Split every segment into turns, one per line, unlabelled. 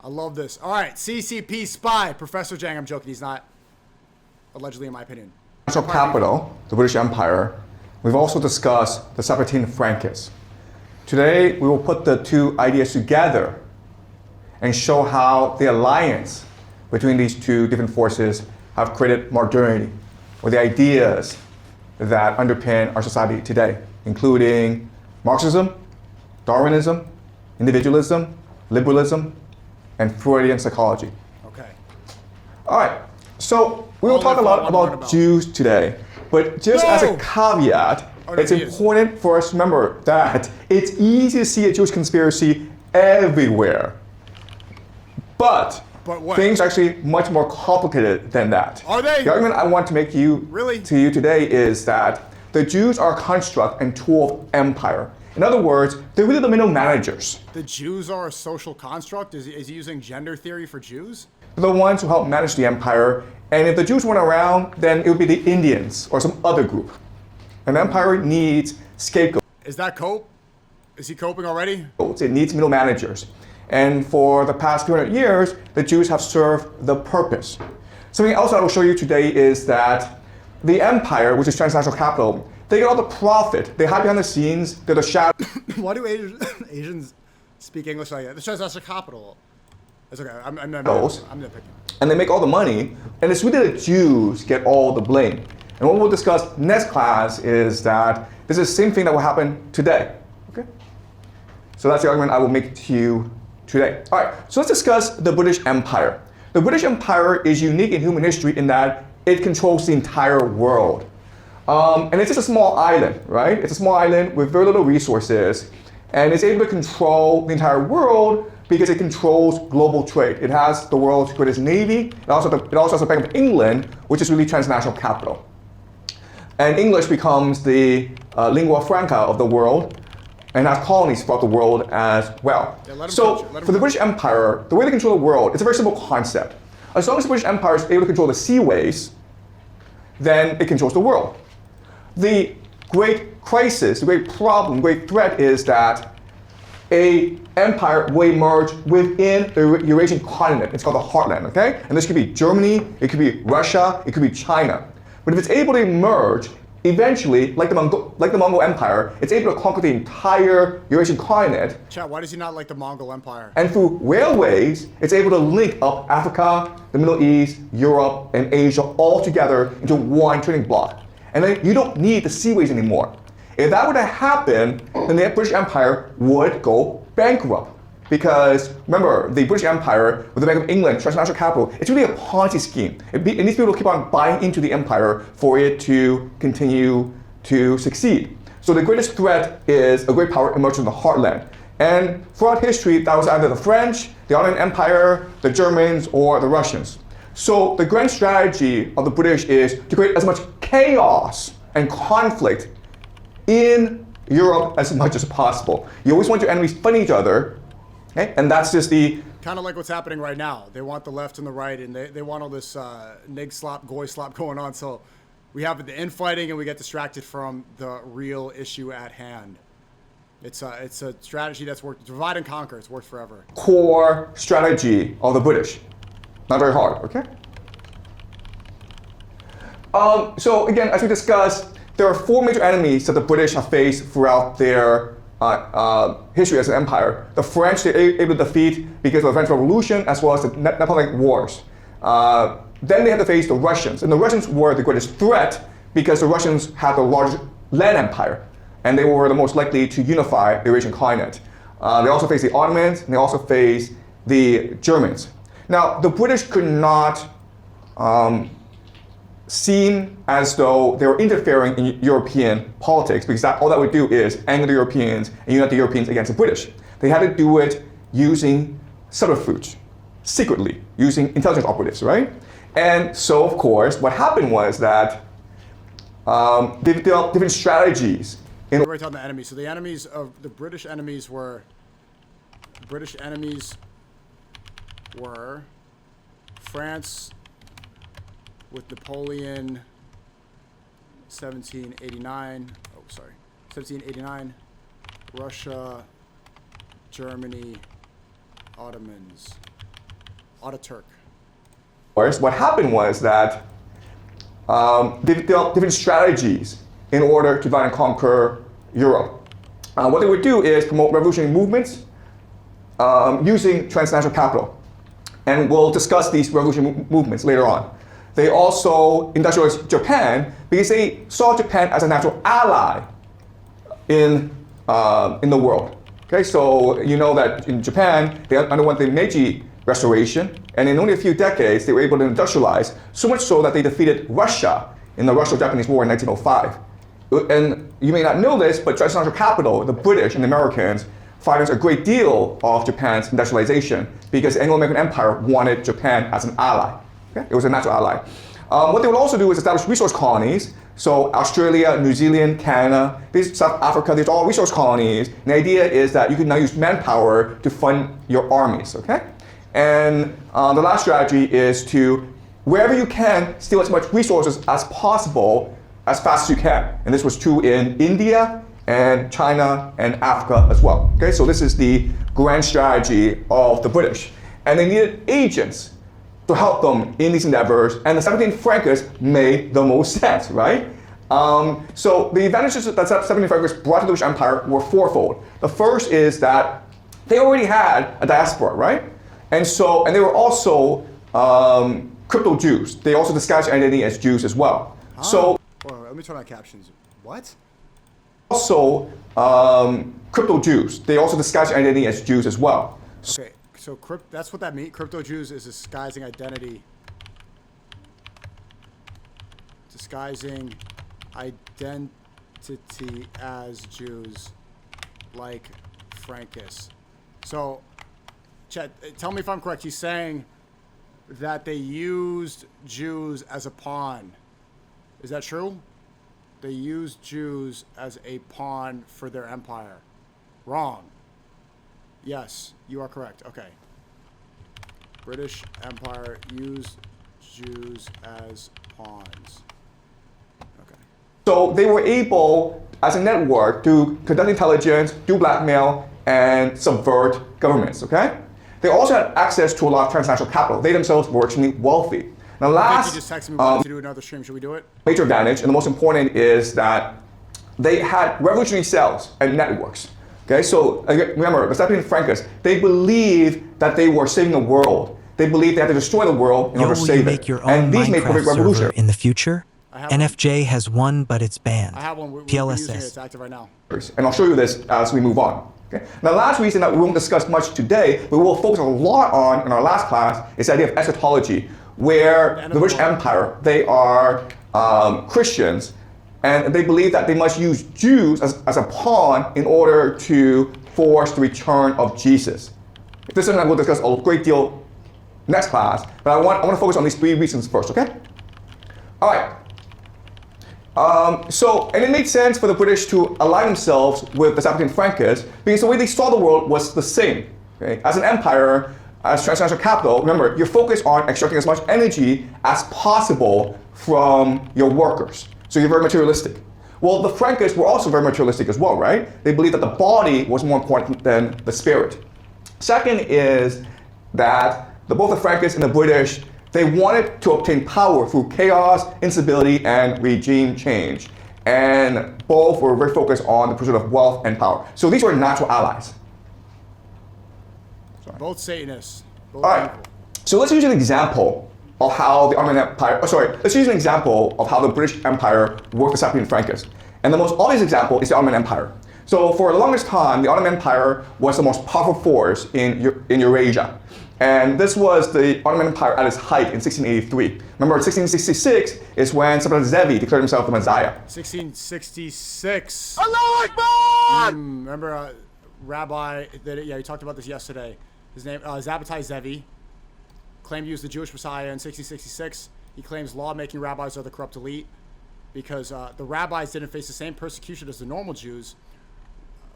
love this. All right, CCP spy. Professor Jang, I'm joking. He's not. Allegedly, in my opinion.
National capital, the British Empire. We've also discussed the Septine Frankists. Today, we will put the two ideas together and show how the alliance between these two different forces have created modernity, or the ideas that underpin our society today, including Marxism, Darwinism, individualism, liberalism, and Freudian psychology.
Okay.
All right, so we will talk a lot about Jews today, but just as a caveat, it's important for us to remember that it's easy to see a Jewish conspiracy everywhere. But things are actually much more complicated than that.
Are they?
The argument I want to make to you today is that the Jews are a construct and tool of empire. In other words, they're really the middle managers.
The Jews are a social construct? Is he using gender theory for Jews?
They're the ones who help manage the empire, and if the Jews weren't around, then it would be the Indians or some other group. An empire needs scapegoats.
Is that cope? Is he coping already?
It needs middle managers. And for the past 200 years, the Jews have served the purpose. Something else I will show you today is that the empire, which is transnational capital, they get all the profit. They hide behind the scenes. They're the shadow.
Why do Asians speak English like that? The transnational capital. It's okay. I'm nitpicking.
And they make all the money. And it's really the Jews get all the blame. And what we'll discuss next class is that this is the same thing that will happen today. Okay? So that's the argument I will make to you today. All right, so let's discuss the British Empire. The British Empire is unique in human history in that it controls the entire world. And it's just a small island, right? It's a small island with very little resources, and it's able to control the entire world because it controls global trade. It has the world's greatest navy. It also has the Bank of England, which is really transnational capital. And English becomes the lingua franca of the world, and has colonies throughout the world as well. So for the British Empire, the way they control the world, it's a very simple concept. As long as the British Empire is able to control the seaways, then it controls the world. The great crisis, the great problem, the great threat is that an empire will emerge within the Eurasian continent. It's called the heartland, okay? And this could be Germany, it could be Russia, it could be China. But if it's able to emerge, eventually, like the Mongol Empire, it's able to conquer the entire Eurasian continent.
Chat, why does he not like the Mongol Empire?
And through railways, it's able to link up Africa, the Middle East, Europe, and Asia all together into one trading bloc. And then you don't need the seaways anymore. If that were to happen, then the British Empire would go bankrupt. Because remember, the British Empire, with the Bank of England, transnational capital, it's really a Ponzi scheme. It needs people to keep on buying into the empire for it to continue to succeed. So the greatest threat is a great power emerging from the heartland. And throughout history, that was either the French, the Ottoman Empire, the Germans, or the Russians. So the grand strategy of the British is to create as much chaos and conflict in Europe as much as possible. You always want your enemies fighting each other. Okay? And that's just the...
Kind of like what's happening right now. They want the left and the right, and they want all this nig slop, goy slop going on. So we have the infighting, and we get distracted from the real issue at hand. It's a strategy that's worked. Divide and conquer. It's worked forever.
Core strategy of the British. Not very hard, okay? So again, as we discussed, there are four major enemies that the British have faced throughout their history as an empire. The French they were able to defeat because of the French Revolution, as well as the Napoleonic Wars. Then they had to face the Russians, and the Russians were the greatest threat because the Russians had the largest land empire, and they were the most likely to unify the Eurasian continent. They also faced the Ottomans, and they also faced the Germans. Now, the British could not seem as though they were interfering in European politics, because all that would do is anger the Europeans and unite the Europeans against the British. They had to do it using subterfuge, secretly, using intelligence operatives, right? And so, of course, what happened was that they developed different strategies.
We're already talking about enemies. So the enemies of the British enemies were France with Napoleon, 1789. Oh, sorry, 1789. Russia, Germany, Ottomans. Ataturk.
What happened was that they developed different strategies in order to divide and conquer Europe. What they would do is promote revolutionary movements using transnational capital. And we'll discuss these revolutionary movements later on. They also industrialized Japan because they saw Japan as a natural ally in the world. Okay, so you know that in Japan, they underwent the Meiji Restoration, and in only a few decades, they were able to industrialize, so much so that they defeated Russia in the Russo-Japanese War in 1905. And you may not know this, but transnational capital, the British and the Americans, financed a great deal of Japan's industrialization because the Anglo-American Empire wanted Japan as an ally. Okay? It was a natural ally. What they would also do is establish resource colonies. So Australia, New Zealand, Canada, South Africa, these are all resource colonies. And the idea is that you can now use manpower to fund your armies, okay? And the last strategy is to, wherever you can, steal as much resources as possible as fast as you can. And this was true in India and China and Africa as well. Okay, so this is the grand strategy of the British. And they needed agents to help them in these endeavors, and the 17 Francas made the most sense, right? So the advantages that 17 Francas brought to the British Empire were fourfold. The first is that they already had a diaspora, right? And they were also crypto Jews. They also disguised their identity as Jews as well.
Huh?
So
let me turn on captions. What?
Also, crypto Jews. They also disguised their identity as Jews as well.
Okay, so that's what that means. Crypto Jews is disguising identity. Disguising identity as Jews, like Francus. So, Chet, tell me if I'm correct. He's saying that they used Jews as a pawn. Is that true? They used Jews as a pawn for their empire. Wrong. Yes, you are correct. Okay. British Empire used Jews as pawns. Okay.
So they were able, as a network, to conduct intelligence, do blackmail, and subvert governments, okay? They also had access to a lot of transnational capital. They themselves were extremely wealthy. Now,
I think you just texted me wanted to do another stream. Should we do it?
Major advantage, and the most important is that they had revolutionary cells and networks. Okay, so remember, the 17 Francas, they believed that they were saving the world. They believed they had to destroy the world in order to save it. And these made perfect revolution.
In the future, NFJ has one, but it's banned.
I have one. We're
PLSS.
using it. It's active right now.
And I'll show you this as we move on. Okay? Now, the last reason that we won't discuss much today, but we will focus a lot on in our last class, is the idea of eschatology, where the British Empire, they are Christians, and they believe that they must use Jews as a pawn in order to force the return of Jesus. This is something we'll discuss a great deal next class, but I want to focus on these three reasons first, okay? All right. And it made sense for the British to align themselves with the 17 Francas because the way they saw the world was the same. Okay? As an empire, as transnational capital, remember, you're focused on extracting as much energy as possible from your workers. So you're very materialistic. Well, the Francas were also very materialistic as well, right? They believed that the body was more important than the spirit. Second is that both the Francas and the British, they wanted to obtain power through chaos, instability, and regime change. And both were very focused on the pursuit of wealth and power. So these were natural allies.
Both Satanists. Both
All right.
evil.
So let's use an example of how the Ottoman Empire, let's use an example of how the British Empire worked with 17 Francas. And the most obvious example is the Ottoman Empire. So for the longest time, the Ottoman Empire was the most powerful force in Eurasia. And this was the Ottoman Empire at its height in 1683. Remember, 1666 is when Sabbatai Zevi declared himself the Messiah.
1666.
Allahu Akbar!
Remember, Rabbi, you talked about this yesterday. His name, Sabbatai Zevi, claimed he was the Jewish Messiah in 1666. He claims law-making rabbis are the corrupt elite because the rabbis didn't face the same persecution as the normal Jews.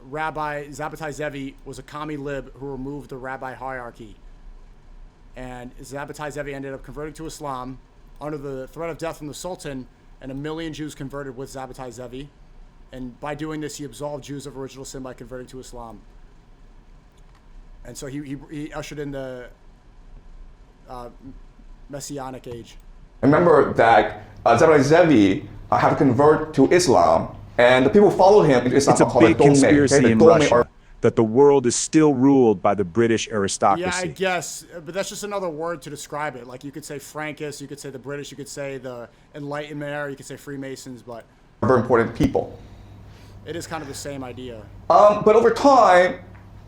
Rabbi Sabbatai Zevi was a commie lib who removed the rabbi hierarchy. And Sabbatai Zevi ended up converting to Islam under the threat of death from the Sultan, and 1 million Jews converted with Sabbatai Zevi. And by doing this, he absolved Jews of original sin by converting to Islam. And so he ushered in the Messianic age.
Remember that Zevi had to convert to Islam, and the people who followed him in Islam
It's a
are called
big
the Dome.
conspiracy
The
in
Dome
Russia
are
that the world is still ruled by the British
Yeah,
aristocracy.
I guess, but that's just another word to describe it. Like you could say Frankists, you could say the British, you could say the Enlightenment era, you could say Freemasons, but
very important people.
it is kind of the same idea.
But over time,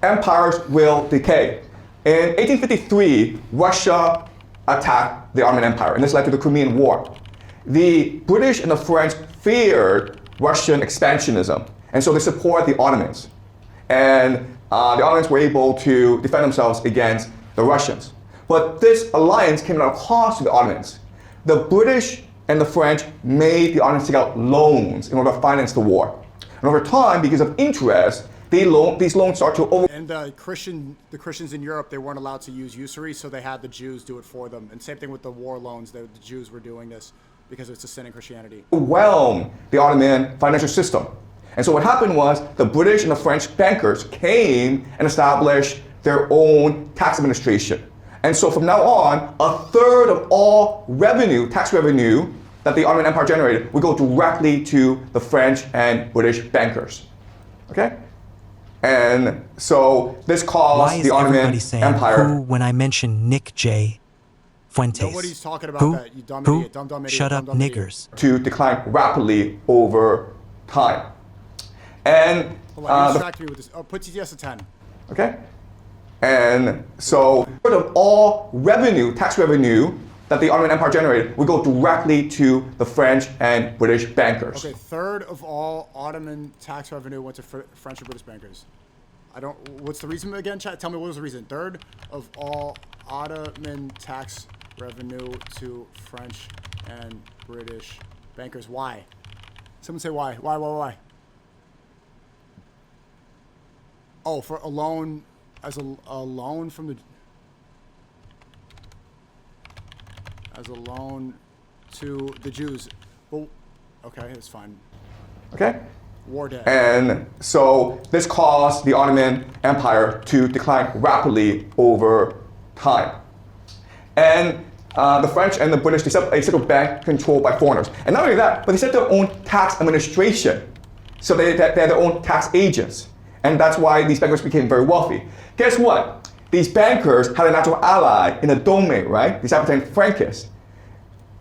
empires will decay. In 1853, Russia attacked the Ottoman Empire, and this led to the Crimean War. The British and the French feared Russian expansionism, and so they supported the Ottomans. And the Ottomans were able to defend themselves against the Russians. But this alliance came at a cost to the Ottomans. The British and the French made the Ottomans take out loans in order to finance the war. And over time, because of interest, these loans start to over.
And the Christians in Europe, they weren't allowed to use usury, so they had the Jews do it for them. And same thing with the war loans, the Jews were doing this because it's a sin in Christianity.
Overwhelm the Ottoman financial system. And so what happened was the British and the French bankers came and established their own tax administration. And so from now on, a third of all revenue, tax revenue, that the Ottoman Empire generated would go directly to the French and British bankers. Okay? And so this
Why
caused
is
the Ottoman
everybody saying
Empire.
who when I mention Nick J. Fuentes?
Nobody's talking about
who?
that, you dumb
Who?
idiot, dumb idiot,
Shut
dumb
up,
idiot.
niggers.
To decline rapidly over time. And
Hold on, you distracted me with this. Oh, put TTS to 10.
okay? And so a third of all revenue, tax revenue that the Ottoman Empire generated would go directly to the French and British bankers.
Okay, third of all Ottoman tax revenue went to French and British bankers. What's the reason again, chat? Tell me what was the reason. Third of all Ottoman tax revenue to French and British bankers. Why? Someone say why. Why? Oh, for a loan, as a loan from the, as a loan to the Jews. Well, okay, that's fine.
Okay?
War debt.
And so this caused the Ottoman Empire to decline rapidly over time. And the French and the British, they set up a central bank controlled by foreigners. And not only that, but they set their own tax administration. So they had their own tax agents. And that's why these bankers became very wealthy. Guess what? These bankers had a natural ally in the Dome, right? The 17 Frankists.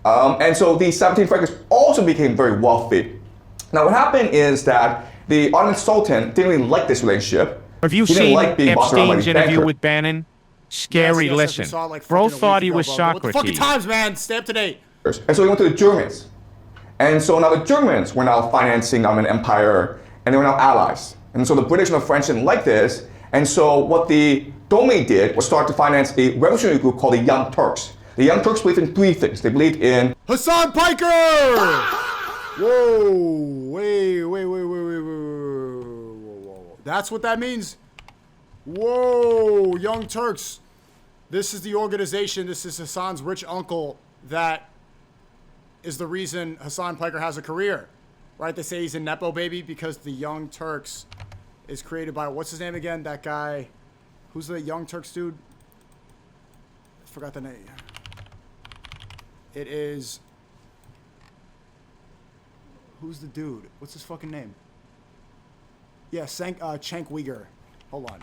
And so these 17 Frankists also became very wealthy. Now what happened is that the Ottoman Sultan didn't really like this relationship.
Have you
He didn't
seen
like being bossed around by
Epstein's
these
interview
bankers.
with Bannon? Scary
Yes, we
listen.
saw it like
Bro
fucking a
thought
week
he
ago,
was
bro. What the fucking
Socrates.
times, man? Stay up to date.
And so he went to the Germans. And so now the Germans were now financing the Ottoman Empire, and they were now allies. And so the British and the French didn't like this. And so what the Dome did was start to finance a revolutionary group called the Young Turks. The Young Turks believed in three things. They believed in
Hassan Piker! Whoa, wait. That's what that means? Whoa, Young Turks. This is the organization, this is Hassan's rich uncle that is the reason Hassan Piker has a career. Right? They say he's a Nepo baby because the Young Turks is created by, what's his name again? That guy, who's the Young Turks dude? I forgot the name. It is, who's the dude? What's his fucking name? Yeah, Cenk Uyghur. Hold on.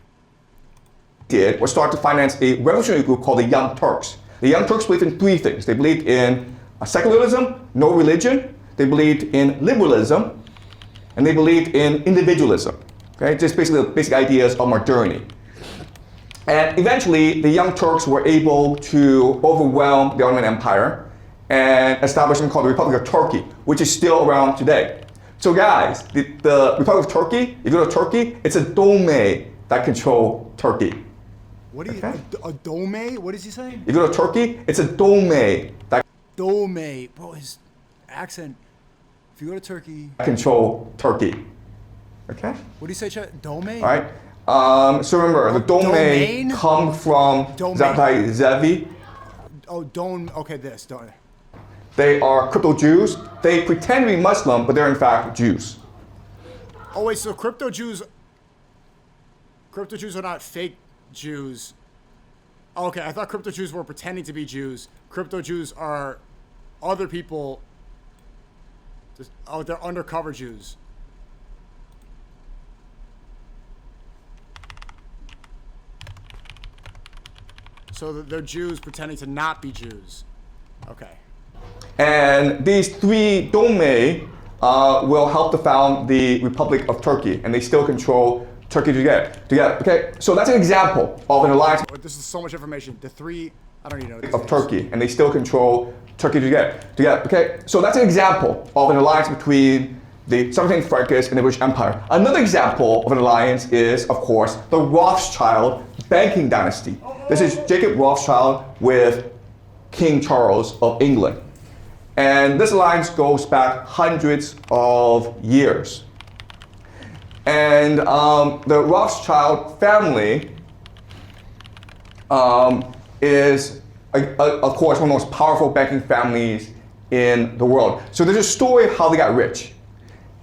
did was start to finance a revolutionary group called the Young Turks. The Young Turks believed in three things. They believed in secularism, no religion. They believed in liberalism, and they believed in individualism. Okay, just basically the basic ideas of modernity. And eventually, the Young Turks were able to overwhelm the Ottoman Empire and establish something called the Republic of Turkey, which is still around today. So guys, the Republic of Turkey, if you go to Turkey, it's a dome that control Turkey.
What do you,
Okay.
a dome? What is he saying?
If you go to Turkey, it's a dome that
Dome. Bro, his accent. If you go to Turkey,
control Turkey. Okay?
what do you say, Chet? Dome?
All right? So remember, the
Domain?
dome come from
Domain.
Zatai Zevi.
Oh, don't. Okay, this. Don't.
They are crypto Jews. They pretend to be Muslim, but they're in fact Jews.
Oh, wait, so crypto Jews are not fake Jews. Okay, I thought crypto Jews were pretending to be Jews. Crypto Jews are other people. Oh, they're undercover Jews. So they're Jews pretending to not be Jews. Okay.
And these three dome will help to found the Republic of Turkey, and they still control Turkey together. Okay, so that's an example of an alliance
This is so much information. The three, I don't even know.
of Turkey, and they still control Turkey together. Okay, so that's an example of an alliance between the 17th Frankish and the British Empire. Another example of an alliance is, of course, the Rothschild banking dynasty. This is Jacob Rothschild with King Charles of England. And this alliance goes back hundreds of years. And the Rothschild family is, of course, one of the most powerful banking families in the world. So there's a story of how they got rich.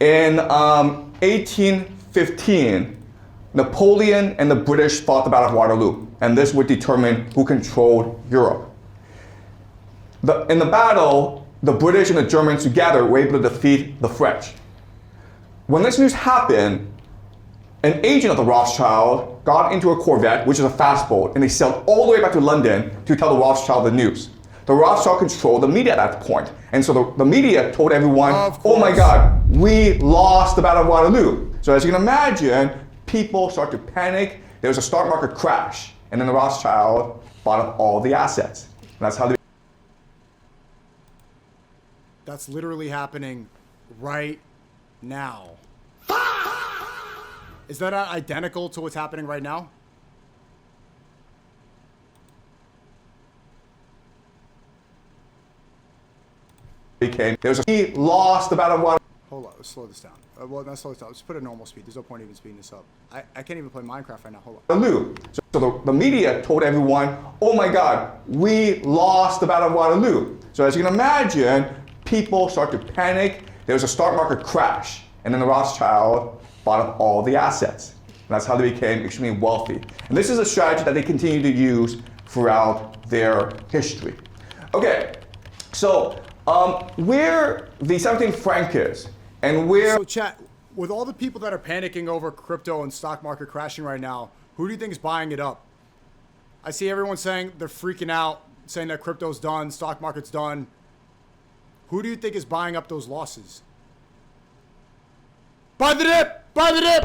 In 1815, Napoleon and the British fought the Battle of Waterloo, and this would determine who controlled Europe. In the battle, the British and the Germans together were able to defeat the French. When this news happened, an agent of the Rothschild got into a Corvette, which is a fast boat, and they sailed all the way back to London to tell the Rothschild the news. The Rothschild controlled the media at that point. And so the media told everyone, oh my God, we lost the Battle of Waterloo. So as you can imagine, people start to panic. There was a stock market crash. And then the Rothschild bought up all the assets. And that's how they...
That's literally happening right now. Is that not identical to what's happening right now?
He lost the Battle of Waterloo.
Hold on, let's slow this down. Well, not slow this down. Let's put it at normal speed. There's no point even speeding this up. I can't even play Minecraft right now. Hold on.
Waterloo. So the media told everyone, oh my God, we lost the Battle of Waterloo. So as you can imagine, people start to panic. There was a stock market crash. And then the Rothschild bought up all the assets. And that's how they became extremely wealthy. And this is a strategy that they continue to use throughout their history. Okay, so where the 17th Frank is, and where...
So chat, with all the people that are panicking over crypto and stock market crashing right now, who do you think is buying it up? I see everyone saying they're freaking out, saying that crypto's done, stock market's done. Who do you think is buying up those losses? Buy the dip! Buy the dip!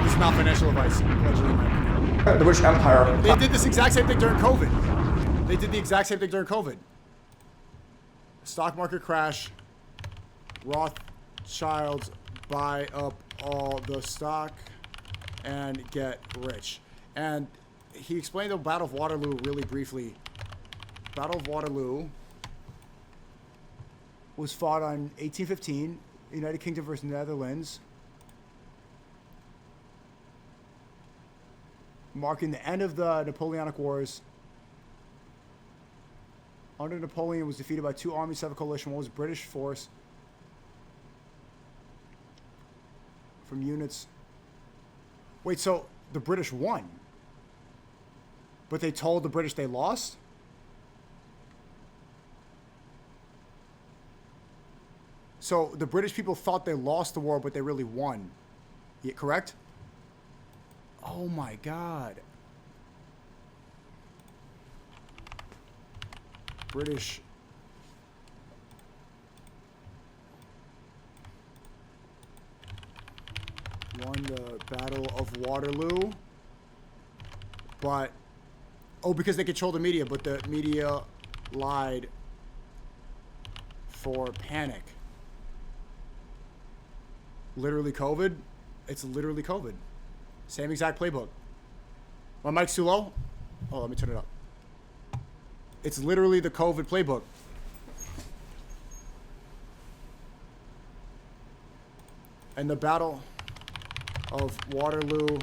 This is not financial advice. Allegedly.
the British Empire...
They did this exact same thing during COVID. They did the exact same thing during COVID. Stock market crash. Rothschilds buy up all the stock and get rich. And he explained the Battle of Waterloo really briefly. Battle of Waterloo was fought on 1815, United Kingdom versus Netherlands, marking the end of the Napoleonic Wars. Under Napoleon was defeated by two armies of a coalition. One was British force from units. Wait, so the British won, but they told the British they lost? So the British people thought they lost the war, but they really won. Yeah, correct? Oh my God. British won the Battle of Waterloo, but because they control the media, but the media lied for panic. Literally COVID. It's literally COVID. Same exact playbook. My mic's too low? Oh, let me turn it up. It's literally the COVID playbook. And the Battle of Waterloo,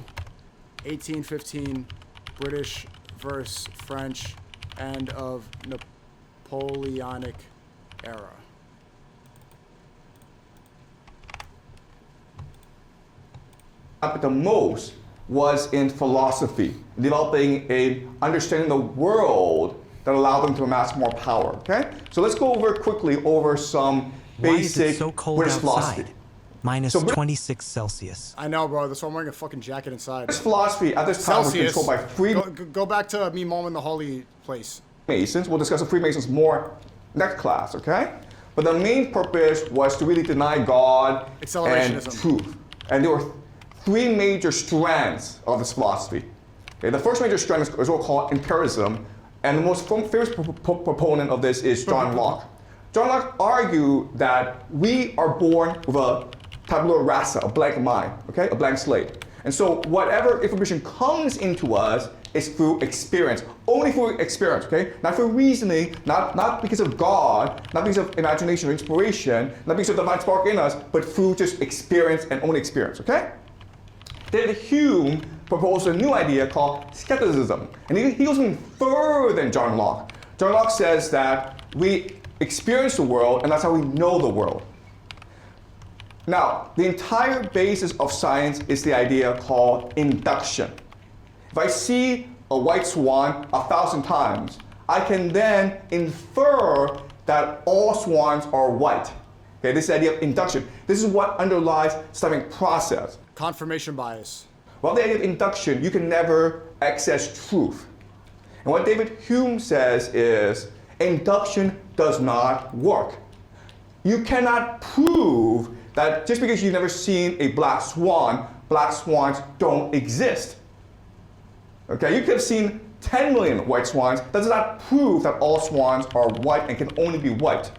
1815, British versus French, end of Napoleonic era.
Up the most was in philosophy, developing a understanding the world that allowed them to amass more power. Okay, so let's go over quickly over some
Why is it
basic
so cold
British
outside?
philosophy.
Minus
So Brit-
26 Celsius.
I know, bro. That's why I'm wearing a fucking jacket inside.
British philosophy at this time was
Celsius.
controlled by
Go back to me mowing the holy place.
Freemasons. We'll discuss the Freemasons more next class, okay? But the main purpose was to really deny God and
Accelerationism.
truth. And there were three major strands of this philosophy. Okay, the first major strand is what we call empiricism, and the most famous proponent of this is John Locke. John Locke argued that we are born with a tabula rasa, a blank mind, okay, a blank slate. And so whatever information comes into us is through experience, only through experience, okay? Not through reasoning, not because of God, not because of imagination or inspiration, not because of the divine spark in us, but through just experience and only experience, okay? David Hume proposed a new idea called skepticism. And he goes even further than John Locke. John Locke says that we experience the world, and that's how we know the world. Now, the entire basis of science is the idea called induction. If I see a white swan 1,000 times, I can then infer that all swans are white. Okay, this is the idea of induction. This is what underlies the scientific process.
Confirmation bias.
Well, the idea of induction, you can never access truth. And what David Hume says is, induction does not work. You cannot prove that just because you've never seen a black swans don't exist. Okay, you could have seen 10 million white swans. That does not prove that all swans are white and can only be white.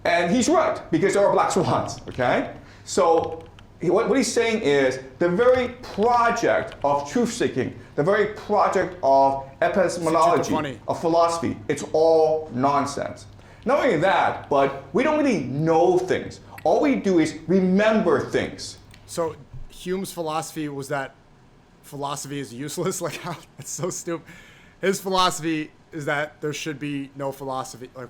And he's right, because there are black swans, okay? So what he's saying is the very project of truth-seeking, the very project of epistemology, of philosophy, it's all nonsense. Not only that, but we don't really know things. All we do is remember things.
So Hume's philosophy was that philosophy is useless. Like, how? That's so stupid. His philosophy is that there should be no philosophy. Like,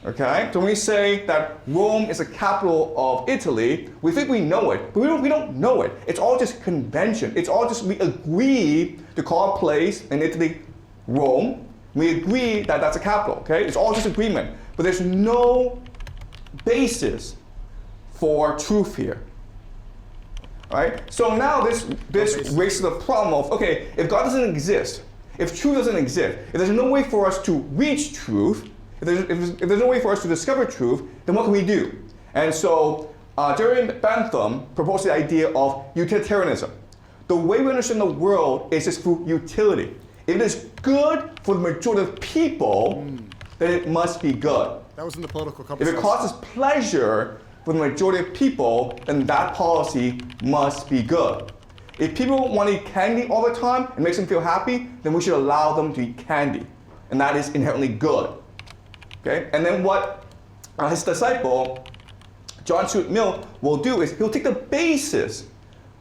okay, so when we say that Rome is the capital of Italy, we think we know it, but we don't know it. It's all just convention. It's all just we agree to call a place in Italy Rome. We agree that that's a capital, okay? It's all just agreement. But there's no basis for truth here. All right? So now this raises the problem of, okay, if God doesn't exist, if truth doesn't exist, if there's no way for us to reach truth, if there's no way for us to discover truth, then what can we do? And so Jeremy Bentham proposed the idea of utilitarianism. The way we understand the world is just through utility. If it is good for the majority of people, then it must be good.
that was in the political compass.
If it causes pleasure for the majority of people, then that policy must be good. If people want to eat candy all the time and makes them feel happy, then we should allow them to eat candy. And that is inherently good. Okay? And then what his disciple, John Stuart Mill, will do is he'll take the basis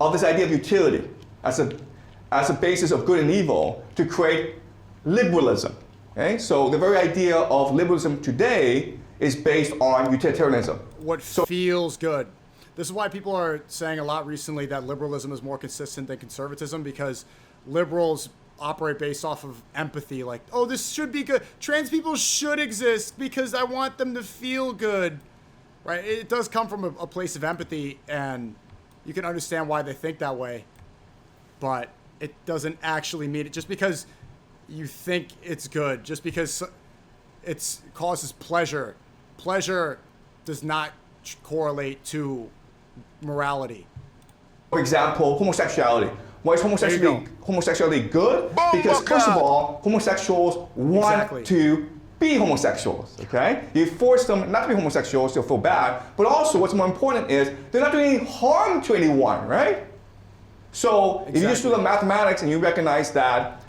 of this idea of utility as a basis of good and evil to create liberalism. Okay? So the very idea of liberalism today is based on utilitarianism.
What feels good. This is why people are saying a lot recently that liberalism is more consistent than conservatism, because liberals operate based off of empathy. Like, oh, this should be good. Trans people should exist because I want them to feel good. Right? It does come from a place of empathy, and you can understand why they think that way. But it doesn't actually mean it. Just because you think it's good, just because it causes pleasure, pleasure does not correlate to morality.
For example, homosexuality. Why is homosexuality good? Because first of all, homosexuals want to be homosexuals, okay? You force them not to be homosexuals, they'll feel bad, but also what's more important is they're not doing any harm to anyone, right? So if you just do the mathematics and you recognize that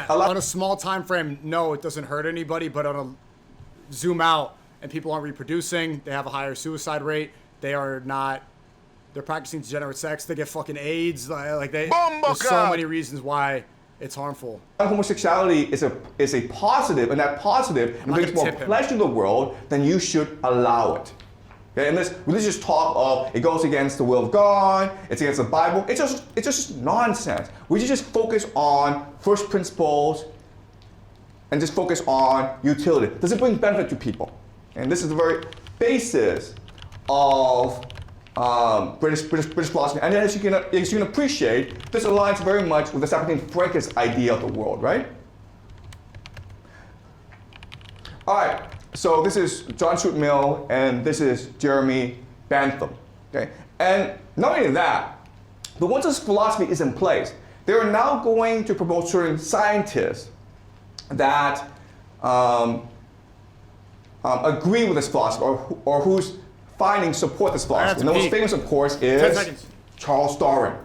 on a small time frame, no, it doesn't hurt anybody, but on a zoom out and people aren't reproducing, they have a higher suicide rate, they're practicing degenerate sex, they get fucking AIDS, there's so many reasons why it's harmful.
Homosexuality is a positive, and that positive brings more pleasure to the world, then you should allow it. Okay? And this religious talk of it goes against the will of God, it's against the Bible, it's just nonsense. We should just focus on first principles and just focus on utility. Does it bring benefit to people? And this is the very basis of British philosophy. And as you can appreciate, this aligns very much with the 17th-Frankist idea of the world, right? All right, so this is John Stuart Mill, and this is Jeremy Bentham. Okay, and not only that, but once this philosophy is in place, they are now going to promote certain scientists that agree with this philosophy, or whose findings support this philosophy. And the most famous, of course, is Charles Darwin.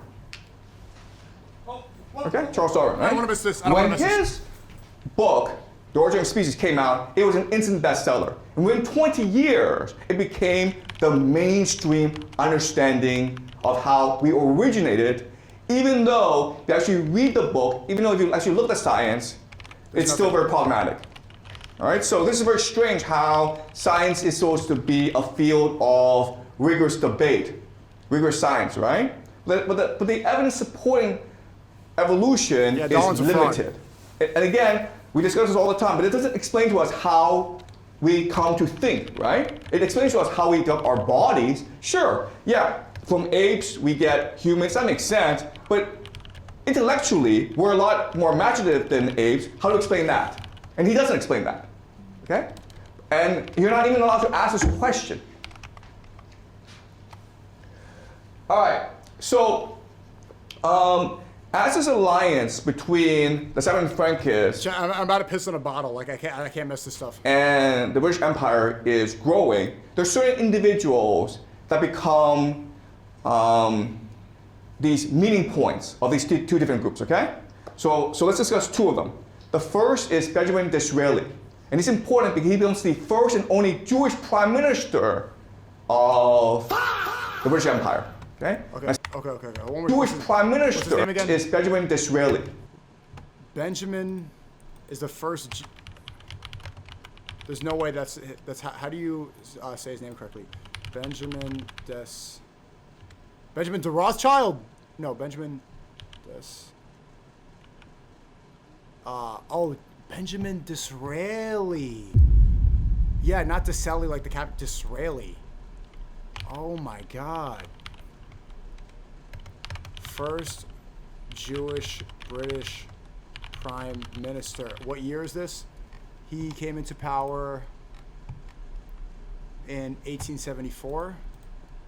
Okay, Charles Darwin. Right?
I don't want to miss this.
When his book, The Origin of Species, came out, it was an instant bestseller. And within 20 years, it became the mainstream understanding of how we originated, even though if you actually read the book, even though if you actually look at the science, it's still very problematic. All right, so this is very strange how science is supposed to be a field of rigorous debate, rigorous science, right? But the evidence supporting evolution is limited. And again, we discuss this all the time, but it doesn't explain to us how we come to think, right? It explains to us how we develop our bodies. Sure, yeah, from apes we get humans, that makes sense, but intellectually, we're a lot more imaginative than apes. How to explain that? And he doesn't explain that, okay? And you're not even allowed to ask this question. All right, so as this alliance between the 17th Frankists,
I'm about to piss in a bottle. Like I can't miss this stuff.
and the British Empire is growing, there's certain individuals that become these meeting points of these two different groups, okay? So let's discuss two of them. The first is Benjamin Disraeli. And he's important because he becomes the first and only Jewish prime minister of the British Empire, okay?
Okay. One more
Jewish
question.
prime
What's his
minister
name again?
is Benjamin Disraeli.
Benjamin is the first. There's no way that's how do you say his name correctly? Benjamin de Rothschild. No, Benjamin Benjamin Disraeli. Yeah, not Disraeli like the cap. Disraeli. Oh my God. First Jewish British Prime Minister. What year is this? He came into power in 1874.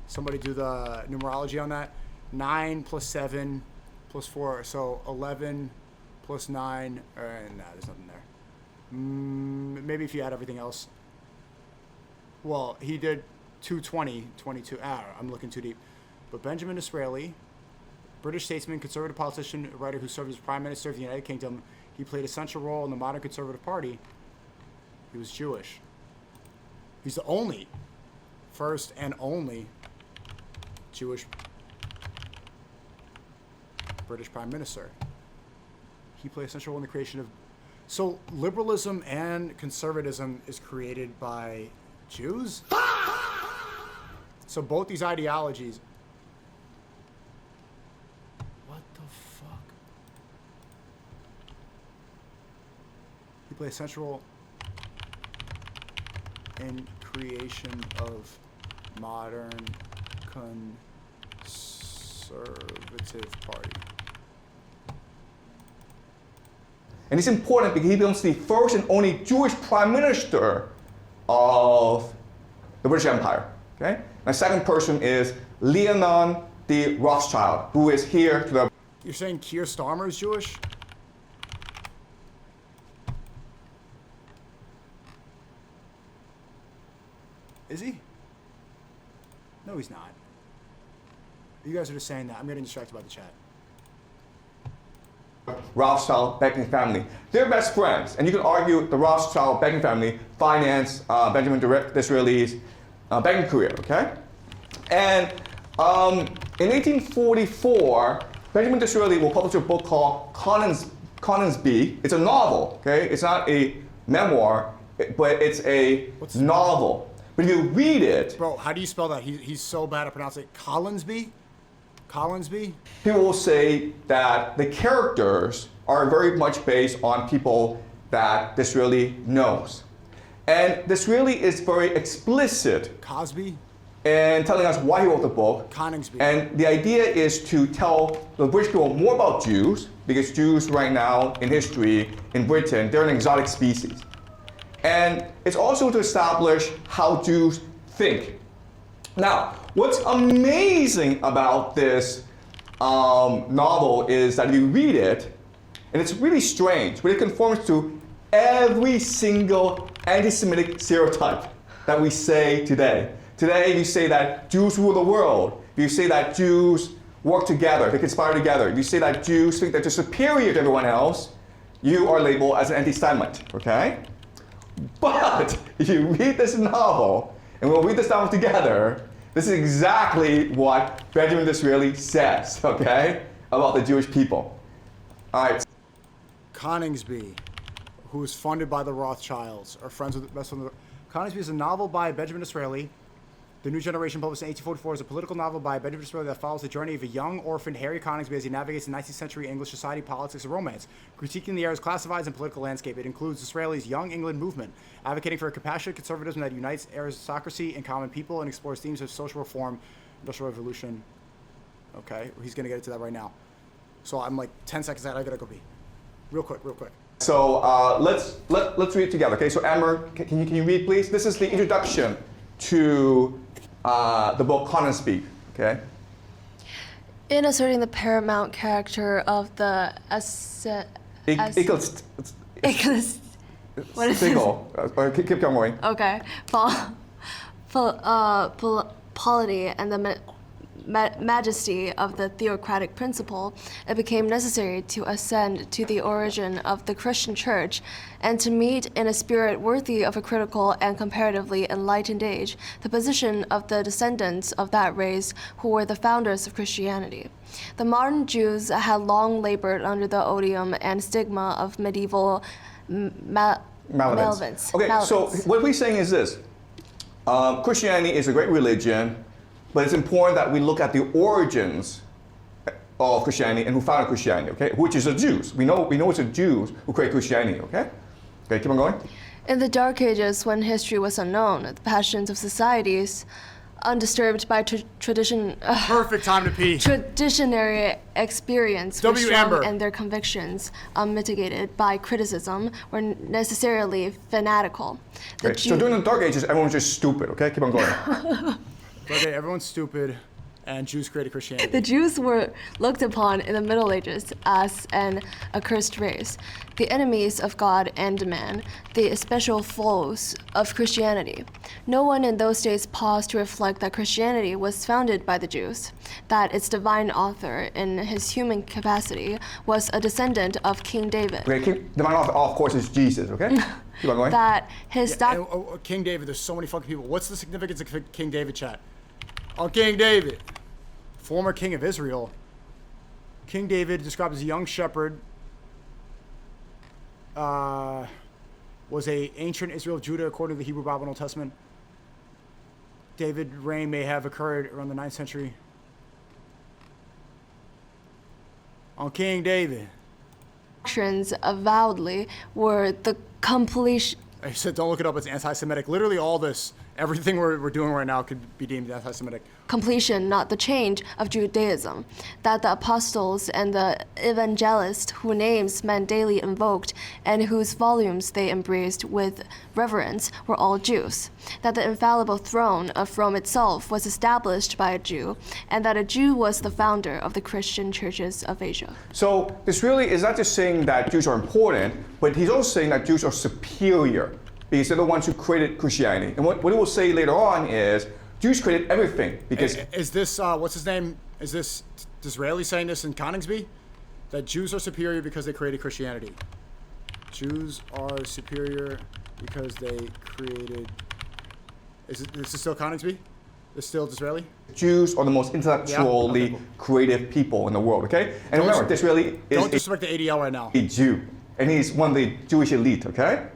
Somebody do the numerology on that. 9 plus 7 plus 4. So 11 plus 9. Nah, there's nothing there. Maybe if you add everything else. Well, he did 220, 22. I'm looking too deep. But Benjamin Disraeli, British statesman, conservative politician, writer who served as Prime Minister of the United Kingdom. He played a central role in the modern Conservative Party. He was Jewish. He's the only, first and only Jewish British Prime Minister. He played a central role in the creation of... So liberalism and conservatism is created by Jews? So both these ideologies... He played a central role in creation of modern conservative party.
And it's important because he becomes the first and only Jewish prime minister of the British Empire. Okay? My second person is Leonard de Rothschild, who is here to the...
You're saying Keir Starmer is Jewish? Is he? No, he's not. You guys are just saying that. I'm getting distracted by the chat.
Rothschild banking family. They're best friends, and you can argue the Rothschild banking family financed Benjamin Disraeli's banking career, okay? And in 1844, Benjamin Disraeli will publish a book called Coningsby. It's a novel, okay? It's not a memoir, but it's a novel. But if you read it,
Bro, how do you spell that? He's so bad at pronouncing it. Collinsby? Collinsby?
people will say that the characters are very much based on people that Disraeli knows. And Disraeli is very explicit
Cosby?
in telling us why he wrote the book.
Coningsby.
And the idea is to tell the British people more about Jews, because Jews right now in history in Britain, they're an exotic species. And it's also to establish how Jews think. Now, what's amazing about this novel is that you read it, and it's really strange, but it conforms to every single anti-Semitic stereotype that we say today. Today, you say that Jews rule the world. You say that Jews work together, they conspire together. You say that Jews think that they're superior to everyone else. You are labeled as an anti-Semite, okay? But if you read this novel, and we'll read this novel together, this is exactly what Benjamin Disraeli says, okay, about the Jewish people. All right.
Coningsby, who was funded by the Rothschilds, or friends with the best friend. Coningsby is a novel by Benjamin Disraeli. The New Generation, published in 1844, is a political novel by Benjamin Disraeli that follows the journey of a young orphaned Harry Coningsby as he navigates the 19th century English society, politics, and romance, critiquing the era's classifieds and political landscape. It includes Disraeli's Young England movement, advocating for a compassionate conservatism that unites aristocracy and common people and explores themes of social reform, industrial revolution. Okay, he's gonna get into that right now. So I'm like 10 seconds out. I gotta go pee. Real quick.
So let's read it together. Okay. So Amber, can you read, please? This is the introduction to the book Coningsby. Okay.
In asserting the paramount character of the what is this?
Keep going.
Okay. Polity and the majesty of the theocratic principle, it became necessary to ascend to the origin of the Christian Church and to meet in a spirit worthy of a critical and comparatively enlightened age the position of the descendants of that race who were the founders of Christianity. The modern Jews had long labored under the odium and stigma of medieval malevolence.
Okay, so what we're saying is this. Christianity is a great religion, but it's important that we look at the origins of Christianity and who founded Christianity, okay? Which is the Jews. We know it's the Jews who created Christianity, okay? Okay, keep on going.
In the Dark Ages, when history was unknown, the passions of societies, undisturbed by tradition.
Perfect time to pee.
Traditionary experience were strong,
Amber.
and their convictions, unmitigated by criticism, were necessarily fanatical.
Okay, so during the Dark Ages, everyone was just stupid, okay? Keep on going.
Okay, everyone's stupid, and Jews created Christianity.
The Jews were looked upon in the Middle Ages as an accursed race, the enemies of God and man, the especial foes of Christianity. No one in those days paused to reflect that Christianity was founded by the Jews, that its divine author, in his human capacity, was a descendant of King David.
Okay, divine author, of course, is Jesus, okay? Keep on going.
That his
King David, there's so many fucking people. What's the significance of King David, chat? On King David, former king of Israel. King David, described as a young shepherd, was a ancient Israel of Judah according to the Hebrew Bible and Old Testament. David's reign may have occurred around the 9th century. On King David.
Actions avowedly were the completion.
I said, don't look it up. It's anti-Semitic. Literally, all this, everything we're doing right now, could be deemed anti-Semitic.
Completion, not the change, of Judaism. That the apostles and the evangelists, whose names men daily invoked and whose volumes they embraced with reverence, were all Jews. That the infallible throne of Rome itself was established by a Jew, and that a Jew was the founder of the Christian churches of Asia.
So this really is not just saying that Jews are important, but he's also saying that Jews are superior because they're the ones who created Christianity. And what he will say later on is Jews created everything because...
Is this, what's his name? Is this Disraeli saying this in Coningsby? That Jews are superior because they created Christianity. Jews are superior because they created... Is this still Coningsby? Is still Disraeli?
Jews are the most intellectually creative people in the world, okay? And remember, Disraeli is
don't disrespect the ADL right now.
A Jew. And he's one of the Jewish elite, okay?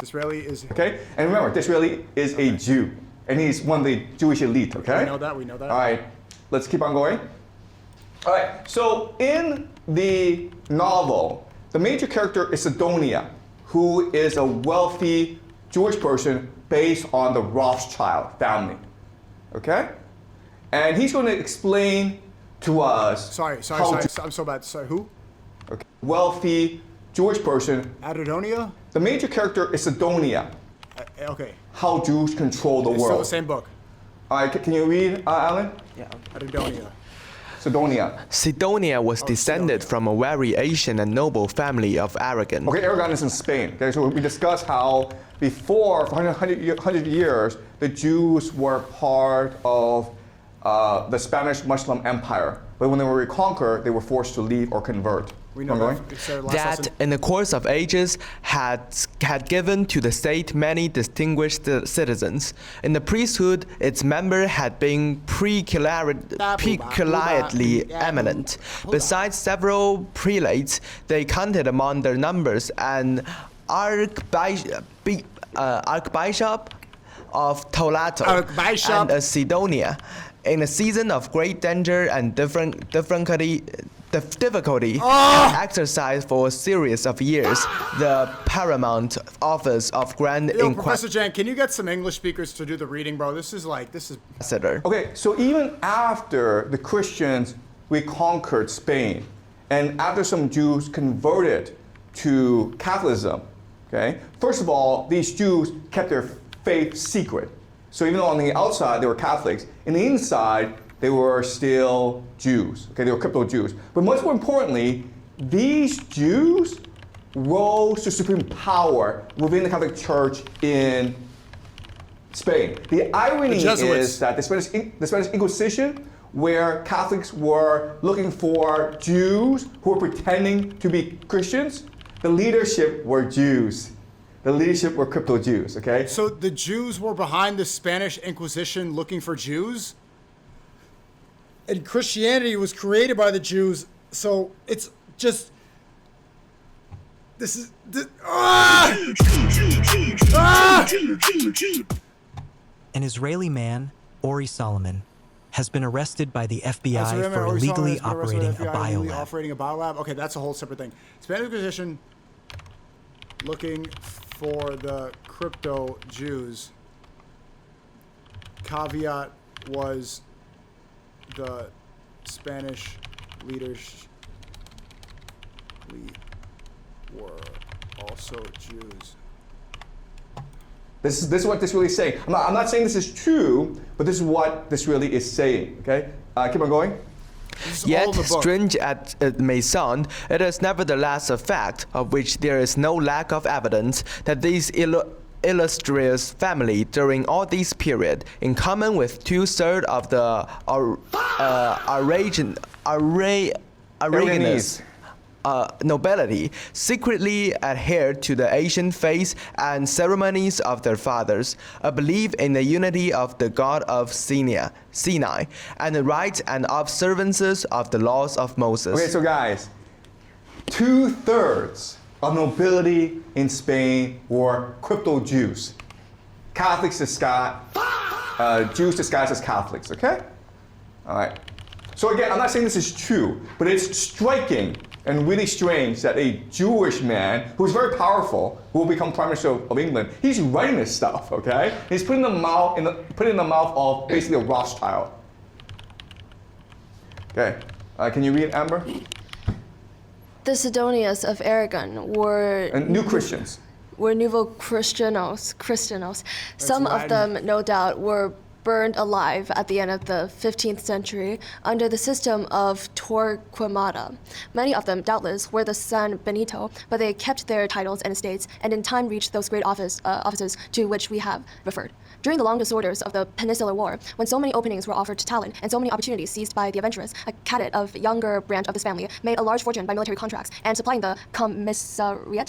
Disraeli is...
Okay? And remember, Disraeli is a Jew. and he's one of the Jewish elite, okay?
We know that, we know that.
All right, let's keep on going. All right, so in the novel, the major character is Sidonia, who is a wealthy Jewish person based on the Rothschild family, okay? And he's going to explain to us
Sorry. I'm so bad. Sorry, who?
Okay. Wealthy Jewish person.
Adonia?
The major character is Sidonia.
Okay.
How Jews control the
It's
world.
still the same book.
All right, can you read, Alan?
Adonia.
Sidonia.
Sidonia was descended
Sidonia.
from a very ancient and noble family of Aragon.
Okay, Aragon is in Spain. Okay, so we discussed how before, for 100 years, the Jews were part of the Spanish Muslim Empire. But when they were reconquered, they were forced to leave or convert.
We know
Ongoing?
that. It's our last
That,
lesson.
in the course of ages, had given to the state many distinguished citizens. In the priesthood, its member had been peculiarly eminent. Besides several prelates, they counted among their numbers an archbishop of Toledo
Archbishop.
and a Sidonia. In a season of great danger and difficulty had exercised for a series of years the paramount office of Grand
Yo, Professor Jan, can you get some English speakers to do the reading, bro? This is.
Inquisitor.
Okay, so even after the Christians reconquered Spain, and after some Jews converted to Catholicism, okay, first of all, these Jews kept their faith secret. So even though on the outside they were Catholics, in the inside they were still Jews. Okay, they were crypto Jews. But much more importantly, these Jews rose to supreme power within the Catholic Church in Spain. The irony is that the Spanish Inquisition, where Catholics were looking for Jews who were pretending to be Christians, the leadership were Jews. The leadership were crypto Jews, okay?
So the Jews were behind the Spanish Inquisition looking for Jews? And Christianity was created by the Jews, so it's just...
An Israeli man, Ori Solomon, has been arrested by the FBI
So remember,
for
Ori Solomon
illegally
has been arrested by
operating
the
a
FBI, illegally
biolab.
operating a biolab? Okay, that's a whole separate thing. Spanish Inquisition looking for the crypto Jews. Caveat was the Spanish leaders were also Jews.
This is what this really is saying. I'm not saying this is true, but this is what this really is saying, okay? Keep on going.
This is all
Yet,
in the book.
strange as it may sound, it is nevertheless a fact of which there is no lack of evidence that these illustrious family during all this period, in common with 2/3 of the Aragonese nobility, secretly adhered to the ancient faiths and ceremonies of their fathers, a belief in the unity of the God of Sinai, and the rites and observances of the laws of Moses.
Okay, so guys, 2/3 of nobility in Spain were crypto Jews. Catholics disguised, Jews disguised as Catholics, okay? All right. So again, I'm not saying this is true, but it's striking and really strange that a Jewish man who's very powerful, who will become Prime Minister of England, he's writing this stuff, okay? He's putting in the mouth of basically a Rothschild. Okay, can you read, Amber?
The Sidonians of Aragon were
And New Christians.
Nouveau Christianos. Some of
Latin.
them, no doubt, were burned alive at the end of the 15th century under the system of Torquemada. Many of them, doubtless, were the San Benito, but they kept their titles and estates, and in time reached those great offices to which we have referred. During the long disorders of the Peninsular War, when so many openings were offered to talent and so many opportunities seized by the adventurous, a cadet of younger branch of this family made a large fortune by military contracts and supplying the commissariat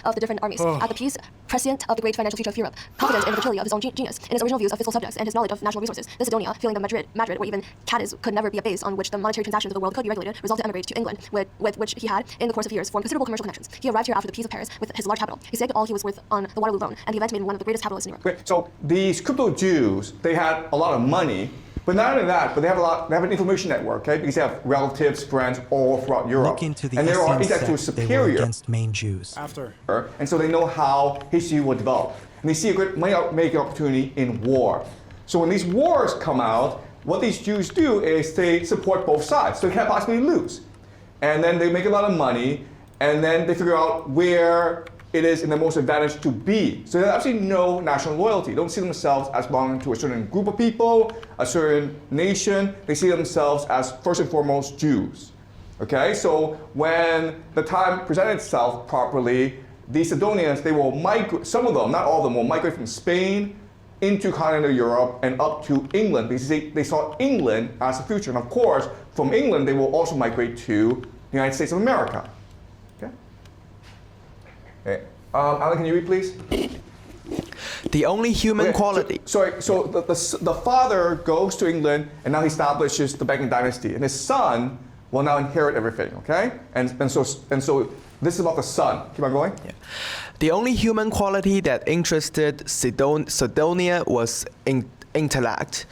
of the different armies. At the peace prescient of the great financial future of Europe, confident in the fertility of his own genius, in his original views of fiscal subjects, and his knowledge of national resources, the Sidonia, feeling that Madrid, or even Cadiz, could never be a base on which the monetary transactions of the world could be regulated, resolved to emigrate to England, with which he had, in the course of years, formed considerable commercial connections. He arrived here after the Peace of Paris with his large capital. He saved all he was worth on the Waterloo loan, and the event made him one of the greatest capitalists in Europe.
Okay, so the these crypto Jews, they had a lot of money, but not only that, but they have an information network, okay? Because they have relatives, friends all throughout Europe.
Look into the
and they are
Essene
intellectually
sect, they were
superior.
against main Jews.
After.
And so they know how history will develop. And they see a great money-making opportunity in war. So when these wars come out, what these Jews do is they support both sides. So they can't possibly lose. And then they make a lot of money, and then they figure out where it is in the most advantage to be. So they have absolutely no national loyalty. They don't see themselves as belonging to a certain group of people, a certain nation. They see themselves as first and foremost Jews. Okay, so when the time presented itself properly, the Sidonians, they will migrate, some of them, not all of them, will migrate from Spain into continental Europe and up to England because they saw England as the future. And of course, from England, they will also migrate to the United States of America. Okay. Alan, can you read, please?
The only human
Okay,
quality.
So the father goes to England and now he establishes the banking dynasty, and his son will now inherit everything. Okay, and so this is about the son. Keep on going.
Yeah. The only human quality that interested Sidonia was intellect.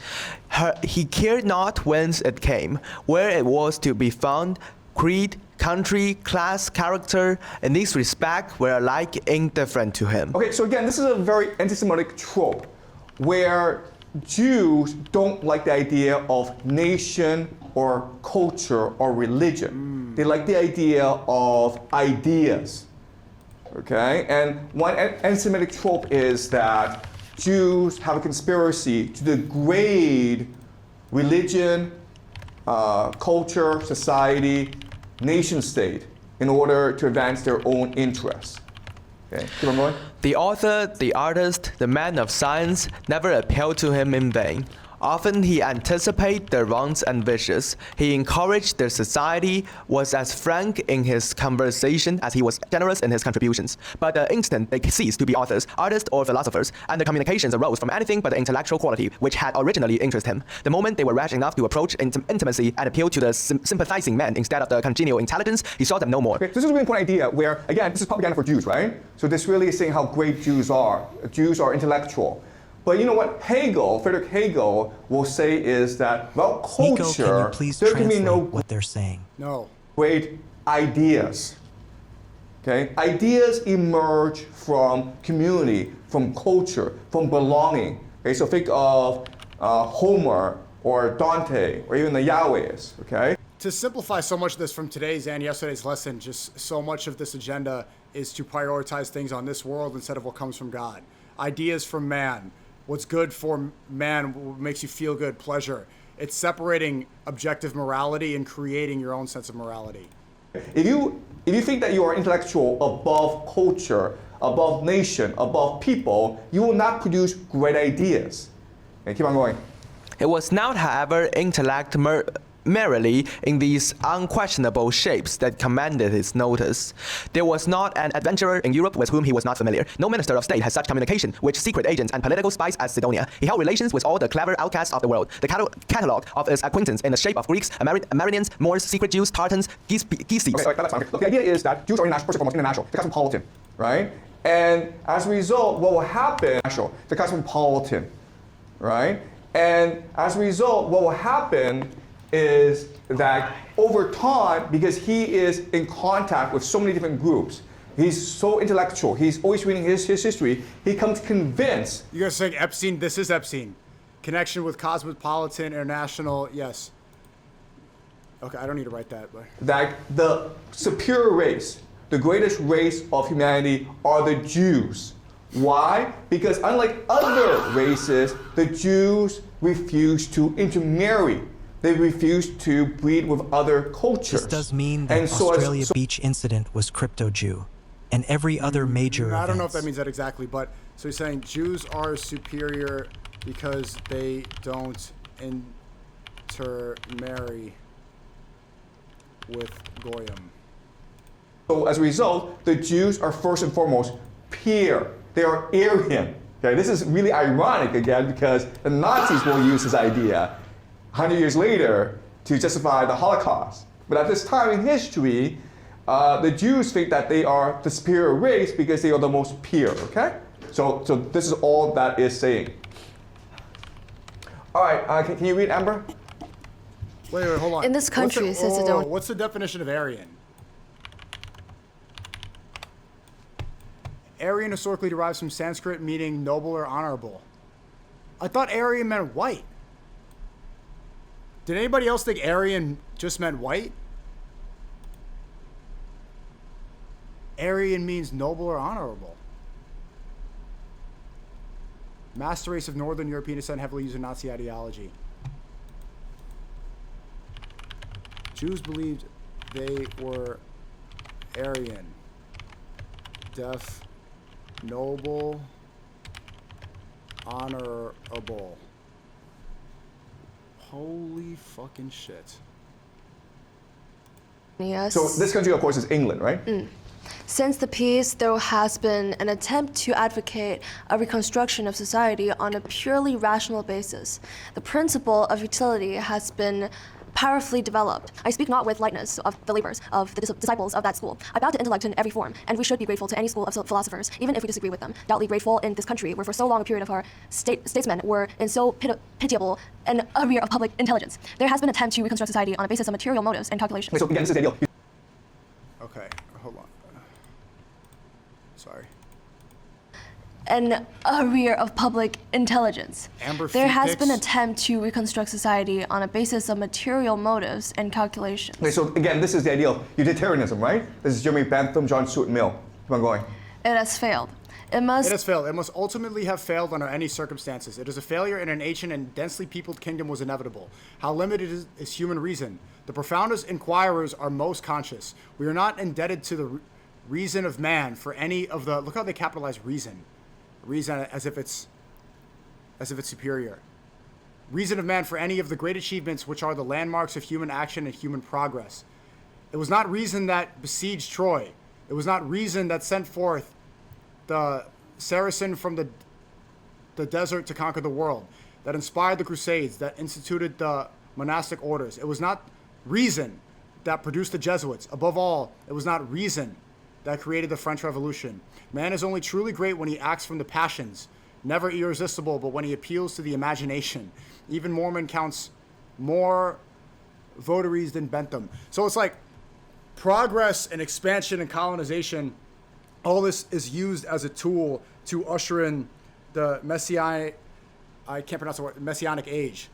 He cared not whence it came, where it was to be found. Creed, country, class, character, in this respect were alike indifferent to him.
Okay, so again, this is a very anti-Semitic trope where Jews don't like the idea of nation or culture or religion. They like the idea of ideas. Okay, and one anti-Semitic trope is that Jews have a conspiracy to degrade religion, culture, society, nation state in order to advance their own interests. Okay, keep on going.
The author, the artist, the man of science never appealed to him in vain. Often he anticipated their wants and wishes. He encouraged their society, was as frank in his conversation as he was generous in his contributions. But the instant they ceased to be authors, artists, or philosophers, and the communications arose from anything but the intellectual quality which had originally interested him, the moment they were rash enough to approach intimacy and appeal to the sympathizing man instead of the congenial intelligence, he saw them no more.
Okay, so this is a really important idea where, again, this is propaganda for Jews, right? So this really is saying how great Jews are. Jews are intellectual. But you know what Friedrich Hegel will say is that, well,
SNEAKO,
culture,
can you please
there can be
translate
no
what they're saying?
No.
great ideas. Okay? Ideas emerge from community, from culture, from belonging. Okay? So think of Homer or Dante or even the Yahwehs. Okay?
To simplify so much of this from today's and yesterday's lesson, just so much of this agenda is to prioritize things on this world instead of what comes from God. Ideas from man. What's good for man, what makes you feel good, pleasure. It's separating objective morality and creating your own sense of morality.
If you think that you are intellectual above culture, above nation, above people, you will not produce great ideas. Okay, keep on going.
It was not, however, intellect merely in these unquestionable shapes that commanded his notice. There was not an adventurer in Europe with whom he was not familiar. No minister of state had such communication with secret agents and political spies as Sidonia. He held relations with all the clever outcasts of the world. The catalogue of his acquaintance in the shape of Greeks, Amerindians, Moors, secret Jews, Tartans, Geese.
Okay, that's fine. Look, the idea is that Jews are international, first and foremost international. They're cosmopolitan, right? And as a result, what will happen? They're cosmopolitan, right? And as a result, what will happen is that over time, because he is in contact with so many different groups, he's so intellectual, he's always reading his history, he comes convinced.
You guys saying Epstein? This is Epstein. Connection with cosmopolitan, international, yes. Okay, I don't need to write that. But
That the superior race, the greatest race of humanity are the Jews. Why? Because unlike other races, the Jews refuse to intermarry. They refuse to breed with other cultures.
This does mean that Australia Beach incident was crypto-Jew, and every other major
I don't know if
events.
that means that exactly, but so he's saying Jews are superior because they don't intermarry with Goyim.
So as a result, the Jews are first and foremost pure. They are Aryan. Okay, this is really ironic again because the Nazis will use this idea 100 years later to justify the Holocaust. But at this time in history, the Jews think that they are the superior race because they are the most pure, okay? So this is all that is saying. All right, can you read, Amber?
Wait, hold on.
In this country,
what's
since it don't-
what's the definition of Aryan? Aryan historically derives from Sanskrit meaning noble or honorable. I thought Aryan meant white. Did anybody else think Aryan just meant white? Aryan means noble or honorable. Master race of Northern European descent heavily using Nazi ideology. Jews believed they were Aryan. Deaf, noble, honorable. Holy fucking shit.
Yes.
So this country, of course, is England, right?
Since the peace, there has been an attempt to advocate a reconstruction of society on a purely rational basis. The principle of utility has been powerfully developed. I speak not with lightness of the labors of the disciples of that school. I bow to intellect in every form, and we should be grateful to any school of philosophers, even if we disagree with them. Doubly grateful in this country, where for so long a period of our statesmen were in so pitiable an arrear of public intelligence. There has been an attempt to reconstruct society on a basis of material motives and calculations.
Okay, so again, this is the ideal.
Okay, hold on. Sorry.
An arrear of public intelligence.
Amber
There
feet
has
pics?
been an attempt to reconstruct society on a basis of material motives and calculations.
Okay, so again, this is the ideal utilitarianism, right? This is Jeremy Bentham, John Stuart Mill. Keep on going.
It has failed. It must
It has failed. It must ultimately have failed under any circumstances. It is a failure in an ancient and densely peopled kingdom was inevitable. How limited is human reason? The profoundest inquirers are most conscious. We are not indebted to the reason of man for any of the... Look how they capitalize reason. Reason as if it's superior. Reason of man for any of the great achievements which are the landmarks of human action and human progress. It was not reason that besieged Troy. It was not reason that sent forth the Saracen from the desert to conquer the world, that inspired the Crusades, that instituted the monastic orders. It was not reason that produced the Jesuits. Above all, it was not reason that created the French Revolution. Man is only truly great when he acts from the passions, never irresistible, but when he appeals to the imagination. Even Mormon counts more votaries than Bentham. So it's like progress and expansion and colonization, all this is used as a tool to usher in the messianic age.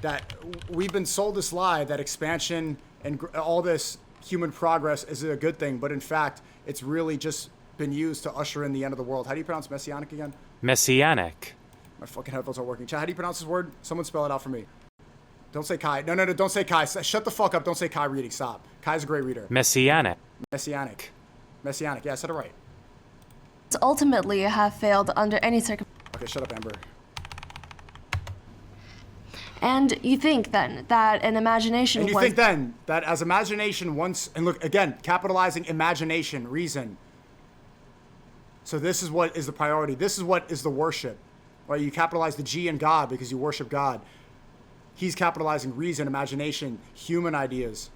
That we've been sold this lie that expansion and all this human progress is a good thing, but in fact, it's really just been used to usher in the end of the world. How do you pronounce messianic again?
Messianic.
My fucking headphones aren't working. Chad, how do you pronounce this word? Someone spell it out for me. Don't say Kai. No, don't say Kai. Shut the fuck up. Don't say Kai reading. Stop. Kai's a great reader.
Messianic.
Messianic. Messianic. Yeah, I said it right.
ultimately have failed under any circumstance.
Okay, shut up, Amber.
And you think then that an imagination
And you
was
think then that as imagination once, and look, again, capitalizing imagination, reason. So this is what is the priority. This is what is the worship. Right? You capitalize the G in God because you worship God. He's capitalizing reason, imagination, human ideas.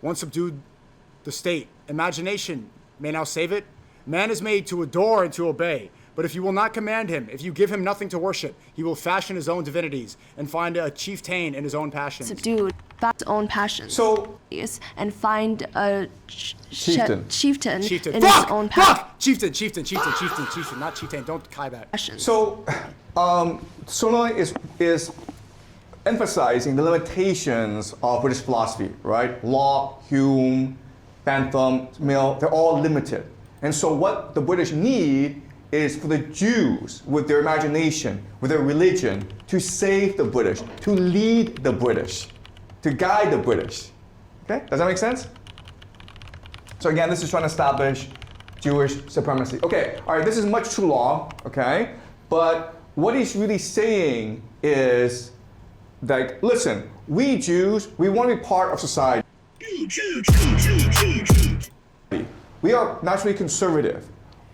Once subdued the state, imagination may now save it. Man is made to adore and to obey. But if you will not command him, if you give him nothing to worship, he will fashion his own divinities and find a chieftain in his own passions.
subdued by his own passions.
So,
And find a
Chieftain.
chieftain
Chieftain.
in
Fuck!
his own
Fuck! Chieftain, not chieftain. Don't kai that.
passions.
so Sonoi is emphasizing the limitations of British philosophy, right? Locke, Hume, Bentham, Mill, they're all limited. And so what the British need is for the Jews, with their imagination, with their religion, to save the British, to lead the British, to guide the British. Okay, does that make sense? So again, this is trying to establish Jewish supremacy. Okay, all right, this is much too long, okay? But what he's really saying is, like, listen, we Jews, we want to be part of society. We are naturally conservative,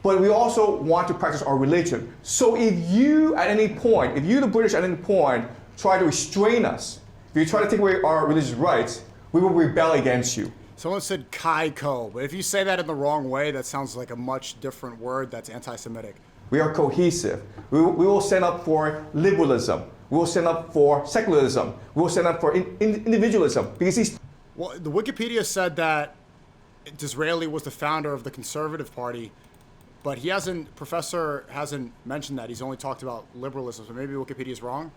but we also want to practice our religion. So if you, at any point, if you, the British, at any point, try to restrain us, if you try to take away our religious rights, we will rebel against you.
Someone said kai ko, but if you say that in the wrong way, that sounds like a much different word that's anti-Semitic.
We are cohesive. We will stand up for liberalism. We will stand up for secularism. We will stand up for individualism. Because these...
Well, the Wikipedia said that Disraeli was the founder of the Conservative Party, but Professor hasn't mentioned that. He's only talked about liberalism, so maybe Wikipedia is wrong.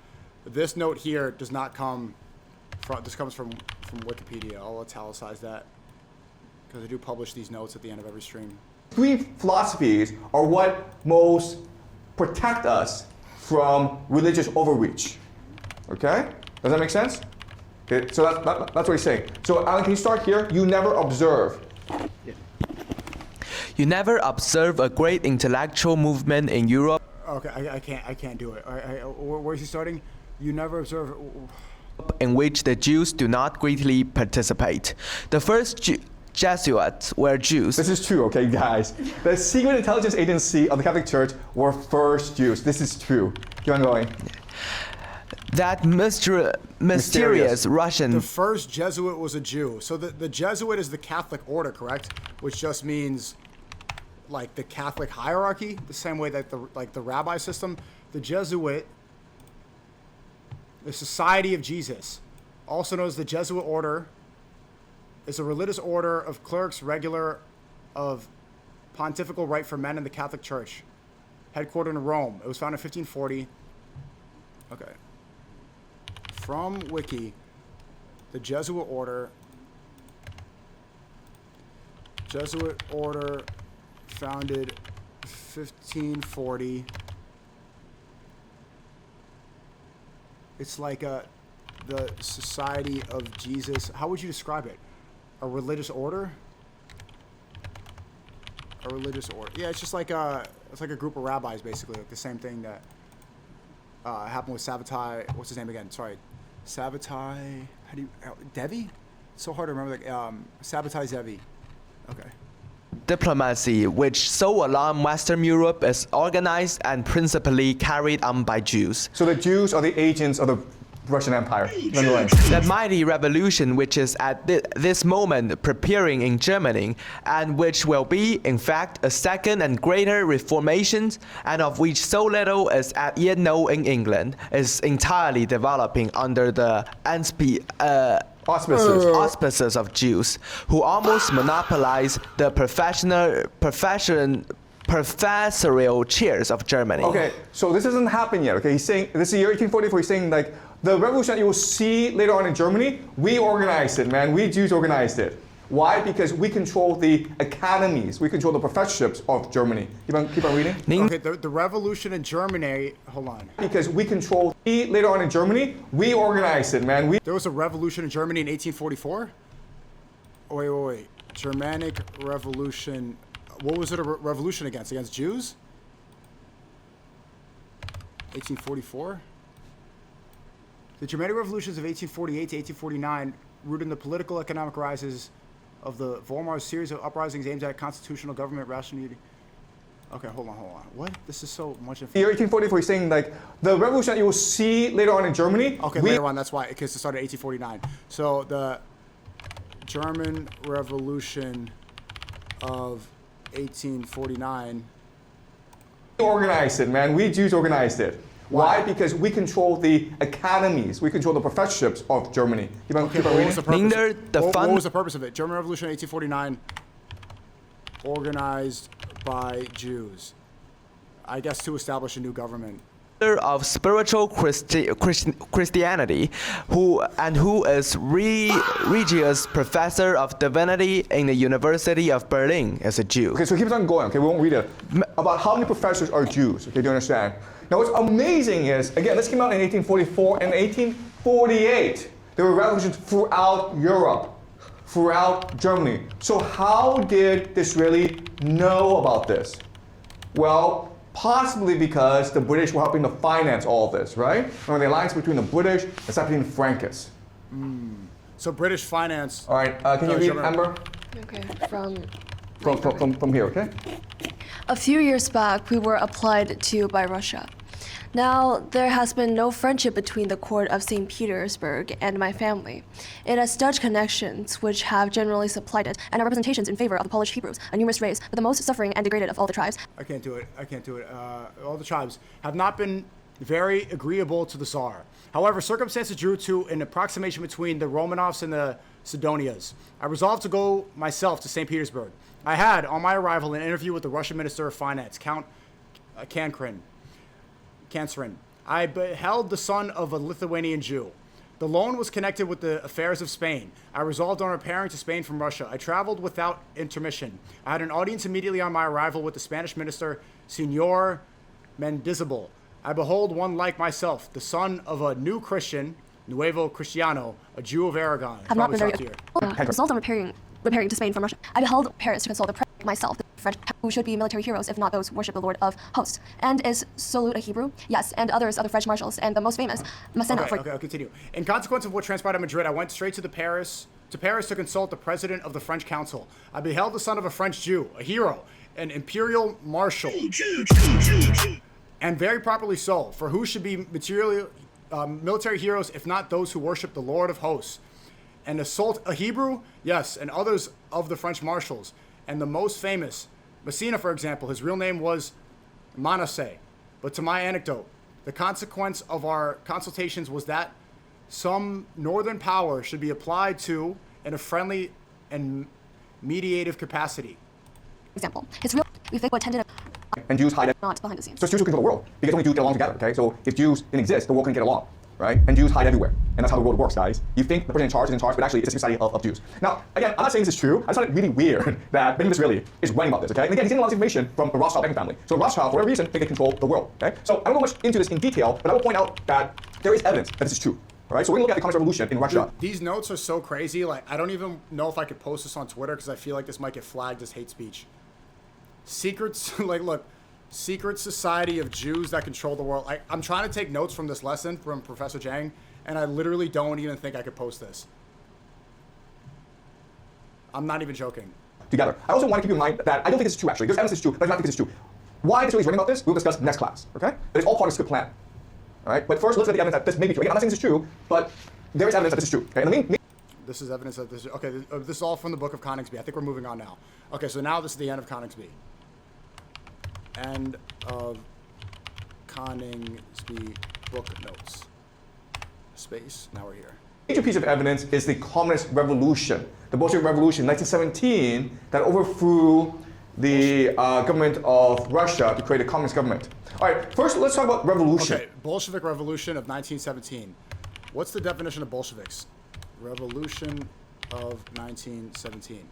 This note here does not come from, this comes from Wikipedia. I'll italicize that, because I do publish these notes at the end of every stream.
Three philosophies are what most protect us from religious overreach. Okay? Does that make sense? Okay, so that's what he's saying. So Alan, can you start here? You never observe.
You never observe a great intellectual movement in Europe
Okay, I can't do it. Where's he starting? You never observe.
in which the Jews do not greatly participate. The first Jesuits were Jews.
This is true, okay, guys. The secret intelligence agency of the Catholic Church were first Jews. This is true. Keep on going.
That mysterious Russian...
The first Jesuit was a Jew. So the Jesuit is the Catholic order, correct? Which just means like the Catholic hierarchy, the same way that the rabbi system. The Jesuit, the Society of Jesus, also known as the Jesuit order, is a religious order of clerics regular of pontifical right for men in the Catholic Church, headquartered in Rome. It was founded in 1540. Okay. From Wiki, the Jesuit order founded 1540. It's like the Society of Jesus. How would you describe it? A religious order? A religious order. Yeah, it's just like it's like a group of rabbis, basically, like the same thing that happened with Sabbatai. What's his name again? Sorry, Sabbatai. How do you Devi? It's so hard to remember. Like Sabbatai Zevi. Okay.
Diplomacy, which so alarmed Western Europe, is organized and principally carried on by Jews.
So the Jews are the agents of the Russian Empire.
The mighty revolution which is at this moment preparing in Germany, and which will be, in fact, a second and greater reformation, and of which so little is as yet known in England, is entirely developing under the auspices of Jews, who almost monopolize the professorial chairs of Germany.
Okay, so this hasn't happened yet. Okay, he's saying this is the year 1844. He's saying like the revolution that you will see later on in Germany, we organized it, man. We Jews organized it. Why? Because we control the academies, we control the professorships of Germany. Keep on reading.
Okay, the revolution in Germany. Hold on.
Because we control later on in Germany, we organized it, man.
There was a revolution in Germany in 1844. Oh, wait. Germanic Revolution. What was it a revolution against? Against Jews? 1844? The Germanic revolutions of 1848 to 1849, rooted in the political economic rises of the Weimar series of uprisings aimed at constitutional government rationality. Okay, hold on. What? This is so much information.
Year 1844, he's saying like the revolution that you will see later on in Germany.
Okay, later on, that's why, because it started in 1849. So the German Revolution of 1849.
We organized it, man. We Jews organized it. Why? Because we control the academies, we control the professorships of Germany. Keep on reading.
What was the purpose of it? German Revolution 1849, organized by Jews. I guess to establish a new government.
Of spiritual Christianity, who is Regius Professor of Divinity in the University of Berlin, as a Jew.
Okay, so it keeps on going. Okay, we won't read it. About how many professors are Jews? Okay, do you understand? Now, what's amazing is, again, this came out in 1844 and 1848. There were revolutions throughout Europe, throughout Germany. So how did Disraeli know about this? Well, possibly because the British were helping to finance all of this, right? Remember the alliance between the British and Septine Francus.
So British finance.
All right, can you read, Amber?
Okay,
From here, okay?
A few years back, we were applied to by Russia. Now, there has been no friendship between the court of St. Petersburg and my family. It has Dutch connections, which have generally supplied it, and our representations in favor of the Polish Hebrews, a numerous race, but the most suffering and degraded of all the tribes.
I can't do it. All the tribes have not been very agreeable to the Tsar. However, circumstances drew to an approximation between the Romanovs and the Sidonias. I resolved to go myself to St. Petersburg. I had, on my arrival, an interview with the Russian Minister of Finance, Count Kansarin. I beheld the son of a Lithuanian Jew. The loan was connected with the affairs of Spain. I resolved on repairing to Spain from Russia. I traveled without intermission. I had an audience immediately on my arrival with the Spanish minister, Senor Mendizabal. I behold one like myself, the son of a new Christian, Nuevo Cristiano, a Jew of Aragon.
Have not been very resolved on repairing to Spain from Russia. I beheld Paris to consult the myself, the French, who should be military heroes, if not those who worship the Lord of Hosts. And is Solute a Hebrew? Yes, and others of the French marshals, and the most famous, Massena.
Okay, I'll continue. In consequence of what transpired in Madrid, I went straight to Paris to consult the president of the French Council. I beheld the son of a French Jew, a hero, an imperial marshal, and very properly so, for who should be military heroes, if not those who worship the Lord of Hosts? And assault a Hebrew? Yes, and others of the French marshals. And the most famous, Massena, for example, his real name was Manasseh. But to my anecdote, the consequence of our consultations was that some northern power should be applied to in a friendly and mediative capacity.
Example, his real, we think what tended
And Jews hide it.
not behind the scenes.
So Jews are control the world because only Jews get along together, okay? So if Jews didn't exist, the world couldn't get along, right? And Jews hide everywhere. And that's how the world works, guys. You think the person in charge, but actually it's a society of Jews. Now, again, I'm not saying this is true. I just find it really weird that Benjamin Disraeli is writing about this, okay? And again, he's getting a lot of information from the Rothschild banking family. So Rothschild, for whatever reason, think they control the world, okay? So I don't go much into this in detail, but I will point out that there is evidence that this is true. All right, so we're gonna look at the Communist Revolution in Russia.
Dude, these notes are so crazy. Like, I don't even know if I could post this on Twitter because I feel like this might get flagged as hate speech. Secrets, like, look, secret society of Jews that control the world. I'm trying to take notes from this lesson from Professor Jang, and I literally don't even think I could post this. I'm not even joking.
Together. I also want to keep in mind that I don't think this is true, actually. There's evidence this is true, but I don't think this is true. Why Disraeli's writing about this, we'll discuss next class, okay? But it's all part of the script plan. All right, but first let's look at the evidence that this may be true. Again, I'm not saying this is true, but there is evidence that this is true. Okay, and
this is evidence that this is, okay, this is all from the book of Coningsby. I think we're moving on now. Okay, so now this is the end of Coningsby. End of Coningsby book notes. Space, now we're here.
major piece of evidence is the Communist Revolution, the Bolshevik Revolution, 1917, that overthrew the government of Russia to create a communist government. All right, first let's talk about revolution.
Okay, Bolshevik Revolution of 1917. What's the definition of Bolsheviks? Revolution of 1917.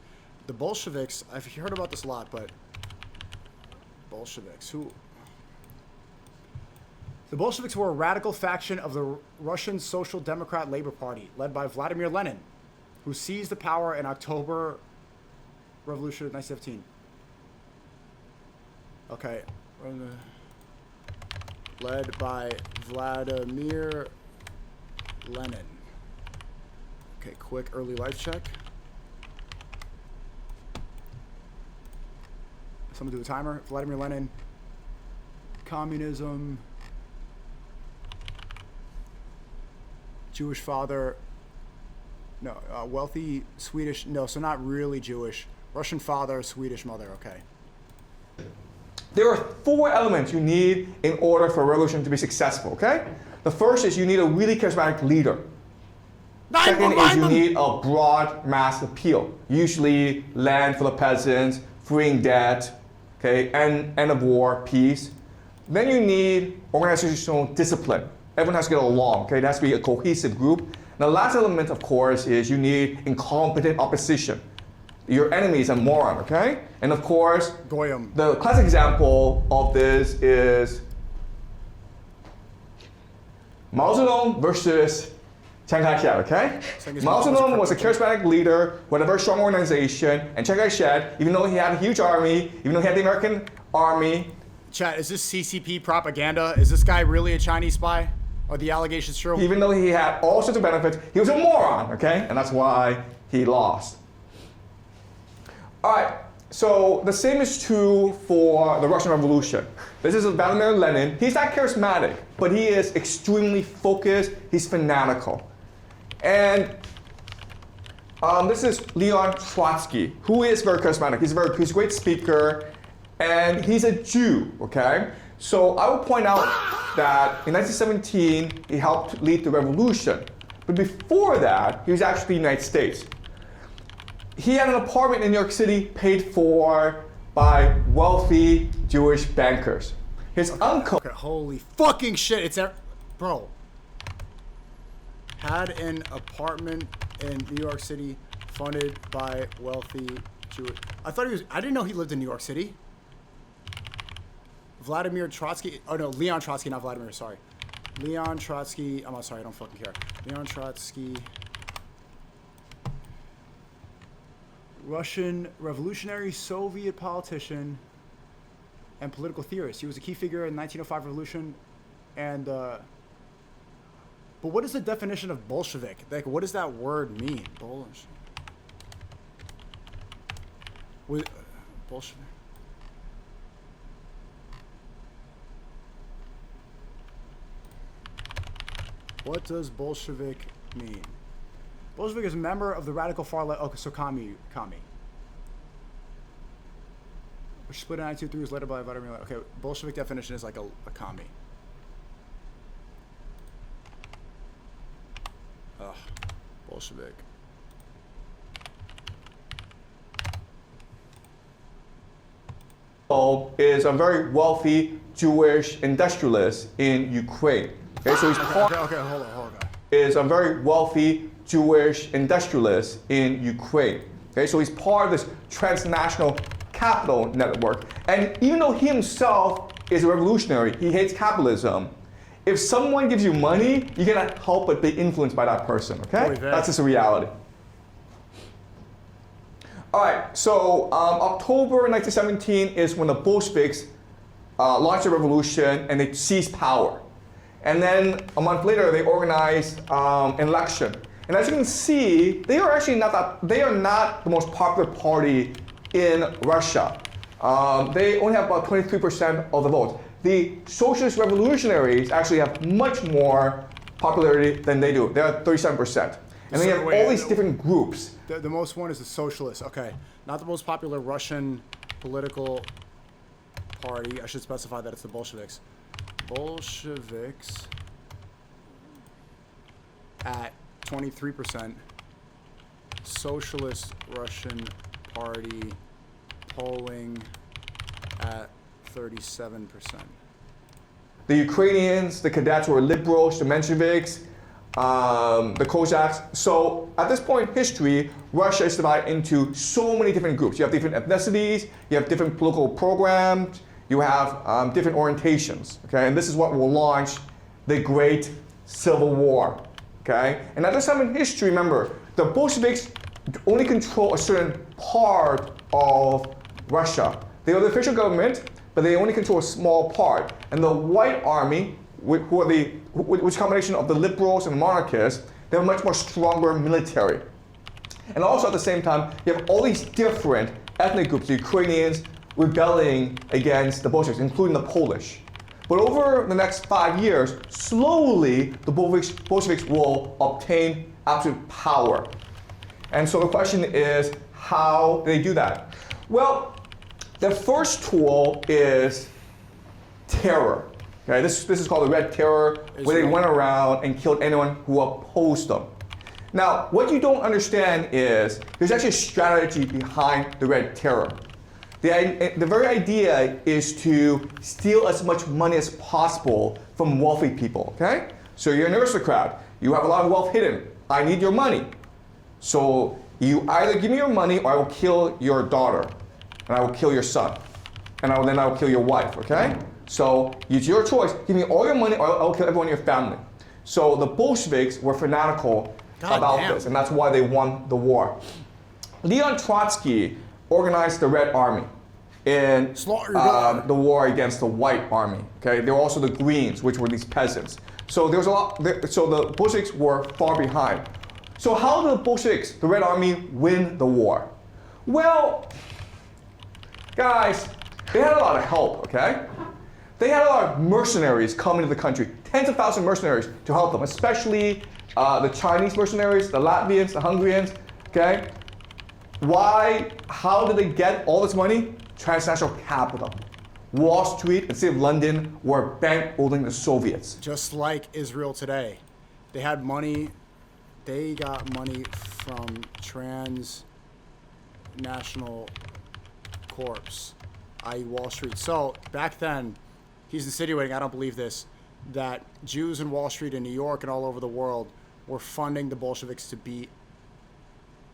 The Bolsheviks, I've heard about this a lot, but Bolsheviks, who? The Bolsheviks were a radical faction of the Russian Social Democrat Labor Party, led by Vladimir Lenin, who seized the power in October Revolution of 1917. Okay. Led by Vladimir Lenin. Okay, quick early life check. Someone do the timer. Vladimir Lenin. Communism. Jewish father. No, wealthy Swedish. No, so not really Jewish. Russian father, Swedish mother. Okay.
There are 4 elements you need in order for a revolution to be successful, okay? The first is you need a really charismatic leader. Second is you need a broad mass appeal, usually land for the peasants, freeing debt, okay, end of war, peace. Then you need organizational discipline. Everyone has to get along, okay? There has to be a cohesive group. And the last element, of course, is you need incompetent opposition. Your enemy is a moron, okay? And of course,
Goyim.
The classic example of this is Mao Zedong versus Chiang Kai-shek, okay? Mao Zedong was a charismatic leader with a very strong organization, and Chiang Kai-shek, even though he had a huge army, even though he had the American army.
Chat, is this CCP propaganda? Is this guy really a Chinese spy? Are the allegations true?
Even though he had all sorts of benefits, he was a moron, okay? And that's why he lost. All right, So the same is true for the Russian Revolution. This is Vladimir Lenin. He's not charismatic, but he is extremely focused. He's fanatical. And this is Leon Trotsky, who is very charismatic. He's a great speaker, and he's a Jew, okay? So I will point out that in 1917, he helped lead the revolution. But before that, he was actually in the United States. He had an apartment in New York City paid for by wealthy Jewish bankers. His uncle...
Okay, holy fucking shit, it's... Bro. Had an apartment in New York City funded by wealthy Jewish... I didn't know he lived in New York City. Vladimir Trotsky... Oh no, Leon Trotsky, not Vladimir, sorry. Leon Trotsky... I'm sorry, I don't fucking care. Leon Trotsky... Russian revolutionary Soviet politician and political theorist. He was a key figure in the 1905 revolution. And, but what is the definition of Bolshevik? Like, what does that word mean? Bolshevik. Bolshevik. What does Bolshevik mean? Bolshevik is a member of the radical far left. Okay, so commie. Which split in 1903 was later by Vladimir. Okay, Bolshevik definition is like a commie. Ugh, Bolshevik.
Is a very wealthy Jewish industrialist in Ukraine. Okay, so he's part.
Okay, hold on.
Is a very wealthy Jewish industrialist in Ukraine. Okay, so he's part of this transnational capital network. And even though he himself is a revolutionary, he hates capitalism. If someone gives you money, you cannot help but be influenced by that person. Okay, that's just a reality. All right, so October 1917 is when the Bolsheviks launched a revolution and they seized power. And then a month later, they organized an election. And as you can see, they are actually not the most popular party in Russia. They only have about 23% of the vote. The socialist revolutionaries actually have much more popularity than they do. They are 37%. And they have all these different groups.
The most one is the socialists. Okay, not the most popular Russian political party. I should specify that it's the Bolsheviks. Bolsheviks at 23%. Socialist Russian Party polling at 37%.
The Ukrainians, the cadets were liberals, the Mensheviks, the Cossacks. So at this point in history, Russia is divided into so many different groups. You have different ethnicities, you have different political programs, you have different orientations. Okay, and this is what will launch the Great Civil War. Okay, and at this time in history, remember, the Bolsheviks only control a certain part of Russia. They are the official government, but they only control a small part. And the White Army, which is a combination of the liberals and monarchists, they have a much more stronger military. And also at the same time, you have all these different ethnic groups, the Ukrainians rebelling against the Bolsheviks, including the Polish. But over the next 5 years, slowly the Bolsheviks will obtain absolute power. And so the question is, how do they do that? Well, the first tool is terror. Okay, this is called the Red Terror, where they went around and killed anyone who opposed them. Now, what you don't understand is there's actually a strategy behind the Red Terror. The very idea is to steal as much money as possible from wealthy people, okay? So you're an aristocrat, you have a lot of wealth hidden. I need your money. So you either give me your money or I will kill your daughter, and I will kill your son, and then I will kill your wife, okay? So it's your choice. Give me all your money or I will kill everyone in your family. So the Bolsheviks were fanatical about this, and that's why they won the war. Leon Trotsky organized the Red Army in the war against the White Army. Okay, there were also the Greens, which were these peasants. So there was a lot. So the Bolsheviks were far behind. So how did the Bolsheviks, the Red Army, win the war? Well, Guys, they had a lot of help, okay? They had a lot of mercenaries coming to the country, tens of thousands of mercenaries to help them, especially the Chinese mercenaries, the Latvians, the Hungarians, okay? Why, how did they get all this money? Transnational capital. Wall Street and City of London were bankrolling the Soviets.
Just like Israel today. They had money, they got money from transnational corps, i.e. Wall Street. So back then, he's insinuating, I don't believe this, that Jews in Wall Street in New York and all over the world were funding the Bolsheviks to beat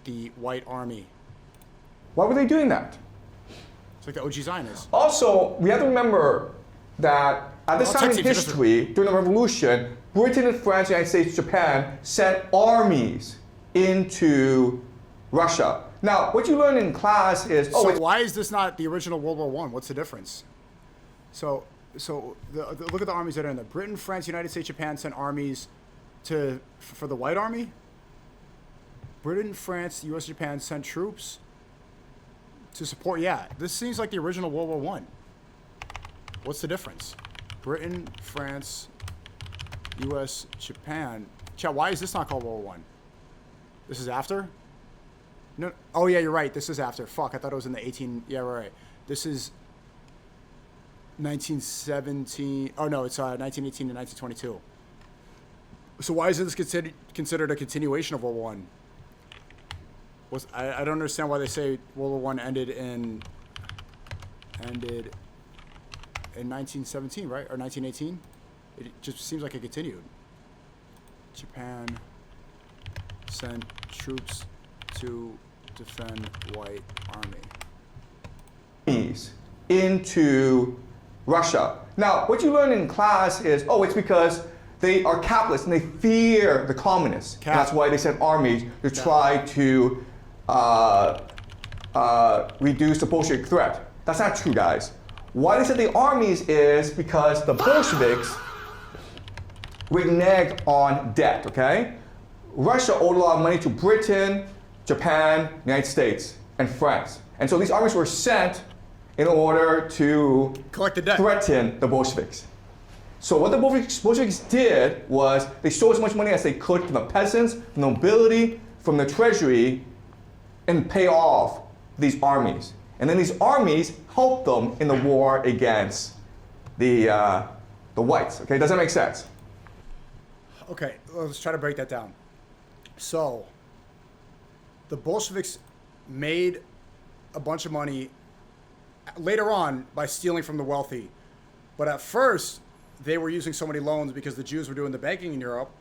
the White Army.
Why were they doing that?
It's like the OG Zionists.
Also, we have to remember that at this
Well,
time in
technically,
history, during the Revolution, Britain and France, United States, Japan sent armies into Russia. Now, what you learn in class is,
So why is this not the original World War I? What's the difference? So look at the armies that are in there. Britain, France, United States, Japan sent armies for the White Army. Britain, France, U.S., Japan sent troops to support. Yeah, this seems like the original World War I. What's the difference? Britain, France, U.S., Japan. Chat, why is this not called World War I? This is after? No. Oh yeah, you're right. This is after. Fuck, I thought it was in the 18. Yeah, right. This is 1917. Oh no, it's 1918 to 1922. So why is this considered a continuation of World War I? I don't understand why they say World War I ended in 1917, right? Or 1918? It just seems like it continued. Japan sent troops to defend White Army.
Into Russia. Now, what you learn in class is, it's because they are capitalists and they fear the communists. And that's why they sent armies to try to reduce the Bolshevik threat. That's not true, guys. Why they sent the armies is because the Bolsheviks reneged on debt, okay? Russia owed a lot of money to Britain, Japan, United States, and France. And so these armies were sent in order to
collect the debt,
threaten the Bolsheviks. So what the Bolsheviks did was they stole as much money as they could from the peasants, from the nobility, from the treasury, and pay off these armies. And then these armies helped them in the war against the whites. Okay, does that make sense?
Okay, let's try to break that down. So, the Bolsheviks made a bunch of money later on by stealing from the wealthy. But at first, they were using so many loans because the Jews were doing the banking in Europe,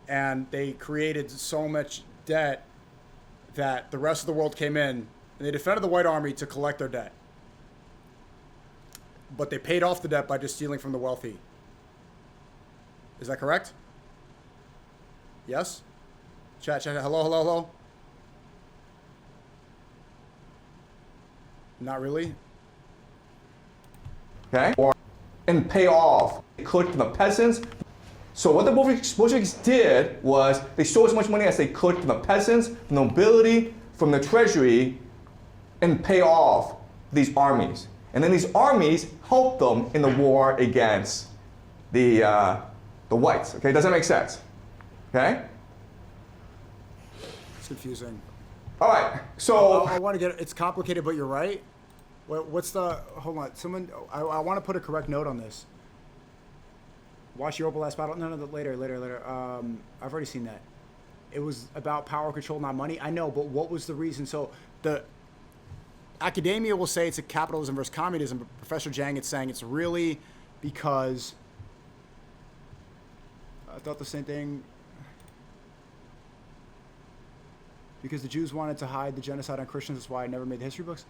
and they created so much debt that the rest of the world came in, and they defended the White Army to collect their debt. But they paid off the debt by just stealing from the wealthy. Is that correct? Yes? Chat, hello? Not really?
Okay? And pay off they could from the peasants. So what the Bolsheviks did was they stole as much money as they could from the peasants, from the nobility, from the treasury, and pay off these armies. And then these armies helped them in the war against the whites. Okay, does that make sense? Okay?
It's confusing.
All right, so
I want to get it's complicated, but you're right. What's the? Hold on, someone. I want to put a correct note on this. Watch Europa Last Battle. No, later. I've already seen that. It was about power control, not money. I know, but what was the reason? So the academia will say it's a capitalism versus communism, but Professor Jang is saying it's really because I thought the same thing. Because the Jews wanted to hide the genocide on Christians, that's why I never made the history books.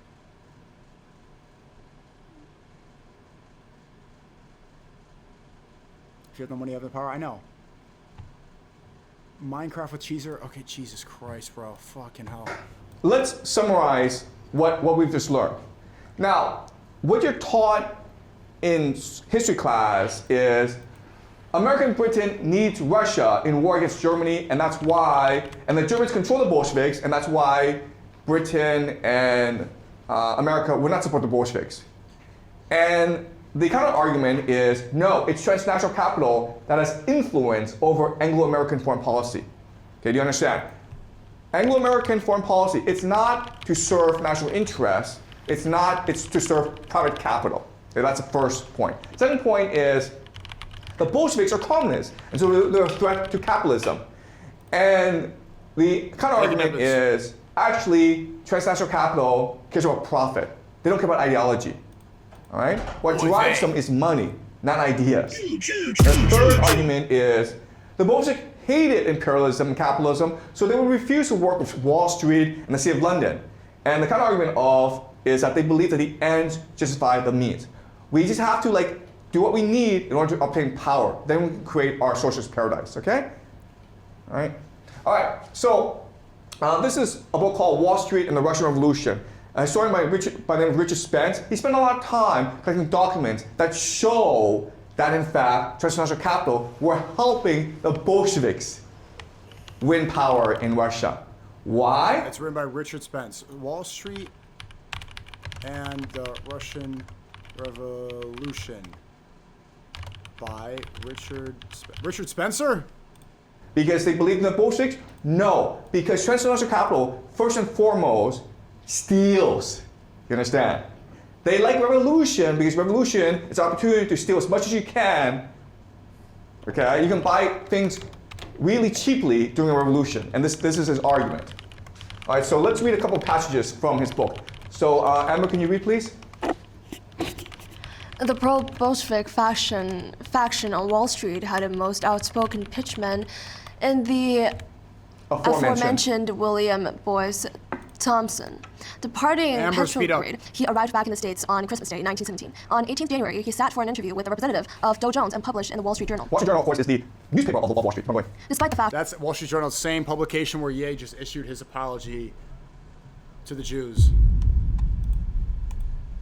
If you have no money, you have the power. I know. Minecraft with Cheezer? Okay, Jesus Christ, bro. Fucking hell.
let's summarize what we've just learned. Now, what you're taught in history class is American Britain needs Russia in war against Germany, and that's why, and the Germans control the Bolsheviks, and that's why Britain and America would not support the Bolsheviks. And the counter argument is, no, it's transnational capital that has influence over Anglo-American foreign policy. Okay, do you understand? Anglo-American foreign policy, it's not to serve national interests, it's to serve private capital. Okay, that's the first point. Second point is, the Bolsheviks are communists, and so they're a threat to capitalism. And the counter argument is, actually, transnational capital cares about profit. They don't care about ideology. All right? What drives them is money, not ideas. The third argument is, the Bolsheviks hated imperialism and capitalism, so they would refuse to work with Wall Street and the City of London. And the counter argument is that they believe that the ends justify the means. We just have to do what we need in order to obtain power. Then we can create our socialist paradise, okay? All right, so this is a book called Wall Street and the Russian Revolution. A historian by the name of Richard Spence. He spent a lot of time collecting documents that show that, in fact, transnational capital were helping the Bolsheviks win power in Russia. Why?
It's written by Richard Spence. Wall Street and the Russian Revolution by Richard Spencer?
Because they believe in the Bolsheviks? No, because transnational capital, first and foremost, steals. You understand? They like revolution because revolution is an opportunity to steal as much as you can. Okay, you can buy things really cheaply during a revolution, and this is his argument. All right, so let's read a couple passages from his book. So, Amber, can you read, please?
The pro-Bolshevik faction on Wall Street had a most outspoken pitchman in the aforementioned William Boyce Thompson. Departing in retrograde, he arrived back in the States on Christmas Day, 1917. On 18th January, he sat for an interview with a representative of Dow Jones and published in the Wall Street Journal.
Wall Street Journal, of course, is the newspaper of Wall Street.
Despite the fact
that's Wall Street Journal's same publication where Ye just issued his apology to the Jews.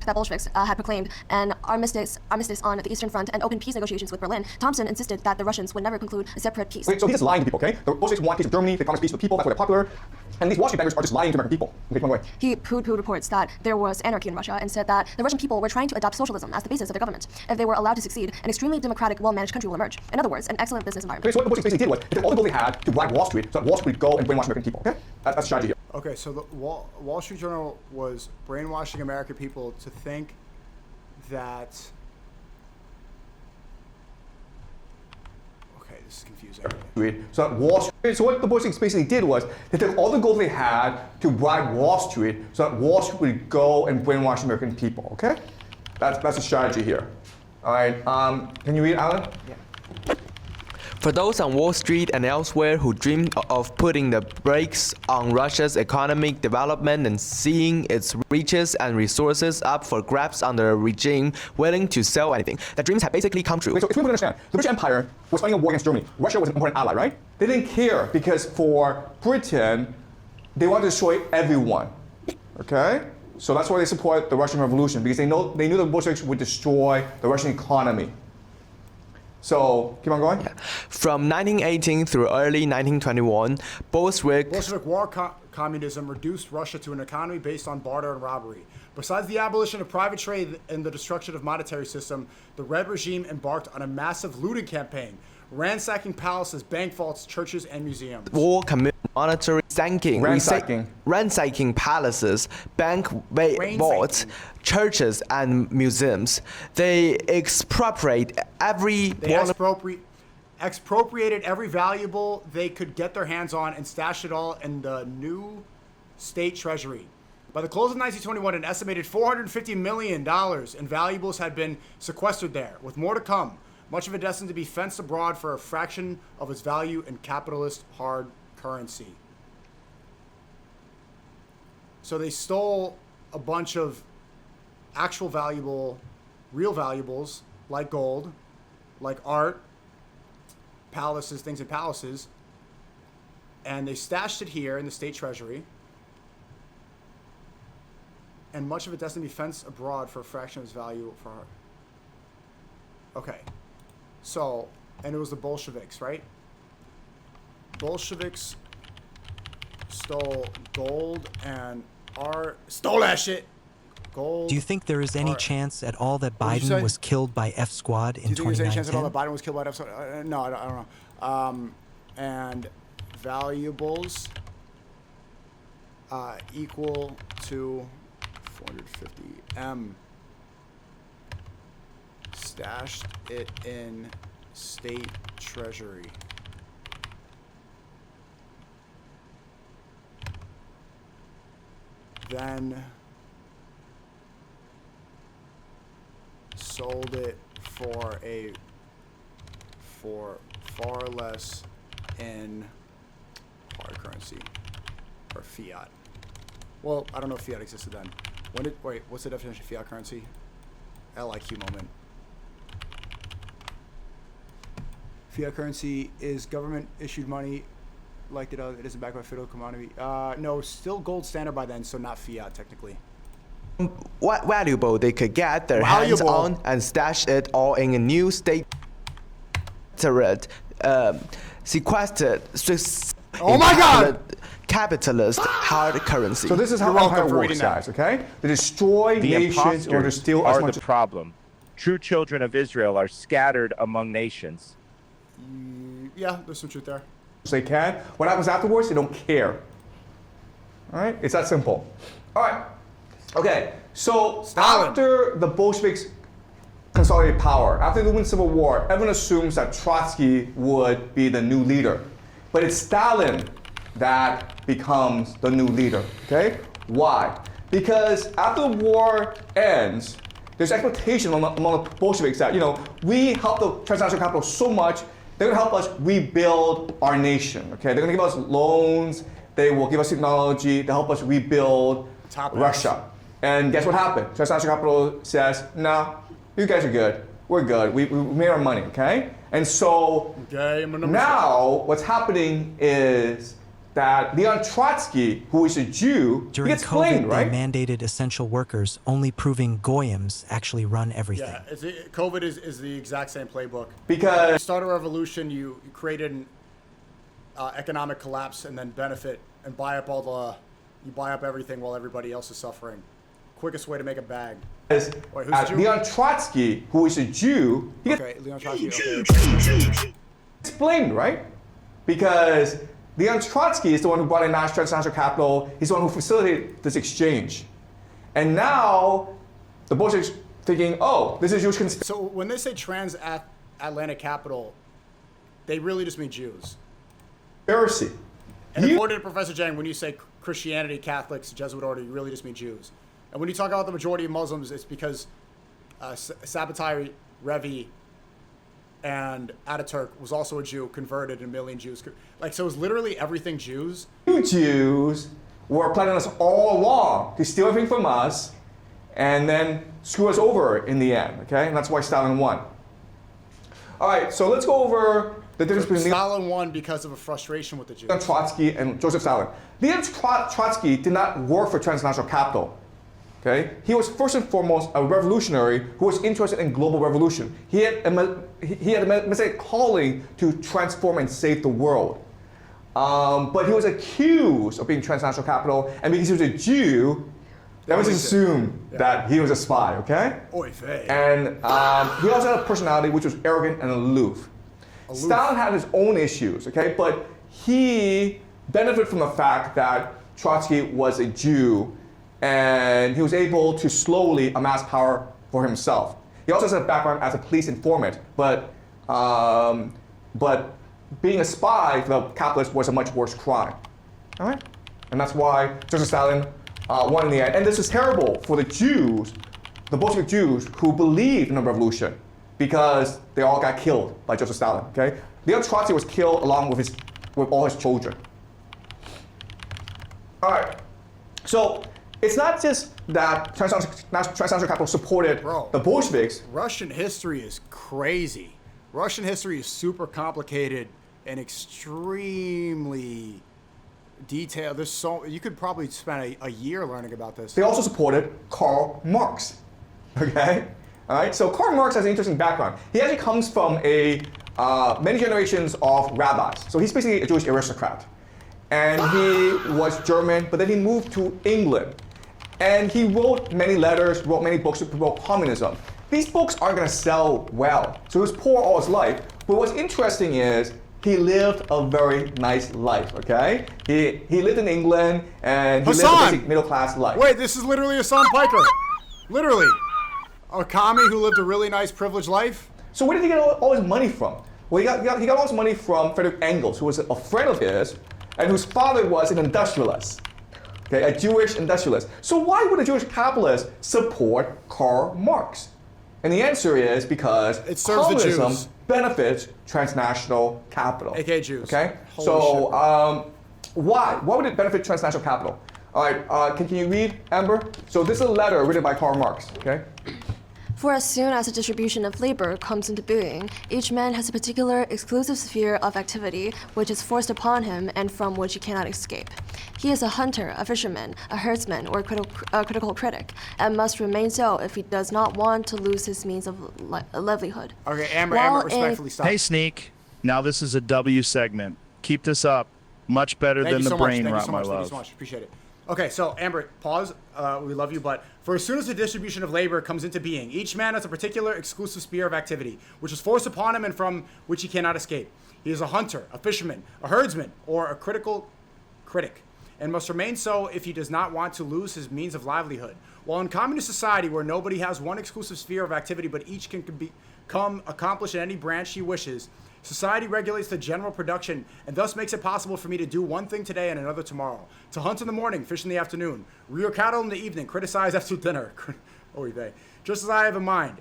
That Bolsheviks had proclaimed an armistice on the Eastern Front and opened peace negotiations with Berlin, Thompson insisted that the Russians would never conclude a separate peace.
Wait, so he's just lying to people, okay? The Bolsheviks want peace with Germany, they promise peace with people, that's why they're popular. And these Wall Street bankers are just lying to American people. Okay, come on, away.
He pooh-poohed reports that there was anarchy in Russia and said that the Russian people were trying to adopt socialism as the basis of their government. If they were allowed to succeed, an extremely democratic, well-managed country will emerge. In other words, an excellent business environment.
Okay, so what the Bolsheviks basically did was, they took all the gold they had to bribe Wall Street, so that Wall Street would go and brainwash American people, okay? That's the strategy here.
Okay, so the Wall Street Journal was brainwashing American people to think that... Okay, this is confusing.
So Wall Street, so what the Bolsheviks basically did was, they took all the gold they had to bribe Wall Street, so that Wall Street would go and brainwash American people, okay? That's the strategy here. All right, can you read, Alan? Yeah.
For those on Wall Street and elsewhere who dream of putting the brakes on Russia's economic development and seeing its riches and resources up for grabs under a regime willing to sell anything, the dreams have basically come true.
Okay, so it's really important to understand. The British Empire was fighting a war against Germany. Russia was an important ally, right? They didn't care because for Britain, they wanted to destroy everyone. Okay? So that's why they support the Russian Revolution, because they knew the Bolsheviks would destroy the Russian economy. So, keep on going. Yeah.
From 1918 through early 1921, Bolshevik
war communism reduced Russia to an economy based on barter and robbery. Besides the abolition of private trade and the destruction of monetary system, the Red regime embarked on a massive looting campaign, ransacking palaces, bank vaults, churches, and museums.
Monetary ransacking palaces, bank vaults, churches, and museums. They expropriated
every valuable they could get their hands on and stashed it all in the new state treasury. By the close of 1921, an estimated $450 million in valuables had been sequestered there, with more to come, much of it destined to be fenced abroad for a fraction of its value in capitalist hard currency. So they stole a bunch of actual real valuables, like gold, like art, palaces, things in palaces, and they stashed it here in the state treasury, and much of it destined to be fenced abroad for a fraction of its value for art. Okay. So, and it was the Bolsheviks, right? Bolsheviks stole gold and art. Stole that shit! Gold.
Do you think there is any
Or-
chance at all that
What did you say?
Biden was killed by F Squad
Do
in
you think there's any chance at all that
2010?
Biden was killed by an episode? No, I don't know. And valuables equal to 450 M. Stashed it in state treasury. Then sold it for far less in hard currency or fiat. Well, I don't know if fiat existed then. Wait, what's the definition of fiat currency? LIQ moment. Fiat currency is government issued money like it isn't backed by federal commodity. No, still gold standard by then, so not fiat technically.
What valuable they could get their hands
Valuable.
on and stash it all in a new state sequestered
Oh my God!
capitalist hard currency.
So this is how
You're welcome
empire
for
works,
reading that.
guys, okay? They destroy
The
nations in order to
imposters
steal as
are
much
the problem. True children of Israel are scattered among nations.
Yeah, there's some truth there.
as they can. What happens afterwards, they don't care. All right? It's that simple. All right. Okay. So
Stalin.
after the Bolsheviks consolidated power, after the Winter Civil War, everyone assumes that Trotsky would be the new leader. But it's Stalin that becomes the new leader. Okay? Why? Because after the war ends, there's expectation among the Bolsheviks that, we helped the transnational capital so much, they're gonna help us rebuild our nation. Okay? They're gonna give us loans, they will give us technology to help us rebuild
Top
Russia. And guess what happened? Transnational capital says, no, you guys are good. We're good. We made our money, okay? And so now what's happening is that Leon Trotsky, who is a Jew, he
During
gets
COVID,
blamed, right?
they mandated essential workers, only proving Goyams actually run everything.
Yeah, COVID is the exact same playbook.
Because
You start a revolution, you created an economic collapse, and then benefit and buy up everything while everybody else is suffering. Quickest way to make a bag. Wait, who's the Jew?
Leon Trotsky, who is a Jew, he gets
Okay, Leon Trotsky. Okay.
blamed, right? Because Leon Trotsky is the one who brought in transnational capital. He's the one who facilitated this exchange. And now the Bolsheviks thinking, oh, this is Jewish conspiracy.
So when they say transatlantic capital, they really just mean Jews. And according to Professor Jang, when you say Christianity, Catholics, Jesuit order, you really just mean Jews. And when you talk about the majority of Muslims, it's because Sabbatai Revi and Ataturk was also a Jew, converted, and a million Jews. So it's literally everything Jews.
You Jews were planning on us all along to steal everything from us and then screw us over in the end, okay? And that's why Stalin won. All right, so let's go over the difference between
Stalin won because of a frustration with the Jews.
Leon Trotsky and Joseph Stalin. Leon Trotsky did not work for transnational capital. Okay? He was first and foremost a revolutionary who was interested in global revolution. He had a messianic calling to transform and save the world. But he was accused of being transnational capital, and because he was a Jew, that was assumed that he was a spy, okay?
Oy vey.
And he also had a personality which was arrogant and aloof. Stalin had his own issues, okay? But he benefited from the fact that Trotsky was a Jew and he was able to slowly amass power for himself. He also has a background as a police informant, but being a spy for the capitalists was a much worse crime. All right? And that's why Joseph Stalin won in the end. And this is terrible for the Jews, the Bolshevik Jews who believed in the revolution, because they all got killed by Joseph Stalin. Okay? Leon Trotsky was killed along with all his children. All right. So it's not just that transnational capital supported the Bolsheviks.
Russian history is crazy. Russian history is super complicated and extremely detailed. You could probably spend a year learning about this.
They also supported Karl Marx. Okay? All right? So Karl Marx has an interesting background. He actually comes from many generations of rabbis. So he's basically a Jewish aristocrat. And he was German, but then he moved to England. And he wrote many letters, wrote many books to promote communism. These books aren't going to sell well. So he was poor all his life. But what's interesting is he lived a very nice life, okay? He lived in England and he lived a basic middle class life.
Wait, this is literally Hassan Piker. Literally. A commie who lived a really nice privileged life?
So where did he get all his money from? Well, he got all his money from Frederick Engels, who was a friend of his and whose father was an industrialist. Okay, a Jewish industrialist. So why would a Jewish capitalist support Karl Marx? And the answer is because
it serves the
communism
Jews.
benefits transnational capital.
AKA Jews.
Okay?
Holy
so why? Why would it benefit transnational capital? All right, can you read, Amber? So this is a letter written by Karl Marx, okay?
For as soon as the distribution of labor comes into being, each man has a particular exclusive sphere of activity which is forced upon him and from which he cannot escape. He is a hunter, a fisherman, a herdsman, or a critical critic, and must remain so if he does not want to lose his means of livelihood.
Okay, Amber,
While
respectfully stop.
Hey, Sneak. Now this is a W segment. Keep this up. Much better
Thank
than
you
the
so much.
brain
Thank you
rot,
so
my
much. Thank you
love.
so much. Appreciate it. Okay, so Amber, pause. We love you, but for as soon as the distribution of labor comes into being, each man has a particular exclusive sphere of activity, which is forced upon him and from which he cannot escape. He is a hunter, a fisherman, a herdsman, or a critical critic, and must remain so if he does not want to lose his means of livelihood. While in communist society, where nobody has one exclusive sphere of activity, but each can become accomplished in any branch he wishes, society regulates the general production and thus makes it possible for me to do one thing today and another tomorrow. To hunt in the morning, fish in the afternoon, rear cattle in the evening, criticize after dinner. Just as I have in mind,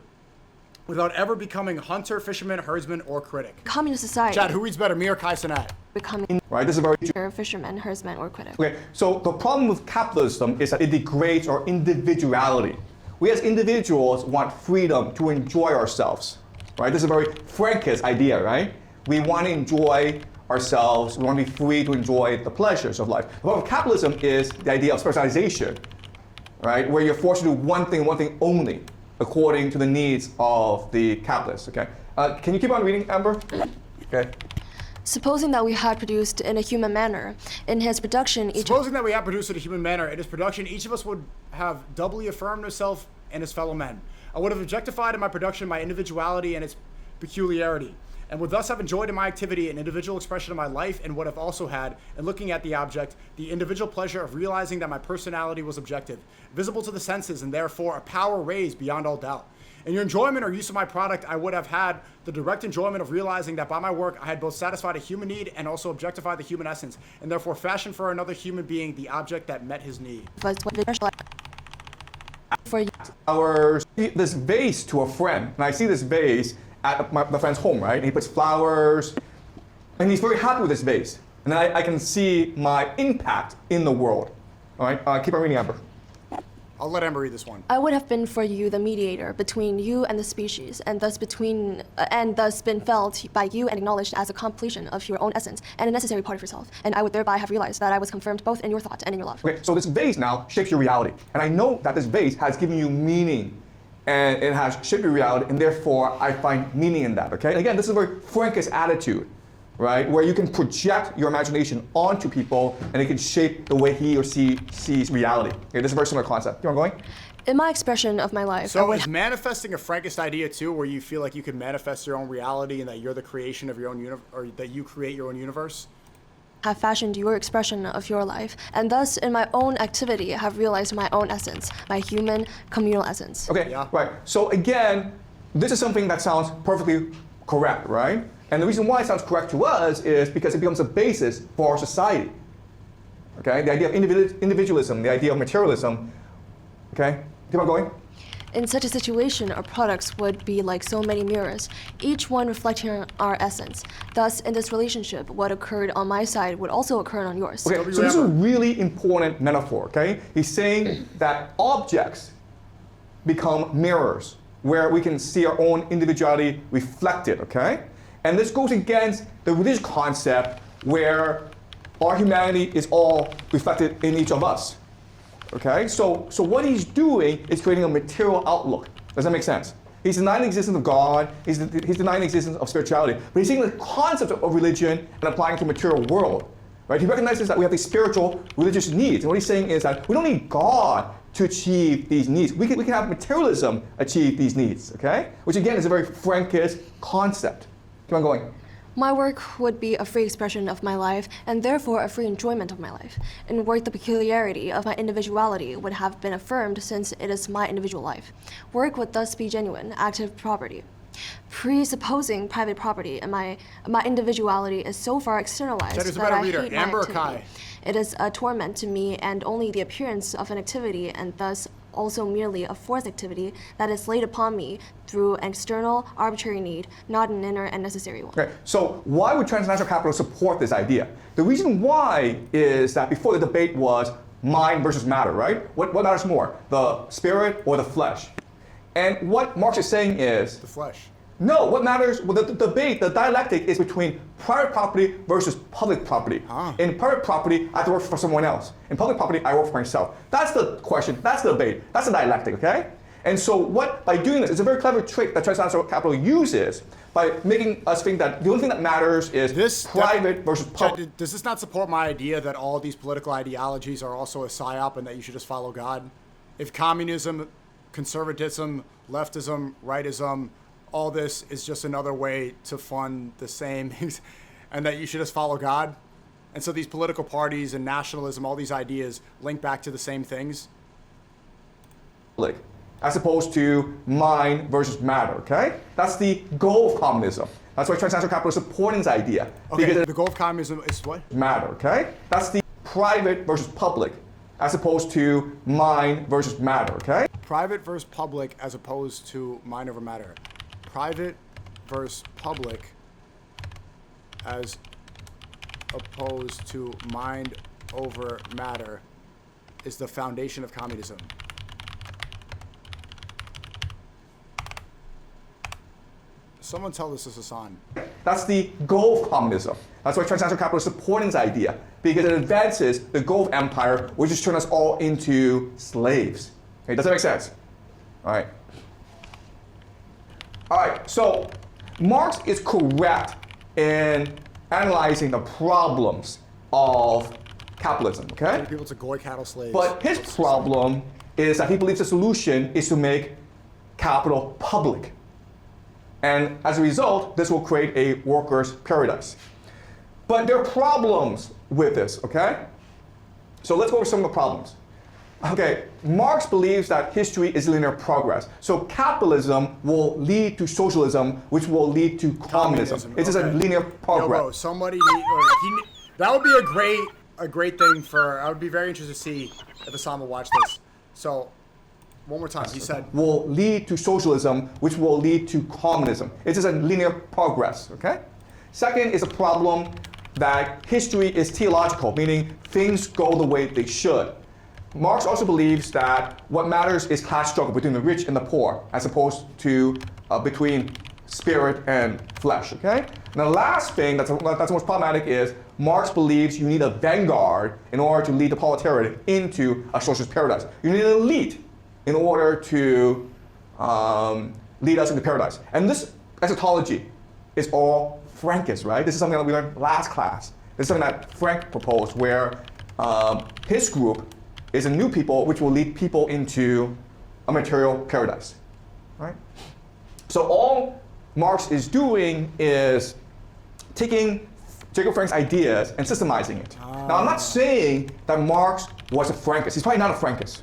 without ever becoming hunter, fisherman, herdsman, or critic.
Communist society.
Chad, who reads better, me or Kai Cenat?
Becoming
Right, this is very
fisherman, herdsman, or critic.
Okay, so the problem with capitalism is that it degrades our individuality. We as individuals want freedom to enjoy ourselves, right? This is a very Frankist idea, right? We want to enjoy ourselves, we want to be free to enjoy the pleasures of life. The problem with capitalism is the idea of specialization, right? Where you're forced to do one thing only, according to the needs of the capitalist, okay? Can you keep on reading, Amber? Okay.
Supposing that we had produced in a human manner, in his production,
Supposing that we have produced in a human manner, in his production, each of us would have doubly affirmed himself and his fellow men. I would have objectified in my production my individuality and its peculiarity, and would thus have enjoyed in my activity an individual expression of my life, and would have also had, in looking at the object, the individual pleasure of realizing that my personality was objective, visible to the senses, and therefore a power raised beyond all doubt. In your enjoyment or use of my product, I would have had the direct enjoyment of realizing that by my work, I had both satisfied a human need and also objectified the human essence, and therefore fashioned for another human being the object that met his need.
This vase to a friend, and I see this vase at my friend's home, right? And he puts flowers, and he's very happy with this vase. And then I can see my impact in the world. All right, keep on reading, Amber.
I'll let Amber read this one.
I would have been for you the mediator between you and the species, and thus been felt by you and acknowledged as a completion of your own essence and a necessary part of yourself. And I would thereby have realized that I was confirmed both in your thought and in your love.
Okay, so this vase now shapes your reality. And I know that this vase has given you meaning, and it has shaped your reality, and therefore I find meaning in that, okay? And again, this is a very Frankist attitude, right? Where you can project your imagination onto people, and it can shape the way he or she sees reality. Okay, this is a very similar concept. You want going?
In my expression of my life, I
So
would
is manifesting a Frankist idea too, where you feel like you can manifest your own reality and that you're the creation of your own universe, or that you create your own universe?
have fashioned your expression of your life, and thus in my own activity have realized my own essence, my human communal essence.
Okay,
Yeah.
right. So again, this is something that sounds perfectly correct, right? And the reason why it sounds correct to us is because it becomes a basis for our society. Okay, the idea of individualism, the idea of materialism. Okay, keep on going.
In such a situation, our products would be like so many mirrors, each one reflecting our essence. Thus, in this relationship, what occurred on my side would also occur on yours.
Okay, so this is a really important metaphor, okay? He's saying that objects become mirrors where we can see our own individuality reflected, okay? And this goes against the religious concept where our humanity is all reflected in each of us. Okay, so what he's doing is creating a material outlook. Does that make sense? He's denying the existence of God, he's denying the existence of spirituality, but he's taking the concept of religion and applying it to the material world. Right? He recognizes that we have these spiritual, religious needs, and what he's saying is that we don't need God to achieve these needs. We can have materialism achieve these needs, okay? Which again is a very Frankist concept. Keep on going.
My work would be a free expression of my life, and therefore a free enjoyment of my life. In work, the peculiarity of my individuality would have been affirmed since it is my individual life. Work would thus be genuine, active property. Presupposing private property, and my individuality is so far externalized
Cheddar's a
that
better
I
reader.
hate
Amber
my
or Kai?
activity. It is a torment to me, and only the appearance of an activity, and thus also merely a forced activity that is laid upon me through an external, arbitrary need, not an inner and necessary one.
Okay, so why would transnational capitalists support this idea? The reason why is that before the debate was mind versus matter, right? What matters more, the spirit or the flesh? And what Marx is saying is,
The flesh.
no, what matters, well, the debate, the dialectic is between private property versus public property. In private property, I have to work for someone else. In public property, I work for myself. That's the question, that's the debate, that's the dialectic, okay? And so by doing this, it's a very clever trick that transnational capital uses by making us think that the only thing that matters is private versus public.
Does this not support my idea that all these political ideologies are also a psyop and that you should just follow God? If communism, conservatism, leftism, rightism, all this is just another way to fund the same things, and that you should just follow God? And so these political parties and nationalism, all these ideas link back to the same things?
As opposed to mind versus matter, okay? That's the goal of communism. That's why transnational capitalists support this idea.
Okay,
Because
the goal of communism is what?
matter, okay? That's the private versus public, as opposed to mind versus matter, okay?
Private versus public as opposed to mind over matter. Private versus public as opposed to mind over matter is the foundation of communism. Someone tell this to Hassan.
That's the goal of communism. That's why transnational capitalists support this idea, because it advances the goal of empire, which is turn us all into slaves. Okay, does that make sense? All right. All right, so Marx is correct in analyzing the problems of capitalism, okay?
Turning people to goy cattle slaves.
But his problem is that he believes the solution is to make capital public. And as a result, this will create a workers' paradise. But there are problems with this, okay? So let's go over some of the problems. Okay, Marx believes that history is linear progress. So capitalism will lead to socialism, which will lead to communism. It's just a linear progress.
Yo, bro, somebody that would be a great thing for. I would be very interested to see if Hassan will watch this. So, one more time. He said
will lead to socialism, which will lead to communism. It's just a linear progress. Okay. Second is a problem that history is teleological, meaning things go the way they should. Marx also believes that what matters is class struggle between the rich and the poor, as opposed to between spirit and flesh, okay? And the last thing that's the most problematic is Marx believes you need a vanguard in order to lead the proletariat into a socialist paradise. You need an elite in order to lead us into paradise. And this eschatology is all Frankist, right? This is something that we learned last class. This is something that Frank proposed, where his group is a new people which will lead people into a material paradise, right? So all Marx is doing is taking Jacob Frank's ideas and systemizing it. Now, I'm not saying that Marx was a Frankist. He's probably not a Frankist.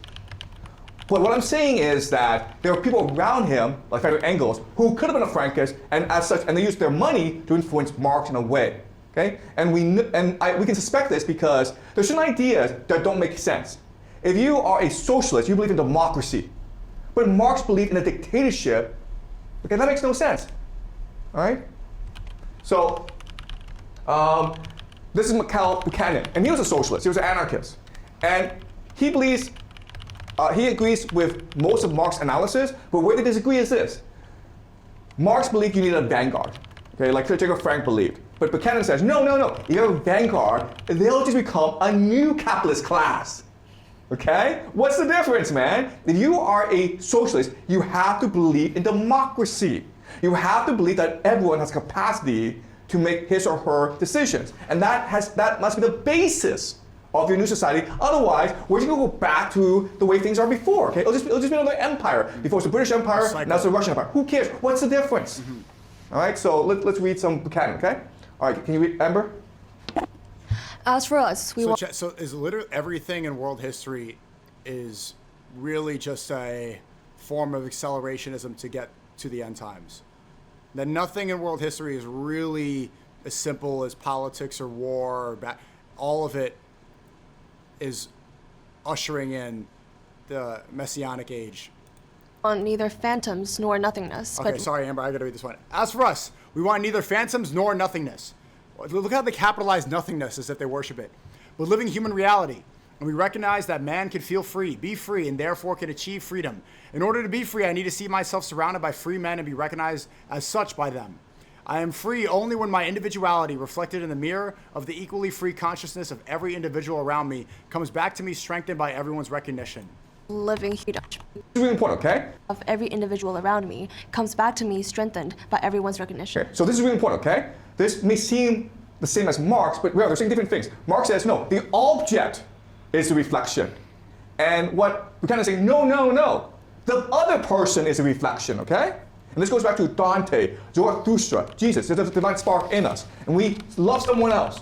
But what I'm saying is that there are people around him, like Friedrich Engels, who could have been a Frankist, and as such, and they used their money to influence Marx in a way. Okay? And we can suspect this because there's certain ideas that don't make sense. If you are a socialist, you believe in democracy, but Marx believed in a dictatorship. Okay, that makes no sense. All right? So, this is Mikhail Buchanan, and he was a socialist. He was an anarchist, and he believes. He agrees with most of Marx's analysis, but where they disagree is this. Marx believed you need a vanguard, okay, like Jacob Frank believed. But Buchanan says, no. If you have a vanguard, they'll just become a new capitalist class. Okay? What's the difference, man? If you are a socialist, you have to believe in democracy. You have to believe that everyone has capacity to make his or her decisions. And that must be the basis of your new society. Otherwise, we're just going to go back to the way things are before. Okay, it'll just be another empire. Before it's the British Empire, now it's the Russian Empire. Who cares? What's the difference? All right, so let's read some Buchanan. Okay, all right, can you read, Amber?
As for us, we want.
So is literally everything in world history is really just a form of accelerationism to get to the end times. That nothing in world history is really as simple as politics or war or all of it is ushering in the messianic age.
Want neither phantoms nor nothingness.
Okay,
but
sorry, Amber, I gotta read this one. As for us, we want neither phantoms nor nothingness. Look how they capitalize nothingness as if they worship it. But living human reality. And we recognize that man can feel free, be free, and therefore can achieve freedom. In order to be free, I need to see myself surrounded by free men and be recognized as such by them. I am free only when my individuality, reflected in the mirror of the equally free consciousness of every individual around me, comes back to me strengthened by everyone's recognition.
living freedom
This is really important, okay?
of every individual around me comes back to me strengthened by everyone's recognition.
Okay, so this is really important, okay? This may seem the same as Marx, but they're saying different things. Marx says, no, the object is the reflection. And what we kind of say, no, no, no. The other person is a reflection, okay? And this goes back to Dante, Zarathustra, Jesus. There's a divine spark in us. And we love someone else.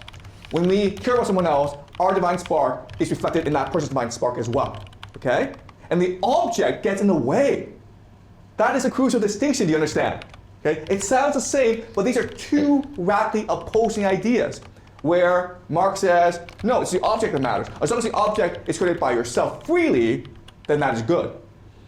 When we care about someone else, our divine spark is reflected in that person's divine spark as well, okay? And the object gets in the way. That is a crucial distinction, do you understand? Okay? It sounds the same, but these are two radically opposing ideas. Where Marx says, no, it's the object that matters. As long as the object is created by yourself freely, then that is good.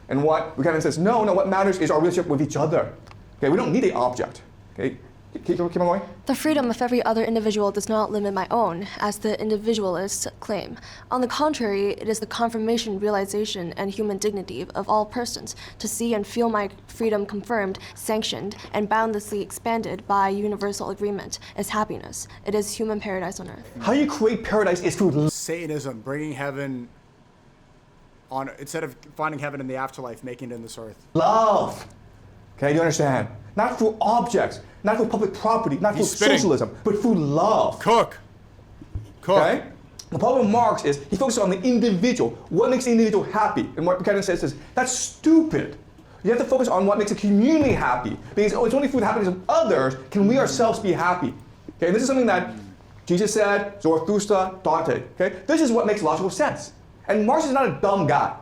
And what Buchanan says, no, what matters is our relationship with each other. Okay, we don't need the object. Okay, keep on going.
The freedom of every other individual does not limit my own, as the individualists claim. On the contrary, it is the confirmation, realization, and human dignity of all persons to see and feel my freedom confirmed, sanctioned, and boundlessly expanded by universal agreement is happiness. It is human paradise on earth.
How you create paradise is through
Satanism, bringing heaven on, instead of finding heaven in the afterlife, making it in this earth.
love. Okay, you understand? Not through objects, not through public property, not through
He's spitting.
socialism, but through love.
Cook.
Okay? The problem with Marx is he focuses on the individual. What makes the individual happy? And what Buchanan says is, that's stupid. You have to focus on what makes a community happy. Because it's only through the happiness of others can we ourselves be happy. Okay, and this is something that Jesus said, Zarathustra, Dante. Okay? This is what makes logical sense. And Marx is not a dumb guy.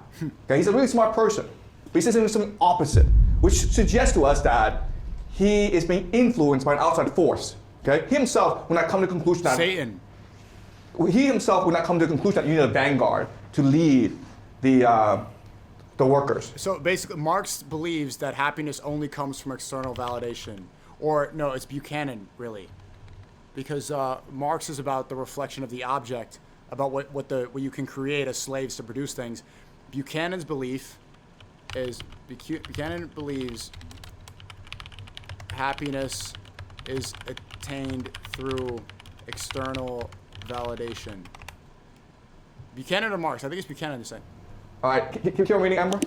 Okay? He's a really smart person. But he says something opposite, which suggests to us that he is being influenced by an outside force. Okay? He himself will not come to the conclusion that
Satan.
he himself would not come to the conclusion that you need a vanguard to lead the workers.
So basically, Marx believes that happiness only comes from external validation. Or, no, it's Buchanan, really. Because Marx is about the reflection of the object, about what you can create as slaves to produce things. Buchanan's belief is, Buchanan believes happiness is attained through external validation. Buchanan or Marx? I think it's Buchanan the same.
All right, keep on reading, Amber.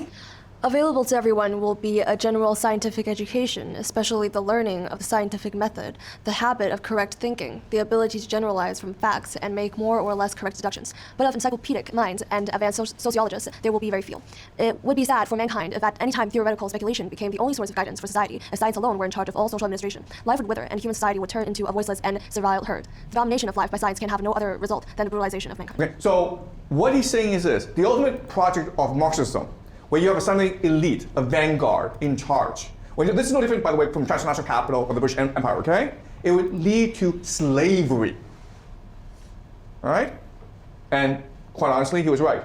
Available to everyone will be a general scientific education, especially the learning of the scientific method, the habit of correct thinking, the ability to generalize from facts and make more or less correct deductions. But of encyclopedic minds and advanced sociologists, there will be very few. It would be sad for mankind if at any time theoretical speculation became the only source of guidance for society, as science alone were in charge of all social administration. Life would wither, and human society would turn into a voiceless and servile herd. The domination of life by science can have no other result than the brutalization of mankind.
Okay, so what he's saying is this: the ultimate project of Marxism, where you have a something elite, a vanguard in charge. This is no different, by the way, from transnational capital or the British Empire, okay? It would lead to slavery. All right? And quite honestly, he was right.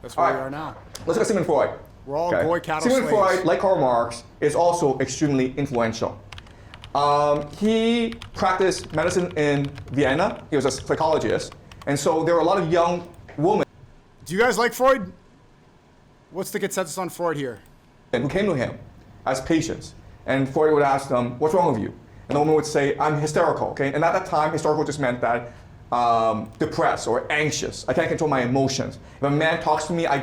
That's where
All
we
right.
are now.
Let's look at Sigmund Freud.
We're all boy cattle
Sigmund
slaves.
Freud, like Karl Marx, is also extremely influential. He practiced medicine in Vienna. He was a psychologist. And so there were a lot of young women
Do you guys like Freud? What's the consensus on Freud here?
who came to him as patients. And Freud would ask them, what's wrong with you? And the woman would say, I'm hysterical, okay? And at that time, hysterical just meant that depressed or anxious. I can't control my emotions. If a man talks to me, I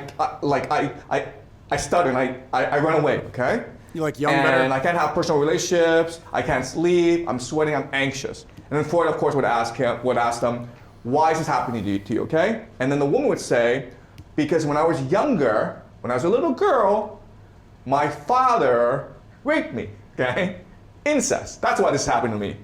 stutter and I run away, okay?
You like young
and
better?
I can't have personal relationships, I can't sleep, I'm sweating, I'm anxious. And then Freud, of course, would ask them, why is this happening to you, okay? And then the woman would say, because when I was younger, when I was a little girl, my father raped me, okay? Incest, that's why this happened to me.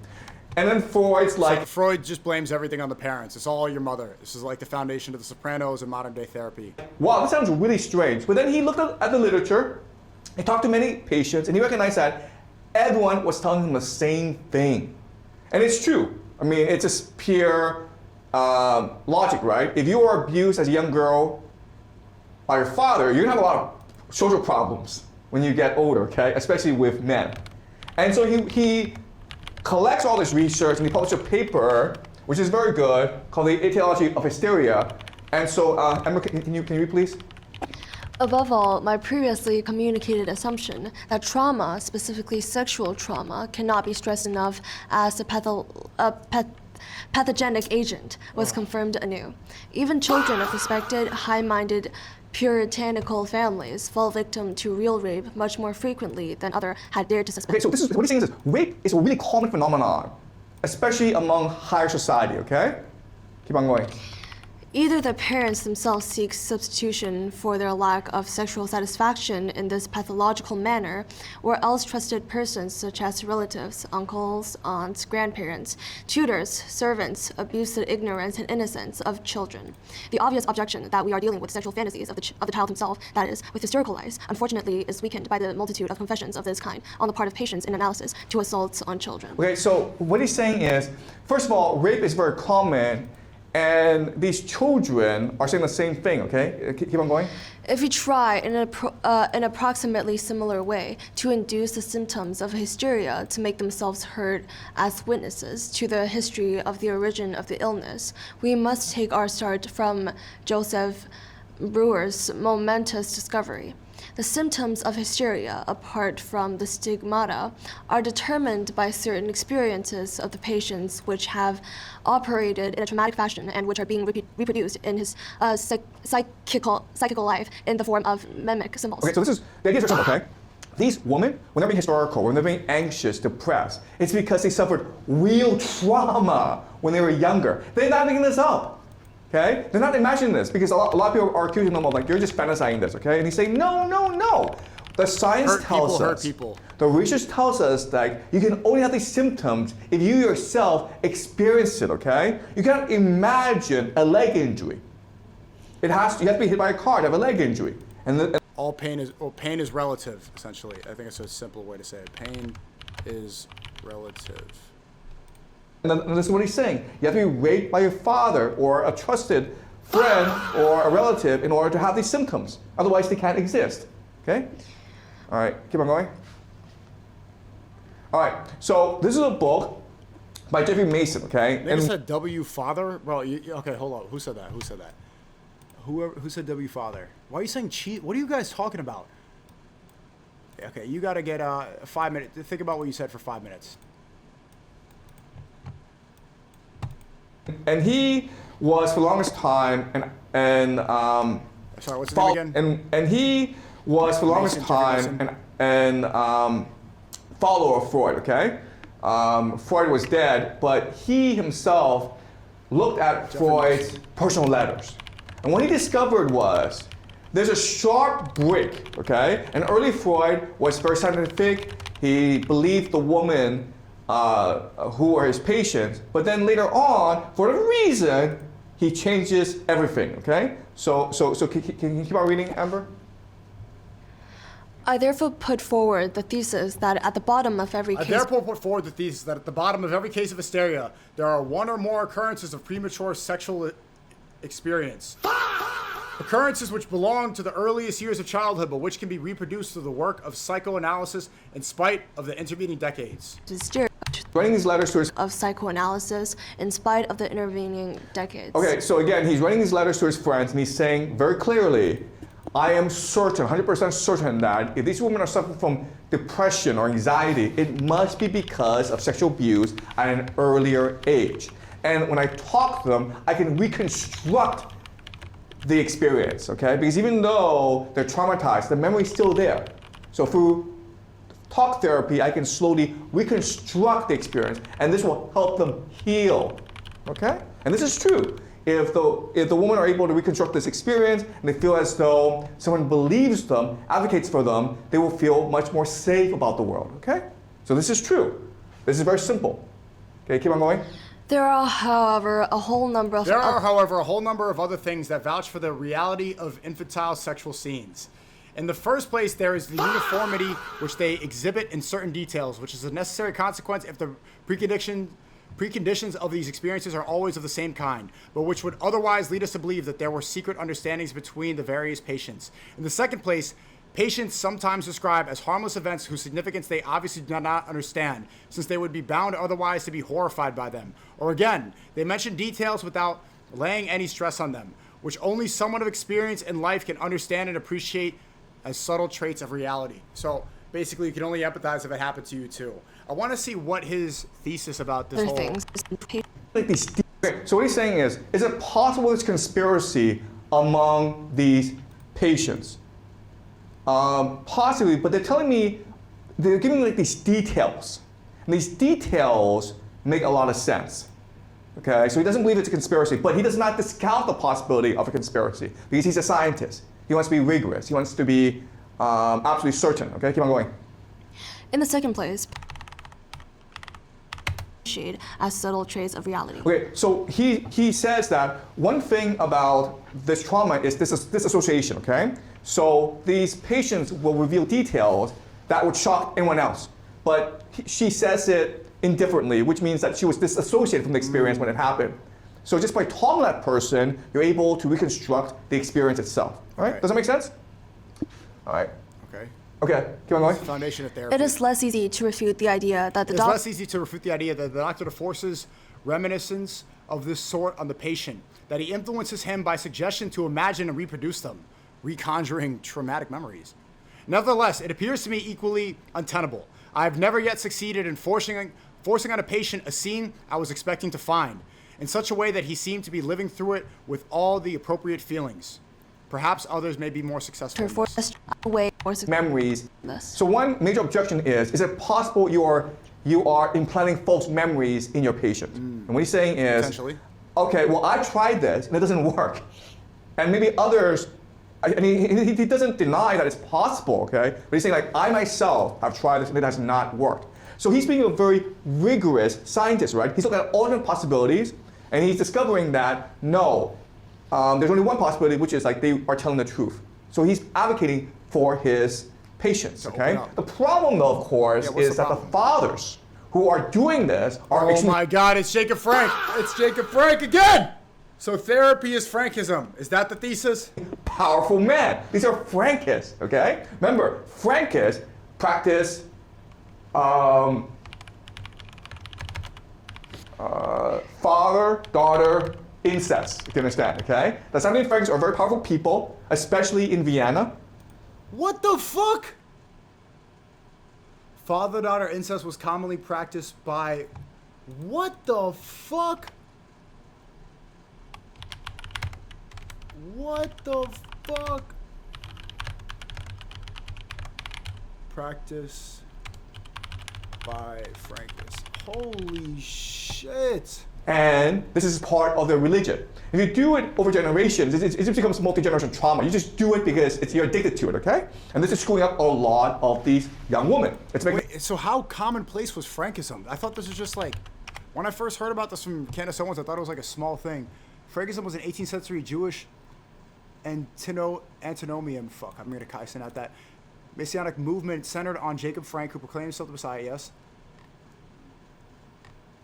And then Freud's like,
So Freud just blames everything on the parents. It's all your mother. This is like the foundation of the Sopranos and modern day therapy.
wow, this sounds really strange. But then he looked at the literature, he talked to many patients, and he recognized that everyone was telling him the same thing. And it's true. I mean, it's just pure logic, right? If you were abused as a young girl by your father, you're gonna have a lot of social problems when you get older, okay? Especially with men. And so he collects all this research and he published a paper, which is very good, called The Etiology of Hysteria. And so, Emma, can you read, please?
Above all, my previously communicated assumption that trauma, specifically sexual trauma, cannot be stressed enough as a pathogenic agent was confirmed anew. Even children of respected, high-minded, puritanical families fall victim to real rape much more frequently than others had dared to suspect.
Okay, so this is what he's saying is rape is a really common phenomenon, especially among higher society, okay? Keep on going.
Either the parents themselves seek substitution for their lack of sexual satisfaction in this pathological manner, or else trusted persons such as relatives, uncles, aunts, grandparents, tutors, servants abuse the ignorance and innocence of children. The obvious objection that we are dealing with sexual fantasies of the child himself, that is, with hysterical lies, unfortunately is weakened by the multitude of confessions of this kind on the part of patients in analysis to assaults on children.
Okay, so what he's saying is, first of all, rape is very common, and these children are saying the same thing, okay? Keep on going.
If we try in an approximately similar way to induce the symptoms of hysteria to make themselves heard as witnesses to the history of the origin of the illness, we must take our start from Joseph Breuer's momentous discovery. The symptoms of hysteria, apart from the stigmata, are determined by certain experiences of the patients which have operated in a traumatic fashion and which are being reproduced in his psychical life in the form of mimic symbols.
Okay, so this is, the idea is very simple, okay? These women, when they're being historical, when they're being anxious, depressed, it's because they suffered real trauma when they were younger. They're not making this up. Okay? They're not imagining this because a lot of people are accusing them of like, you're just fantasizing this, okay? And he's saying, no, no, no. The science tells us, the research tells us that you can only have these symptoms if you yourself experience it, okay? You cannot imagine a leg injury. You have to be hit by a car to have a leg injury. And
All pain is relative, essentially. I think it's a simple way to say it. Pain is relative.
And this is what he's saying. You have to be raped by your father or a trusted friend or a relative in order to have these symptoms. Otherwise, they can't exist. Okay? All right, keep on going. All right, so this is a book by Jeffrey Mason, okay?
Nigga said W father? Bro, okay, hold on. Who said that? Who said that? Who said W father? Why are you saying cheat? What are you guys talking about? Okay, you got to get 5 minutes. Think about what you said for 5 minutes.
And he was for the longest time
Sorry, what's his name again?
And he was for the longest time and follower of Freud, okay? Freud was dead, but he himself looked at Freud's personal letters. And what he discovered was there's a sharp break, okay? And early Freud was very scientific. He believed the woman who were his patients, but then later on, for a reason, he changes everything, okay? So can you keep on reading, Amber?
I therefore put forward the thesis that at the bottom of every case...
I therefore put forward the thesis that at the bottom of every case of hysteria, there are one or more occurrences of premature sexual experience. Occurrences which belong to the earliest years of childhood, but which can be reproduced through the work of psychoanalysis in spite of the intervening decades.
Writing these letters to his...
Of psychoanalysis in spite of the intervening decades.
Okay, so again, he's writing these letters to his friends, and he's saying very clearly, I am certain, 100% certain that if these women are suffering from depression or anxiety, it must be because of sexual abuse at an earlier age. And when I talk to them, I can reconstruct the experience, okay? Because even though they're traumatized, the memory's still there. So through talk therapy, I can slowly reconstruct the experience, and this will help them heal, okay? And this is true. If the women are able to reconstruct this experience and they feel as though someone believes them, advocates for them, they will feel much more safe about the world, okay? So this is true. This is very simple. Okay, keep on going.
There are, however, a whole number of
other things that vouch for the reality of infantile sexual scenes. In the first place, there is the uniformity which they exhibit in certain details, which is a necessary consequence if the preconditions of these experiences are always of the same kind, but which would otherwise lead us to believe that there were secret understandings between the various patients. In the second place, patients sometimes describe as harmless events whose significance they obviously do not understand, since they would be bound otherwise to be horrified by them. Or again, they mention details without laying any stress on them, which only someone of experience in life can understand and appreciate as subtle traits of reality. So basically, you can only empathize if it happened to you too. I want to see what his thesis about this
other
whole
things.
So what he's saying is it possible there's conspiracy among these patients? Possibly, but they're telling me, they're giving me like these details. And these details make a lot of sense. Okay, so he doesn't believe it's a conspiracy, but he does not discount the possibility of a conspiracy because he's a scientist. He wants to be rigorous. He wants to be absolutely certain. Okay, keep on going.
In the second place, as subtle traits of reality.
Okay, so he says that one thing about this trauma is this association, okay? So these patients will reveal details that would shock anyone else. But she says it indifferently, which means that she was disassociated from the experience when it happened. So just by talking to that person, you're able to reconstruct the experience itself. All right?
Okay.
Does that make sense? All right.
Okay.
Okay, keep on going.
Foundation of therapy.
It is less easy to refute the idea that the
It's
doctor
less easy to refute the idea that the doctor forces reminiscence of this sort on the patient, that he influences him by suggestion to imagine and reproduce them, reconjuring traumatic memories. Nevertheless, it appears to me equally untenable. I have never yet succeeded in forcing on a patient a scene I was expecting to find, in such a way that he seemed to be living through it with all the appropriate feelings. Perhaps others may be more successful. in this.
way more
Memories.
this.
So one major objection is it possible you are implanting false memories in your patient? And what he's saying is,
Potentially.
okay, well, I tried this and it doesn't work. And maybe others, and he doesn't deny that it's possible, okay? But he's saying, like, I myself have tried this and it has not worked. So he's being a very rigorous scientist, right? He's looking at all different possibilities, and he's discovering that, no, there's only one possibility, which is like they are telling the truth. So he's advocating for his patients, okay? The problem, though, of course,
what's
is
the
that the
problem?
fathers who are doing this are
Oh my God, it's Jacob Frank. It's Jacob Frank again. So therapy is Frankism. Is that the thesis?
powerful men. These are Frankists, okay? Remember, Frankists practice father-daughter incest, if you understand, okay? The Siberian Frankists are very powerful people, especially in Vienna.
What the fuck? Father-daughter incest was commonly practiced by... What the fuck? What the fuck? Practice by Frankists. Holy shit.
And this is part of their religion. If you do it over generations, it just becomes multi-generational trauma. You just do it because you're addicted to it, okay? And this is screwing up a lot of these young women. It's making
Wait, so how commonplace was Frankism? I thought this was just like... When I first heard about this from Candace Owens, I thought it was like a small thing. Frankism was an 18th century Jewish antinomian, fuck, I'm gonna Kaizen at that, Messianic movement centered on Jacob Frank, who proclaimed himself the Messiah, yes?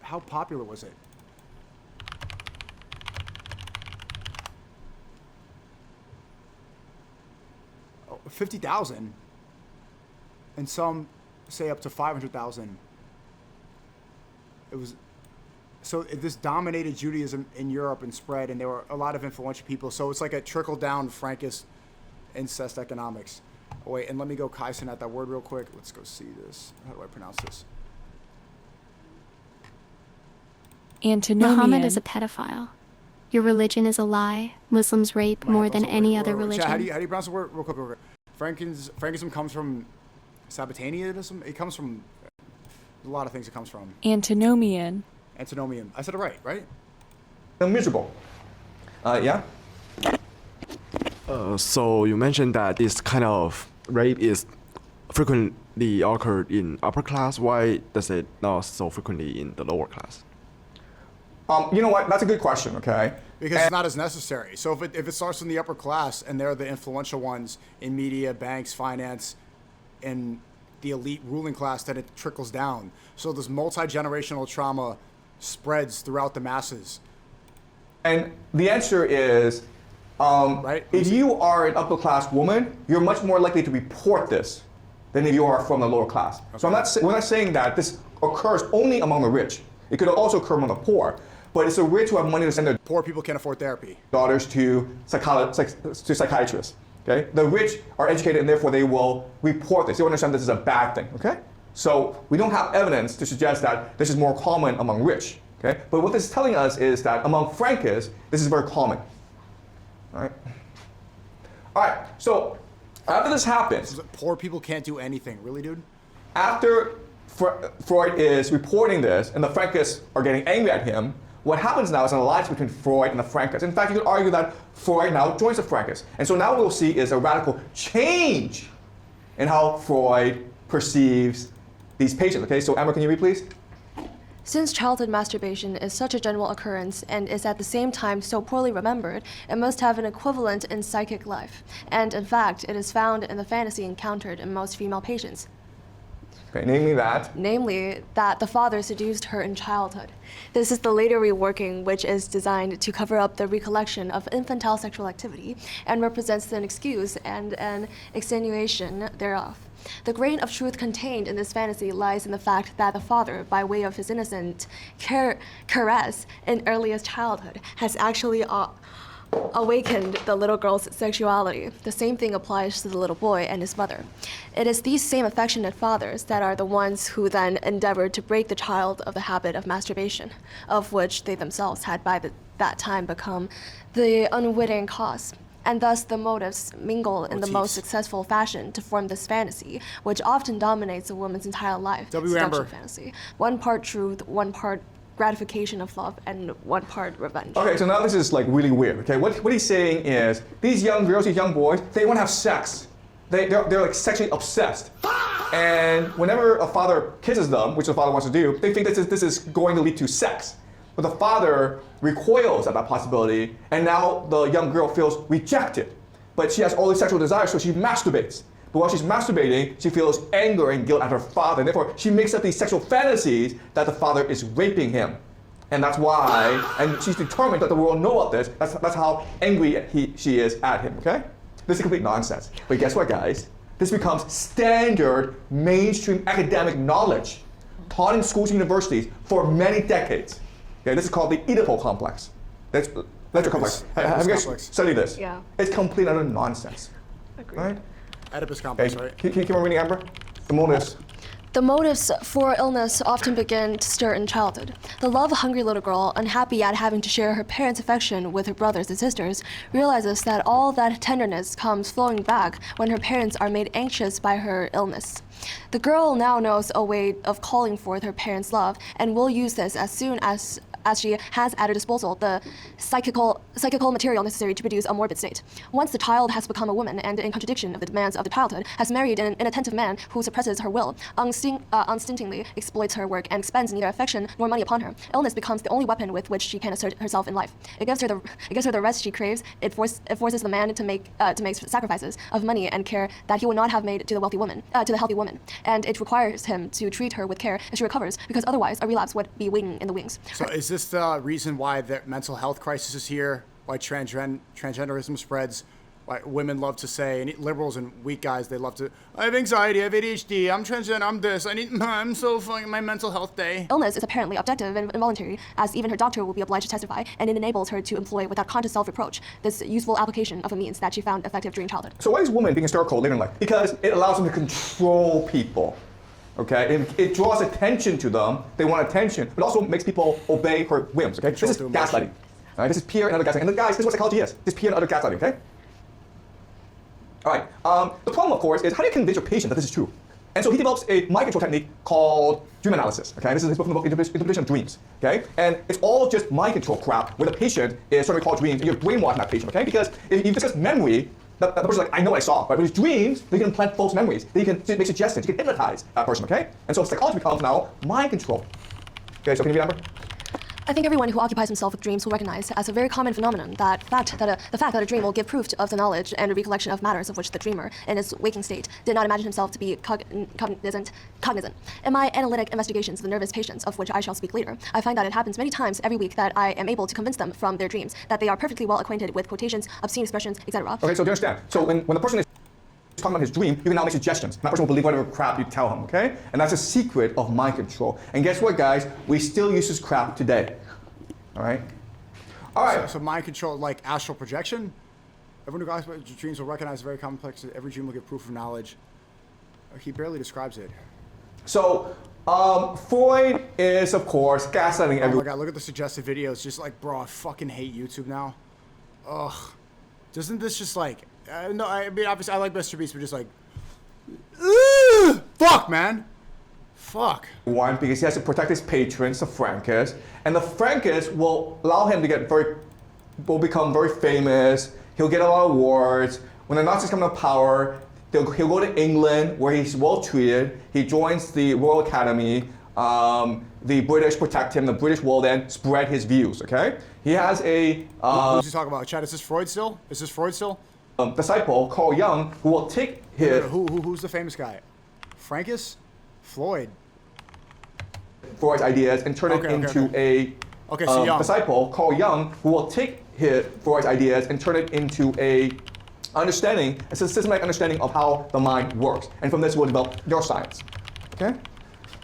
How popular was it? Oh, 50,000, and some say up to 500,000. It was... So this dominated Judaism in Europe and spread, and there were a lot of influential people. So it's like a trickle-down Frankist incest economics. Oh, wait, and let me go Kaizen at that word real quick. Let's go see this. How do I pronounce this?
Antinomian.
Muhammad is a pedophile. Your religion is a lie. Muslims rape more than any other religion.
How do you pronounce the word real quick? Frankism comes from Sabbatanianism. It comes from a lot of things. It comes from
Antinomian.
antinomian. I said it right, right?
they're miserable. Yeah?
So you mentioned that this kind of rape is frequently occurred in upper class. Why does it not so frequently in the lower class?
You know what? That's a good question, okay?
Because it's not as necessary. So if it starts in the upper class and they're the influential ones in media, banks, finance, and the elite ruling class, then it trickles down. So this multi-generational trauma spreads throughout the masses.
And the answer is,
Right?
if you are an upper class woman, you're much more likely to report this than if you are from the lower class. So we're not saying that this occurs only among the rich. It could also occur among the poor. But it's the rich who have money to send their
Poor people can't afford therapy.
daughters to psychiatrists. Okay? The rich are educated and therefore they will report this. They will understand this is a bad thing. Okay? So we don't have evidence to suggest that this is more common among rich. Okay? But what this is telling us is that among Frankists, this is very common. All right? All right. So after this happens,
Poor people can't do anything. Really, dude?
after Freud is reporting this and the Frankists are getting angry at him, what happens now is an alliance between Freud and the Frankists. In fact, you could argue that Freud now joins the Frankists. And so now what we'll see is a radical change in how Freud perceives these patients. Okay, so Amber, can you read, please?
Since childhood masturbation is such a general occurrence and is at the same time so poorly remembered, it must have an equivalent in psychic life. And in fact, it is found in the fantasy encountered in most female patients.
Okay, namely that.
Namely, that the father seduced her in childhood. This is the later reworking, which is designed to cover up the recollection of infantile sexual activity and represents an excuse and an extenuation thereof. The grain of truth contained in this fantasy lies in the fact that the father, by way of his innocent caress in earliest childhood, has actually awakened the little girl's sexuality. The same thing applies to the little boy and his mother. It is these same affectionate fathers that are the ones who then endeavored to break the child of the habit of masturbation, of which they themselves had by that time become the unwitting cause. And thus the motives mingle in the most successful fashion to form this fantasy, which often dominates a woman's entire life. Seduction fantasy. One part truth, one part gratification of love, and one part revenge.
Okay, so now this is like really weird. Okay, what he's saying is these young girls, these young boys, they want to have sex. They're like sexually obsessed. And whenever a father kisses them, which the father wants to do, they think this is going to lead to sex. But the father recoils at that possibility, and now the young girl feels rejected. But she has all these sexual desires, so she masturbates. But while she's masturbating, she feels anger and guilt at her father, and therefore she makes up these sexual fantasies that the father is raping him. And that's why, and she's determined that the world know of this. That's how angry she is at him, okay? This is complete nonsense. But guess what, guys? This becomes standard mainstream academic knowledge taught in schools and universities for many decades. Okay, this is called the Oedipal complex. That's your complex. Have you guys studied this?
Yeah.
It's complete utter nonsense.
Agreed.
Right?
Oedipus complex,
Okay.
right?
Can you keep on reading, Amber? The motives.
The motives for illness often begin to stir in childhood. The love-hungry little girl, unhappy at having to share her parents' affection with her brothers and sisters, realizes that all that tenderness comes flowing back when her parents are made anxious by her illness. The girl now knows a way of calling forth her parents' love and will use this as soon as she has at her disposal the psychical material necessary to produce a morbid state. Once the child has become a woman and, in contradiction of the demands of the childhood, has married an inattentive man who suppresses her will, unstintingly exploits her work, and expends neither affection nor money upon her, illness becomes the only weapon with which she can assert herself in life. It gives her the rest she craves. It forces the man to make sacrifices of money and care that he would not have made to the healthy woman, and it requires him to treat her with care as she recovers, because otherwise a relapse would be waiting in the wings.
So is this the reason why the mental health crisis is here? Why transgenderism spreads? Why women love to say, and liberals and weak guys, they love to, I have anxiety, I have ADHD, I'm transgender, I'm this, I'm so fucking my mental health day.
Illness is apparently objective and involuntary, as even her doctor will be obliged to testify, and it enables her to employ without conscious self-reproach this useful application of a means that she found effective during childhood.
So why is women being hysterical later in life? Because it allows them to control people. Okay, it draws attention to them. They want attention, but also makes people obey her whims. Okay, this is gaslighting. All right, this is peer and other gaslighting. And guys, this is what psychology is. This is peer and other gaslighting. Okay. All right. The problem, of course, is how do you convince your patient that this is true? And so he develops a mind control technique called dream analysis. Okay, this is his book from the book Interpretation of Dreams. Okay, and it's all just mind control crap where the patient is trying to recall dreams and you're brainwashing that patient. Okay, because if you discuss memory, the person's like, I know what I saw. But with his dreams, they can implant false memories. They can make suggestions. You can hypnotize that person. Okay, and so psychology becomes now mind control. Okay, so can you read number?
I think everyone who occupies himself with dreams will recognize as a very common phenomenon that the fact that a dream will give proof of the knowledge and recollection of matters of which the dreamer, in his waking state, did not imagine himself to be cognizant. In my analytic investigations of the nervous patients, of which I shall speak later, I find that it happens many times every week that I am able to convince them from their dreams that they are perfectly well acquainted with quotations, obscene expressions, etc.
Okay, so do you understand? So when the person is talking about his dream, you can now make suggestions. That person will believe whatever crap you tell him, okay? And that's a secret of mind control. And guess what, guys? We still use this crap today. All right? All right.
So mind control, like astral projection? Everyone who occupies dreams will recognize very complex. Every dream will give proof of knowledge. He barely describes it.
So Freud is, of course, gaslighting everyone.
Oh my god, look at the suggested videos. Just like, bro, I fucking hate YouTube now. Ugh. Doesn't this just like... no, I mean, obviously, I like Mr. Beast, but just like... Fuck, man. Fuck.
One, because he has to protect his patrons, the Frankists, and the Frankists will allow him to will become very famous. He'll get a lot of awards. When the Nazis come to power, he'll go to England, where he's well treated. He joins the Royal Academy. The British protect him. The British will then spread his views. Okay. He has a.
Who's he talking about? Chad, is this Freud still? Is this Freud still?
Disciple, Carl Jung, who will take his.
Who's the famous guy? Francis? Floyd.
Freud's ideas and turn it into a disciple, Carl Jung, who will take Freud's ideas and turn it into a understanding, a systematic understanding of how the mind works. And from this, we'll develop neuroscience. Okay?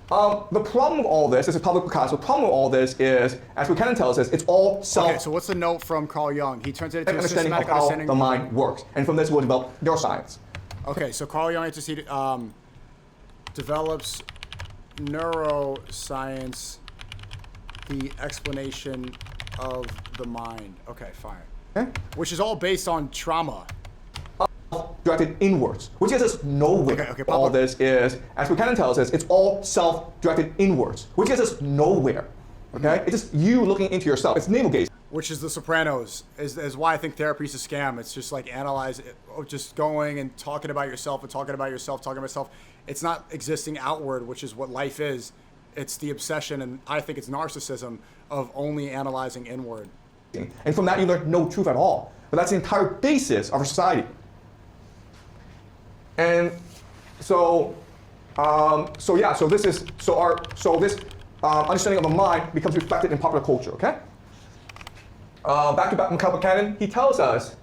The problem with all this, this is Pablo Picasso, the problem with all this is, as Buchanan tells us, it's all self.
Okay, so what's the note from Carl Jung? He turns it into a
understanding
systematic
of how
understanding
the mind works. And from this, we'll develop neuroscience.
Okay, so Carl Jung develops neuroscience, the explanation of the mind. Okay, fine.
Okay?
Which is all based on trauma.
Directed inwards, which gets us nowhere.
Okay,
all this is, as Buchanan tells us, it's all self-directed inwards, which gets us nowhere. Okay? It's just you looking into yourself. It's navel gazing.
Which is The Sopranos, is why I think therapy is a scam. It's just like just going and talking about yourself and talking about yourself, talking about yourself. It's not existing outward, which is what life is. It's the obsession, and I think it's narcissism, of only analyzing inward.
And from that, you learn no truth at all. But that's the entire basis of our society. And so this understanding of the mind becomes reflected in popular culture. Okay. Back to Michael Buchanan, he tells us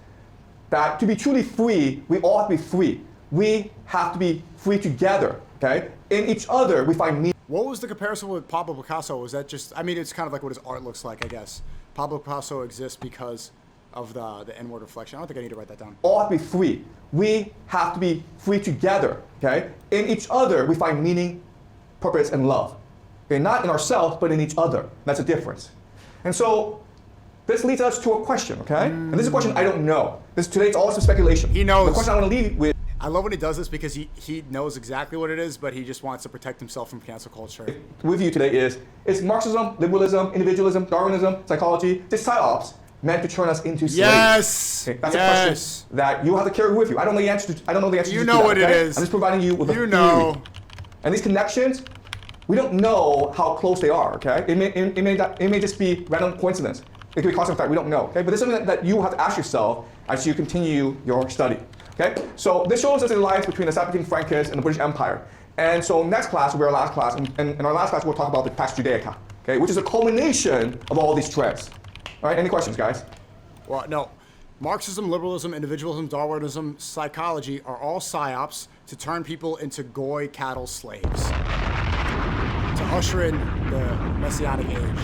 that to be truly free, we all have to be free. We have to be free together, okay? In each other, we find meaning.
What was the comparison with Pablo Picasso? Was that just, I mean, it's kind of like what his art looks like, I guess. Pablo Picasso exists because of the inward reflection. I don't think I need to write that down.
All have to be free. We have to be free together, okay? In each other, we find meaning, purpose, and love. Okay, not in ourselves, but in each other. That's a difference. And so, this leads us to a question, okay? And this is a question I don't know. Today it's all some speculation.
He knows.
The question I want to leave with.
I love when he does this because he knows exactly what it is, but he just wants to protect himself from cancel culture.
With you today is Marxism, liberalism, individualism, Darwinism, psychology, this psyops meant to turn us into slaves?
Yes.
Okay, that's a question that you have to carry with you. I don't know the answer to. I don't know the answer.
You know what it is.
I'm just providing you with a theory.
know.
And these connections, we don't know how close they are. Okay, it may just be random coincidence. It could be cause and effect. We don't know. Okay, but this is something that you have to ask yourself as you continue your study. Okay, so this shows us the alliance between the Sapphican Frankists and the British Empire. And so next class will be our last class, and in our last class we'll talk about the Pax Judaica, okay, which is a culmination of all these trends. All right, any questions, guys?
Well, no. Marxism, liberalism, individualism, Darwinism, psychology are all psyops to turn people into goy cattle slaves. To usher in the Messianic age.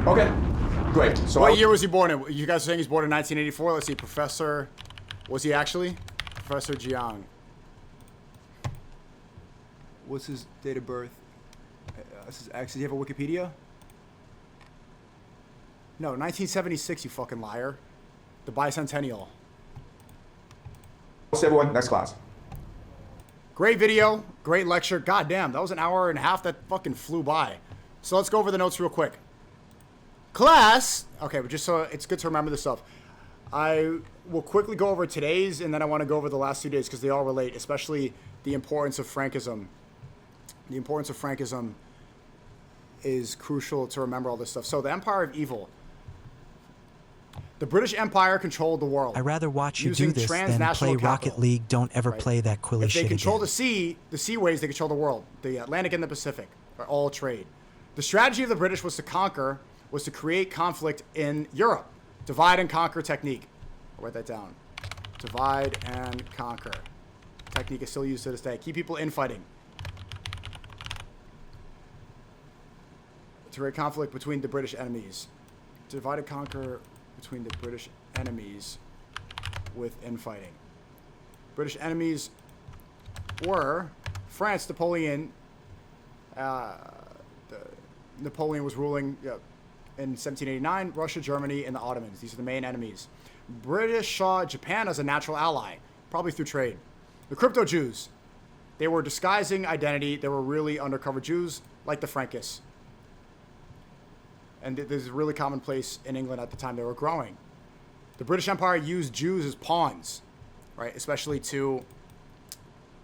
Okay, great. So
what year was he born in? You guys are saying he's born in 1984? Let's see, Professor... Was he actually? Professor Jiang. What's his date of birth? Does he have a Wikipedia? No, 1976, you fucking liar. The bicentennial.
See everyone next class.
Great video, great lecture. God damn, that was an hour and a half that fucking flew by. So let's go over the notes real quick. Class, okay, but just so it's good to remember this stuff. I will quickly go over today's, and then I want to go over the last 2 days because they all relate, especially the importance of Frankism. The importance of Frankism is crucial to remember all this stuff. So the Empire of Evil. The British Empire controlled the world.
I'd rather watch you
using
do this than
transnational
play Rocket
capital.
League. Don't ever
Right.
play that Quilly
If they
shit
control
again.
the seaways, they control the world. The Atlantic and the Pacific are all trade. The strategy of the British was to create conflict in Europe. Divide and conquer technique. I'll write that down. Divide and conquer. Technique is still used to this day. Keep people infighting. To create conflict between the British enemies. Divide and conquer between the British enemies with infighting. British enemies were France, Napoleon. Napoleon was ruling in 1789, Russia, Germany, and the Ottomans. These are the main enemies. British saw Japan as a natural ally, probably through trade. The crypto Jews, they were disguising identity. They were really undercover Jews, like the Frankists. And this is really commonplace in England at the time they were growing. The British Empire used Jews as pawns, right? Especially to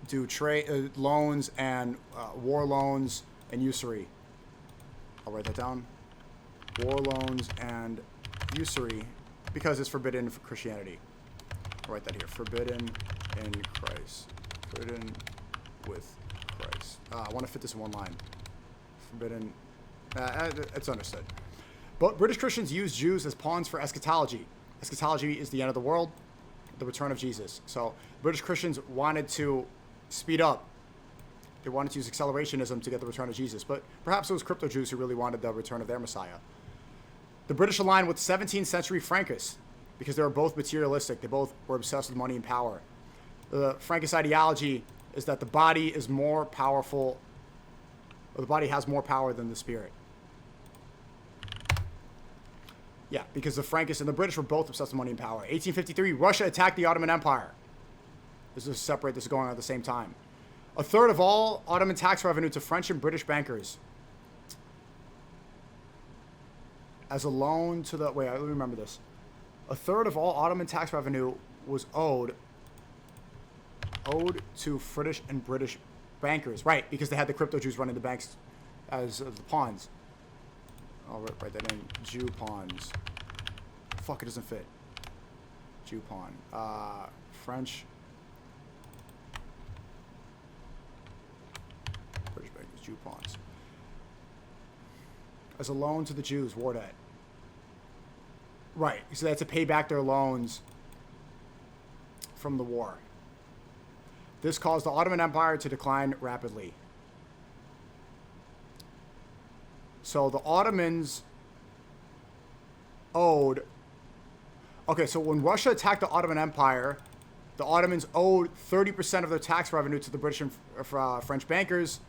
do trade loans and war loans and usury. I'll write that down. War loans and usury, because it's forbidden for Christianity. I'll write that here. Forbidden in Christ. Forbidden with Christ. I want to fit this in one line. Forbidden. It's understood. But British Christians used Jews as pawns for eschatology. Eschatology is the end of the world, the return of Jesus. So British Christians wanted to speed up. They wanted to use accelerationism to get the return of Jesus. But perhaps it was crypto Jews who really wanted the return of their Messiah. The British aligned with 17th century Frankists because they were both materialistic. They both were obsessed with money and power. The Frankist ideology is that the body is more powerful, or the body has more power than the spirit. Yeah, because the Frankists and the British were both obsessed with money and power. 1853, Russia attacked the Ottoman Empire. This is separate. This is going on at the same time. A third of all Ottoman tax revenue to French and British bankers as a loan to the... Wait, let me remember this. A third of all Ottoman tax revenue was owed to British and British bankers. Right, because they had the crypto Jews running the banks as the pawns. I'll write that in. Jew pawns. Fuck, it doesn't fit. Jew pawn. French. British bankers. Jew pawns. As a loan to the Jews, war debt. Right, so they had to pay back their loans from the war. This caused the Ottoman Empire to decline rapidly. So the Ottomans owed... Okay, so when Russia attacked the Ottoman Empire, the Ottomans owed 30% of their tax revenue to the British and French bankers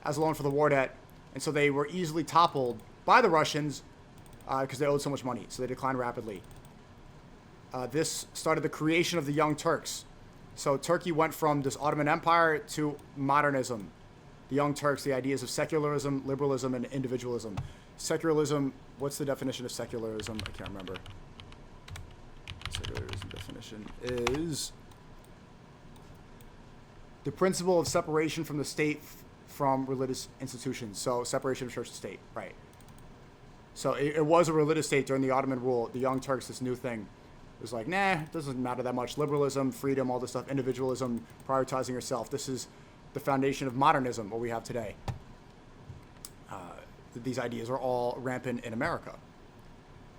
as a loan for the war debt. And so they were easily toppled by the Russians because they owed so much money. So they declined rapidly. This started the creation of the Young Turks. So Turkey went from this Ottoman Empire to modernism. The Young Turks, the ideas of secularism, liberalism, and individualism. Secularism, what's the definition of secularism? I can't remember. Secularism definition is the principle of separation from the state from religious institutions. So separation of church and state, right. So it was a religious state during the Ottoman rule. The Young Turks, this new thing, was like, nah, it doesn't matter that much. Liberalism, freedom, all this stuff, individualism, prioritizing yourself. This is the foundation of modernism, what we have today. These ideas are all rampant in America.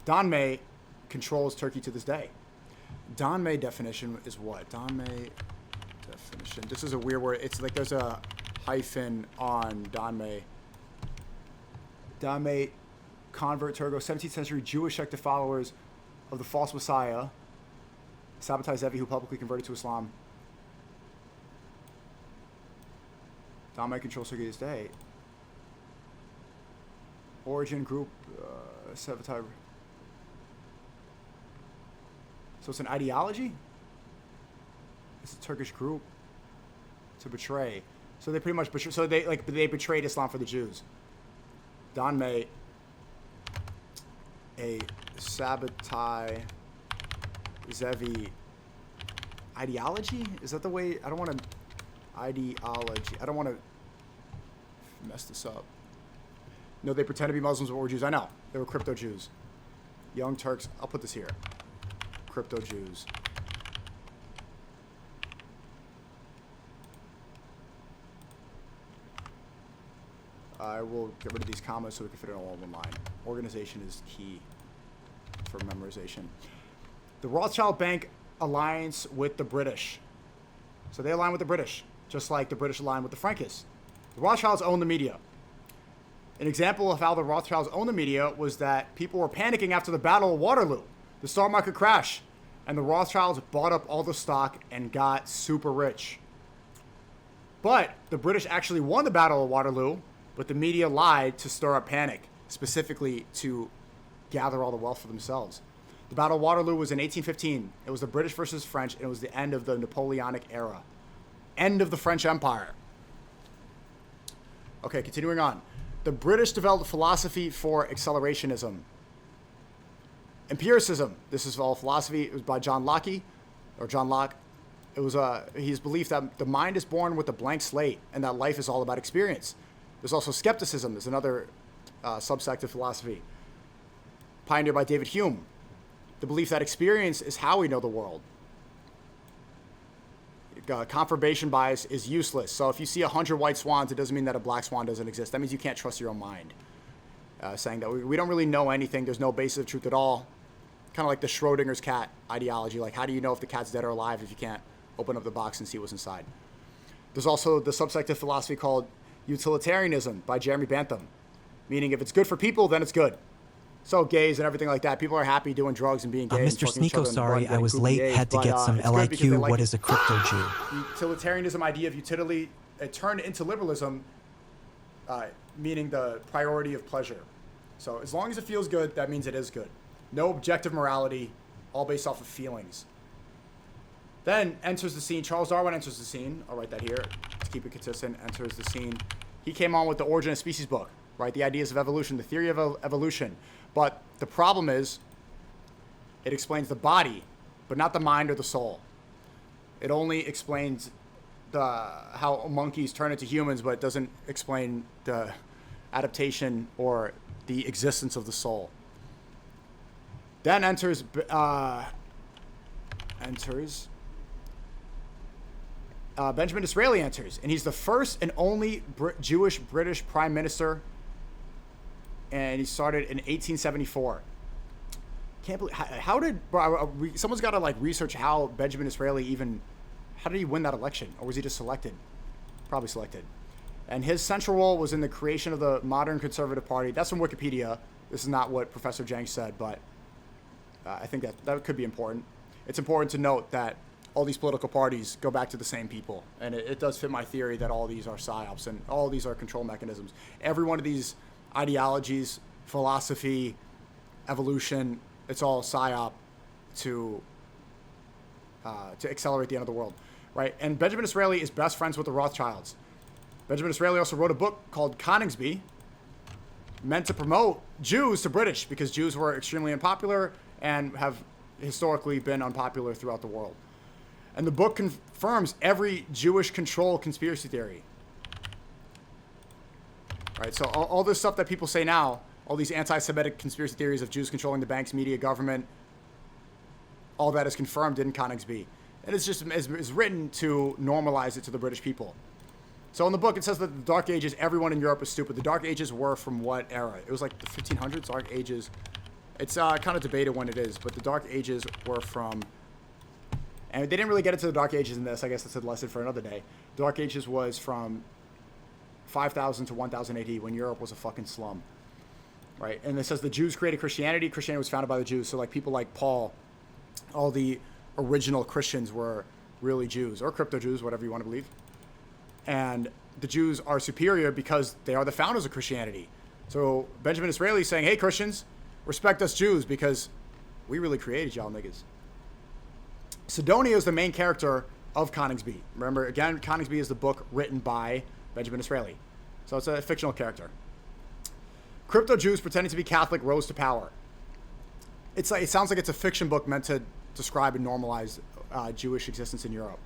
Donmei controls Turkey to this day. Donmei definition is what? Donmei definition. This is a weird word. It's like there's a hyphen on Donmei. Donmei, convert Turgo, 17th century Jewish sect of followers of the false Messiah. Sabotage Zevi, who publicly converted to Islam. Donmei controls Turkey to this day. Origin group, sabotage. So it's an ideology? It's a Turkish group. to betray. So they pretty much betray. So they betrayed Islam for the Jews. Don May, a Sabbatai Zevi ideology? Is that the way? I don't want to ideology. I don't want to mess this up. No, they pretend to be Muslims but were Jews. I know. They were crypto Jews. Young Turks. I'll put this here. Crypto Jews. I will get rid of these commas so we can fit it all in one line. Organization is key for memorization. The Rothschild Bank alliance with the British. So they align with the British, just like the British align with the Frankists. The Rothschilds own the media. An example of how the Rothschilds own the media was that people were panicking after the Battle of Waterloo, the stock market crash, and the Rothschilds bought up all the stock and got super rich. But the British actually won the Battle of Waterloo, but the media lied to stir up panic, specifically to gather all the wealth for themselves. The Battle of Waterloo was in 1815. It was the British versus French, and it was the end of the Napoleonic era. End of the French Empire. Okay, continuing on. The British developed a philosophy for accelerationism. Empiricism. This is all philosophy. It was by John Locke. It was his belief that the mind is born with a blank slate and that life is all about experience. There's also skepticism. There's another subsect of philosophy. Pioneered by David Hume. The belief that experience is how we know the world. Confirmation bias is useless. So if you see 100 white swans, it doesn't mean that a black swan doesn't exist. That means you can't trust your own mind. Saying that we don't really know anything. There's no basis of truth at all. Kind of like the Schrodinger's cat ideology. Like, how do you know if the cat's dead or alive if you can't open up the box and see what's inside? There's also the subsect of philosophy called utilitarianism by Jeremy Bentham. Meaning if it's good for people, then it's good. So gays and everything like that. People are happy doing drugs and being gay.
Mr. SNEAKO, sorry, I was late, had to get some LIQ. What is a crypto Jew?
Utilitarianism idea of utility, it turned into liberalism, meaning the priority of pleasure. So as long as it feels good, that means it is good. No objective morality, all based off of feelings. Then enters the scene, Charles Darwin enters the scene. I'll write that here to keep it consistent. Enters the scene. He came on with the Origin of Species book, right? The ideas of evolution, the theory of evolution. But the problem is, it explains the body, but not the mind or the soul. It only explains how monkeys turn into humans, but it doesn't explain the adaptation or the existence of the soul. Then enters Benjamin Disraeli enters, and he's the first and only Jewish British Prime Minister. And he started in 1874. Can't believe how did someone's got to like research how Benjamin Disraeli how did he win that election, or was he just selected? Probably selected. And his central role was in the creation of the modern Conservative Party. That's from Wikipedia. This is not what Professor Jenks said, but I think that could be important. It's important to note that all these political parties go back to the same people, and it does fit my theory that all these are psyops and all these are control mechanisms. Every one of these ideologies, philosophy, evolution, it's all psyop to accelerate the end of the world, right? And Benjamin Disraeli is best friends with the Rothschilds. Benjamin Disraeli also wrote a book called Coningsby, meant to promote Jews to British because Jews were extremely unpopular and have historically been unpopular throughout the world. And the book confirms every Jewish control conspiracy theory. Right, so all this stuff that people say now, all these anti-Semitic conspiracy theories of Jews controlling the banks, media, government, all that is confirmed in Coningsby. And it's just is written to normalize it to the British people. So in the book, it says that the Dark Ages, everyone in Europe is stupid. The Dark Ages were from what era? It was like the 1500s, Dark Ages. It's kind of debated when it is, but the Dark Ages were from... And they didn't really get into the Dark Ages in this. I guess that's a lesson for another day. The Dark Ages was from 5000 to 1000 AD when Europe was a fucking slum, right? And it says the Jews created Christianity. Christianity was founded by the Jews. So like people like Paul, all the original Christians were really Jews or crypto Jews, whatever you want to believe. And the Jews are superior because they are the founders of Christianity. So Benjamin Disraeli is saying, hey, Christians, respect us Jews because we really created y'all niggas. Sidonia is the main character of Coningsby. Remember, again, Coningsby is the book written by Benjamin Disraeli. So it's a fictional character. Crypto Jews pretending to be Catholic rose to power. It sounds like it's a fiction book meant to describe and normalize Jewish existence in Europe.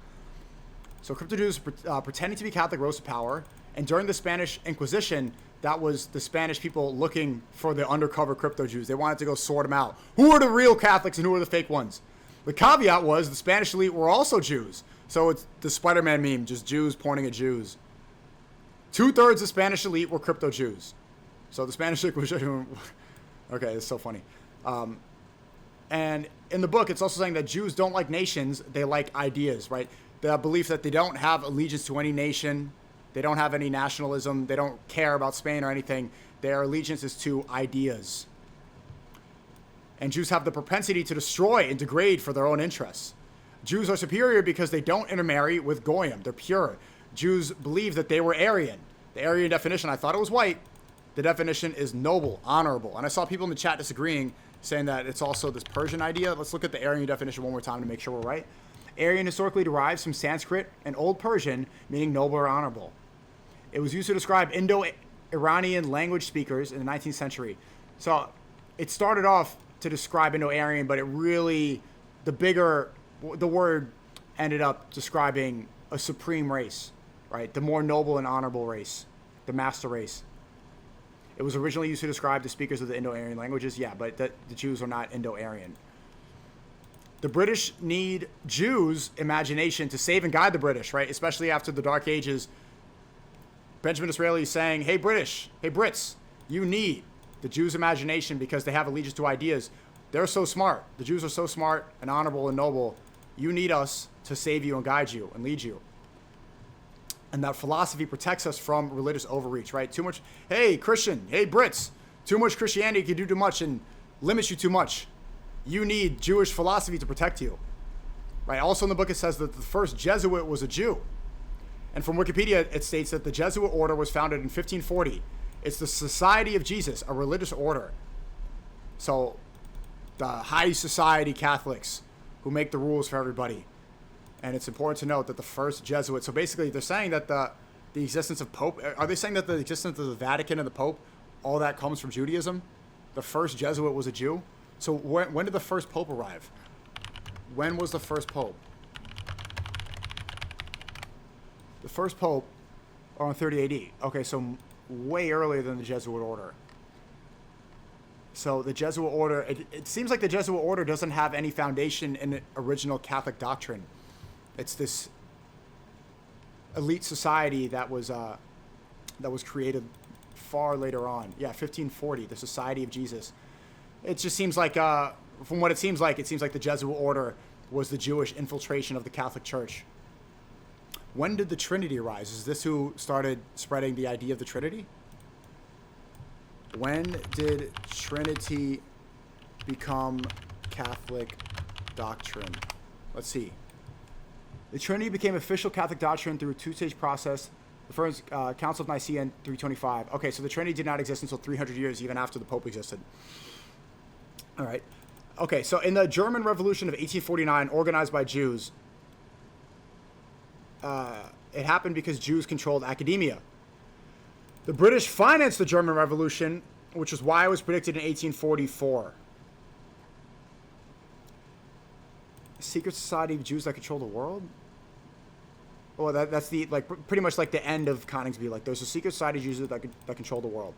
So crypto Jews pretending to be Catholic rose to power. And during the Spanish Inquisition, that was the Spanish people looking for the undercover crypto Jews. They wanted to go sort them out. Who are the real Catholics and who are the fake ones? The caveat was the Spanish elite were also Jews. So it's the Spider-Man meme, just Jews pointing at Jews. 2/3 of the Spanish elite were crypto Jews. So the Spanish Inquisition, okay, it's so funny. And in the book, it's also saying that Jews don't like nations, they like ideas, right? The belief that they don't have allegiance to any nation, they don't have any nationalism, they don't care about Spain or anything. Their allegiance is to ideas. And Jews have the propensity to destroy and degrade for their own interests. Jews are superior because they don't intermarry with Goyim. They're pure. Jews believe that they were Aryan. The Aryan definition, I thought it was white. The definition is noble, honorable. And I saw people in the chat disagreeing, saying that it's also this Persian idea. Let's look at the Aryan definition one more time to make sure we're right. Aryan historically derives from Sanskrit and Old Persian, meaning noble or honorable. It was used to describe Indo-Iranian language speakers in the 19th century. So it started off to describe Indo-Aryan, but it really, the word ended up describing a supreme race, right? The more noble and honorable race, the master race. It was originally used to describe the speakers of the Indo-Aryan languages, yeah, but the Jews are not Indo-Aryan. The British need Jews' imagination to save and guide the British, right? Especially after the Dark Ages. Benjamin Disraeli is saying, hey Brits, you need the Jews' imagination because they have allegiance to ideas. They're so smart. The Jews are so smart and honorable and noble. You need us to save you and guide you and lead you. And that philosophy protects us from religious overreach, right? Too much, hey Christian, hey Brits, too much Christianity can do too much and limits you too much. You need Jewish philosophy to protect you, right? Also in the book it says that the first Jesuit was a Jew. And from Wikipedia it states that the Jesuit order was founded in 1540. It's the Society of Jesus, a religious order. So the high society Catholics who make the rules for everybody. And it's important to note that the first Jesuit, so basically they're saying that the existence of Pope, are they saying that the existence of the Vatican and the Pope, all that comes from Judaism? The first Jesuit was a Jew? So when did the first Pope arrive? When was the first Pope? The first Pope on 30 AD. Okay, so way earlier than the Jesuit order. So the Jesuit order, it seems like the Jesuit order doesn't have any foundation in the original Catholic doctrine. It's this elite society that was created far later on. Yeah, 1540, the Society of Jesus. It just seems like, from what it seems like the Jesuit order was the Jewish infiltration of the Catholic Church. When did the Trinity arise? Is this who started spreading the idea of the Trinity? When did Trinity become Catholic doctrine? Let's see. The Trinity became official Catholic doctrine through a two-stage process. The first Council of Nicaea in 325. Okay, so the Trinity did not exist until 300 years, even after the Pope existed. All right. Okay, so in the German Revolution of 1849, organized by Jews, it happened because Jews controlled academia. The British financed the German Revolution, which is why it was predicted in 1844. A secret society of Jews that control the world? Well, that's the pretty much like the end of Coningsby. Like there's a secret society of Jews that control the world.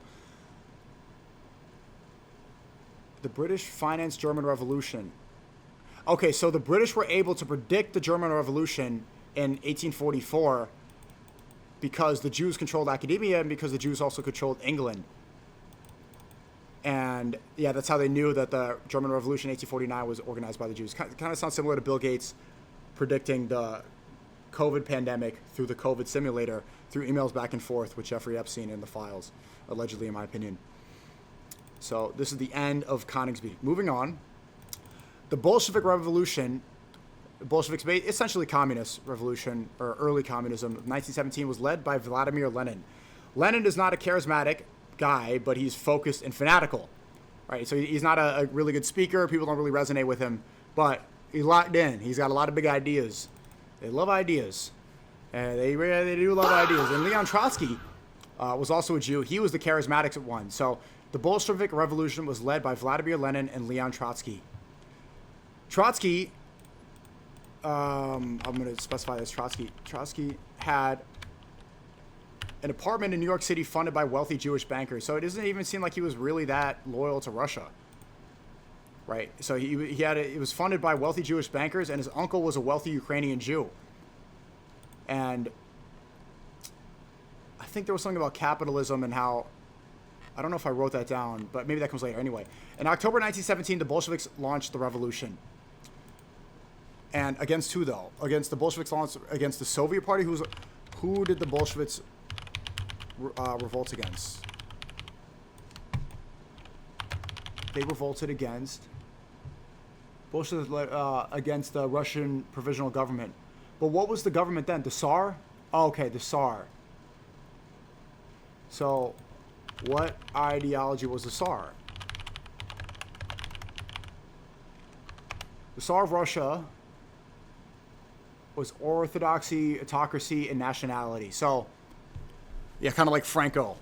The British financed German Revolution. Okay, so the British were able to predict the German Revolution in 1844 because the Jews controlled academia and because the Jews also controlled England. And yeah, that's how they knew that the German Revolution in 1849 was organized by the Jews. Kind of sounds similar to Bill Gates predicting the COVID pandemic through the COVID simulator through emails back and forth with Jeffrey Epstein in the files, allegedly, in my opinion. So this is the end of Coningsby. Moving on, the Bolshevik Revolution, Bolsheviks, essentially communist revolution or early communism of 1917, was led by Vladimir Lenin. Lenin is not a charismatic guy, but he's focused and fanatical, right? So he's not a really good speaker. People don't really resonate with him, but he's locked in. He's got a lot of big ideas. They love ideas. And they do love ideas. And Leon Trotsky was also a Jew. He was the charismatic one. So the Bolshevik Revolution was led by Vladimir Lenin and Leon Trotsky. Trotsky, I'm going to specify this. Trotsky had an apartment in New York City funded by wealthy Jewish bankers. So it doesn't even seem like he was really that loyal to Russia. Right? So it was funded by wealthy Jewish bankers, and his uncle was a wealthy Ukrainian Jew. And I think there was something about capitalism and how, I don't know if I wrote that down, but maybe that comes later. Anyway, in October 1917, the Bolsheviks launched the revolution. And against who, though? Against the Bolsheviks launched against the Soviet Party? Who did the Bolsheviks revolt against? They revolted against against the Russian provisional government. But what was the government then? The Tsar? Oh, okay, the Tsar. So, what ideology was the Tsar? The Tsar of Russia was orthodoxy, autocracy, and nationality. So, yeah, kind of like Franco,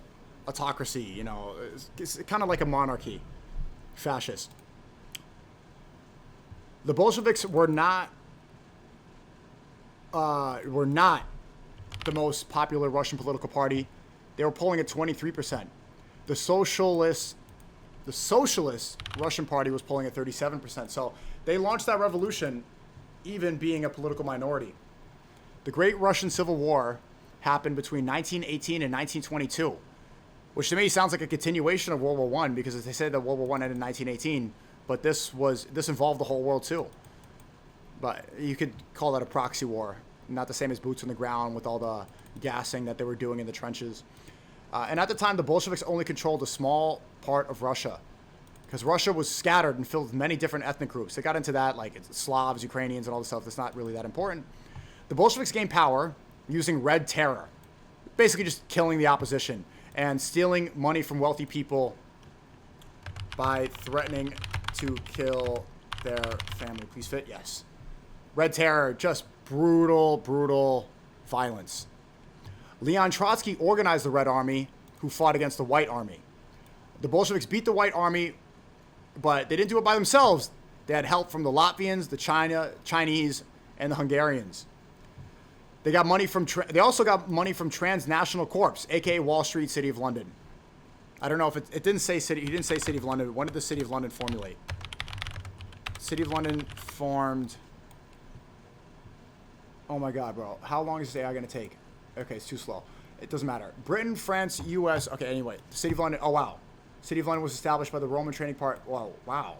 autocracy, you know, it's kind of like a monarchy, fascist. The Bolsheviks were not the most popular Russian political party. They were polling at 23%. The socialist Russian party was polling at 37%. So they launched that revolution even being a political minority. The Great Russian Civil War happened between 1918 and 1922, which to me sounds like a continuation of World War I, because they said that World War I ended in 1918, but this involved the whole world too. But you could call that a proxy war, not the same as boots on the ground with all the gassing that they were doing in the trenches. And at the time, the Bolsheviks only controlled a small part of Russia, because Russia was scattered and filled with many different ethnic groups. They got into that, like Slavs, Ukrainians, and all this stuff that's not really that important. The Bolsheviks gained power using Red Terror, basically just killing the opposition and stealing money from wealthy people by threatening to kill their family. Please fit? Yes. Red Terror, just brutal violence. Leon Trotsky organized the Red Army, who fought against the White Army. The Bolsheviks beat the White Army, but they didn't do it by themselves. They had help from the Latvians, the Chinese, and the Hungarians. They got money from. They also got money from Transnational Corps, aka Wall Street, City of London. I don't know if it didn't say city. He didn't say City of London. When did the City of London formulate? City of London formed. Oh my God, bro! How long is this AI gonna take? Okay, it's too slow. It doesn't matter. Britain, France, U.S. Okay, anyway, the City of London. Oh wow, City of London was established by the Roman Training Part. Whoa, wow.